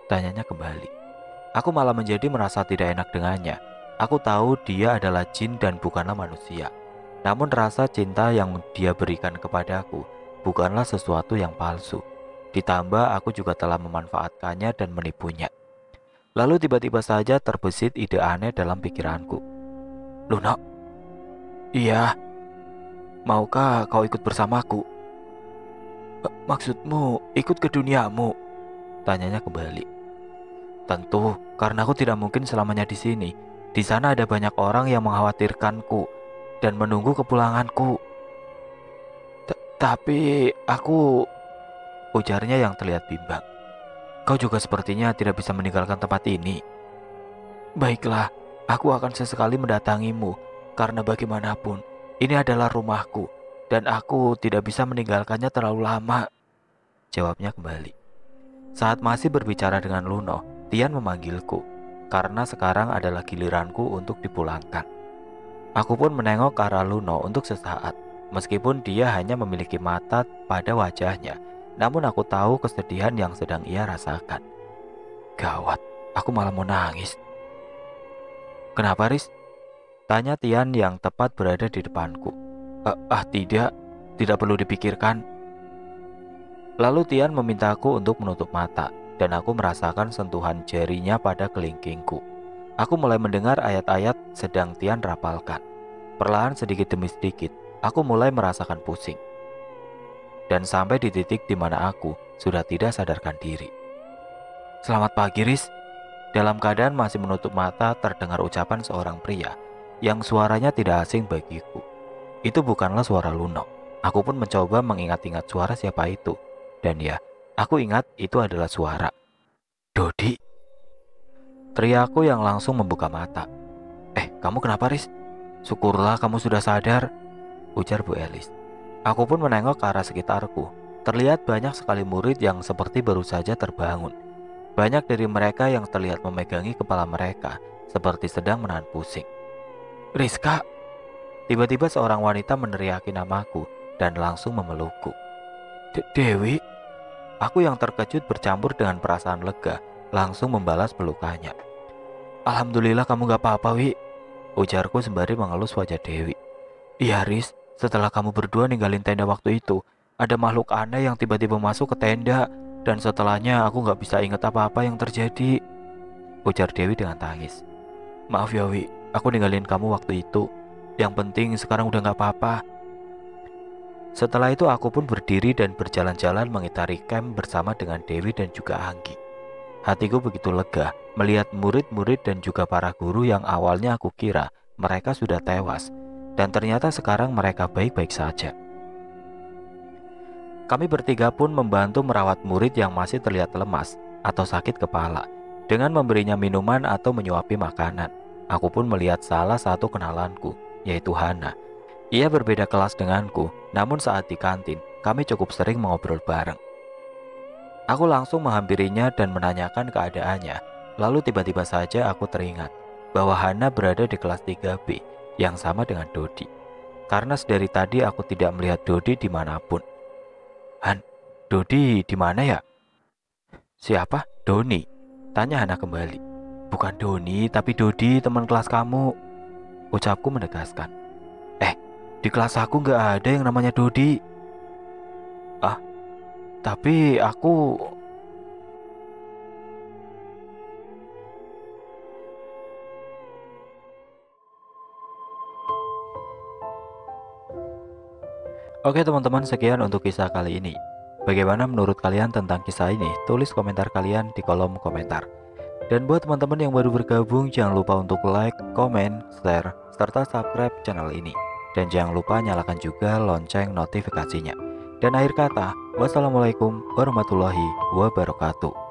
Tanyanya kembali. Aku malah menjadi merasa tidak enak dengannya. Aku tahu dia adalah jin dan bukanlah manusia. Namun rasa cinta yang dia berikan kepadaku bukanlah sesuatu yang palsu. Ditambah aku juga telah memanfaatkannya dan menipunya. Lalu tiba-tiba saja terbesit ide aneh dalam pikiranku. Luna, iya, maukah kau ikut bersamaku? Maksudmu ikut ke duniamu? Tanyanya kembali. Tentu, karena aku tidak mungkin selamanya di sini. Di sana ada banyak orang yang mengkhawatirkanku dan menunggu kepulanganku. Tapi aku, ujarnya yang terlihat bimbang. Kau juga sepertinya tidak bisa meninggalkan tempat ini. Baiklah, aku akan sesekali mendatangimu, karena bagaimanapun ini adalah rumahku dan aku tidak bisa meninggalkannya terlalu lama, jawabnya kembali. Saat masih berbicara dengan Luno, Tian memanggilku. Karena sekarang adalah giliranku untuk dipulangkan. Aku pun menengok ke arah Luno untuk sesaat. Meskipun dia hanya memiliki mata pada wajahnya, namun aku tahu kesedihan yang sedang ia rasakan. Gawat, aku malah mau nangis. Kenapa, Riz? Tanya Tian yang tepat berada di depanku. Tidak perlu dipikirkan. Lalu Tian memintaku untuk menutup mata. Dan aku merasakan sentuhan jarinya pada kelingkingku. Aku mulai mendengar ayat-ayat sedang Tian rapalkan. Perlahan sedikit demi sedikit, aku mulai merasakan pusing. Dan sampai di titik di mana aku sudah tidak sadarkan diri. Selamat pagi, Riz. Dalam keadaan masih menutup mata, terdengar ucapan seorang pria yang suaranya tidak asing bagiku. Itu bukanlah suara Luno. Aku pun mencoba mengingat-ingat suara siapa itu. Dan ya, aku ingat itu adalah suara Dodi. Teriakku yang langsung membuka mata. Kamu kenapa, Riz? Syukurlah kamu sudah sadar, ujar Bu Elis. Aku pun menengok ke arah sekitarku. Terlihat banyak sekali murid yang seperti baru saja terbangun. Banyak dari mereka yang terlihat memegangi kepala mereka seperti sedang menahan pusing. Rizka! Tiba-tiba seorang wanita meneriaki namaku dan langsung memelukku. Dewi? Aku yang terkejut bercampur dengan perasaan lega langsung membalas pelukannya. Alhamdulillah kamu gak apa-apa, Wi, ujarku sembari mengelus wajah Dewi. Iya, Riz, setelah kamu berdua ninggalin tenda waktu itu, ada makhluk aneh yang tiba-tiba masuk ke tenda, dan setelahnya aku gak bisa ingat apa-apa yang terjadi, ujar Dewi dengan tangis. Maaf ya, Wi, aku ninggalin kamu waktu itu. Yang penting sekarang udah gak apa-apa. Setelah itu aku pun berdiri dan berjalan-jalan mengitari camp bersama dengan Dewi dan juga Anggi. Hatiku begitu lega melihat murid-murid dan juga para guru yang awalnya aku kira mereka sudah tewas, dan ternyata sekarang mereka baik-baik saja. Kami bertiga pun membantu merawat murid yang masih terlihat lemas atau sakit kepala dengan memberinya minuman atau menyuapi makanan. Aku pun melihat salah satu kenalanku, yaitu Hana. Ia berbeda kelas denganku, namun saat di kantin, kami cukup sering mengobrol bareng. Aku langsung menghampirinya dan menanyakan keadaannya, lalu tiba-tiba saja aku teringat bahwa Hana berada di kelas 3B yang sama dengan Dodi. Karena dari tadi aku tidak melihat Dodi dimanapun. Han, Dodi di mana ya? Siapa? Doni? Tanya Hana kembali. Bukan Doni, tapi Dodi, teman kelas kamu. Ucapku menegaskan. Di kelas aku nggak ada yang namanya Dodi. Ah, tapi aku... Oke teman-teman, sekian untuk kisah kali ini. Bagaimana menurut kalian tentang kisah ini? Tulis komentar kalian di kolom komentar. Dan buat teman-teman yang baru bergabung, jangan lupa untuk like, komen, share, serta subscribe channel ini. Dan jangan lupa nyalakan juga lonceng notifikasinya. Dan akhir kata, wassalamualaikum warahmatullahi wabarakatuh.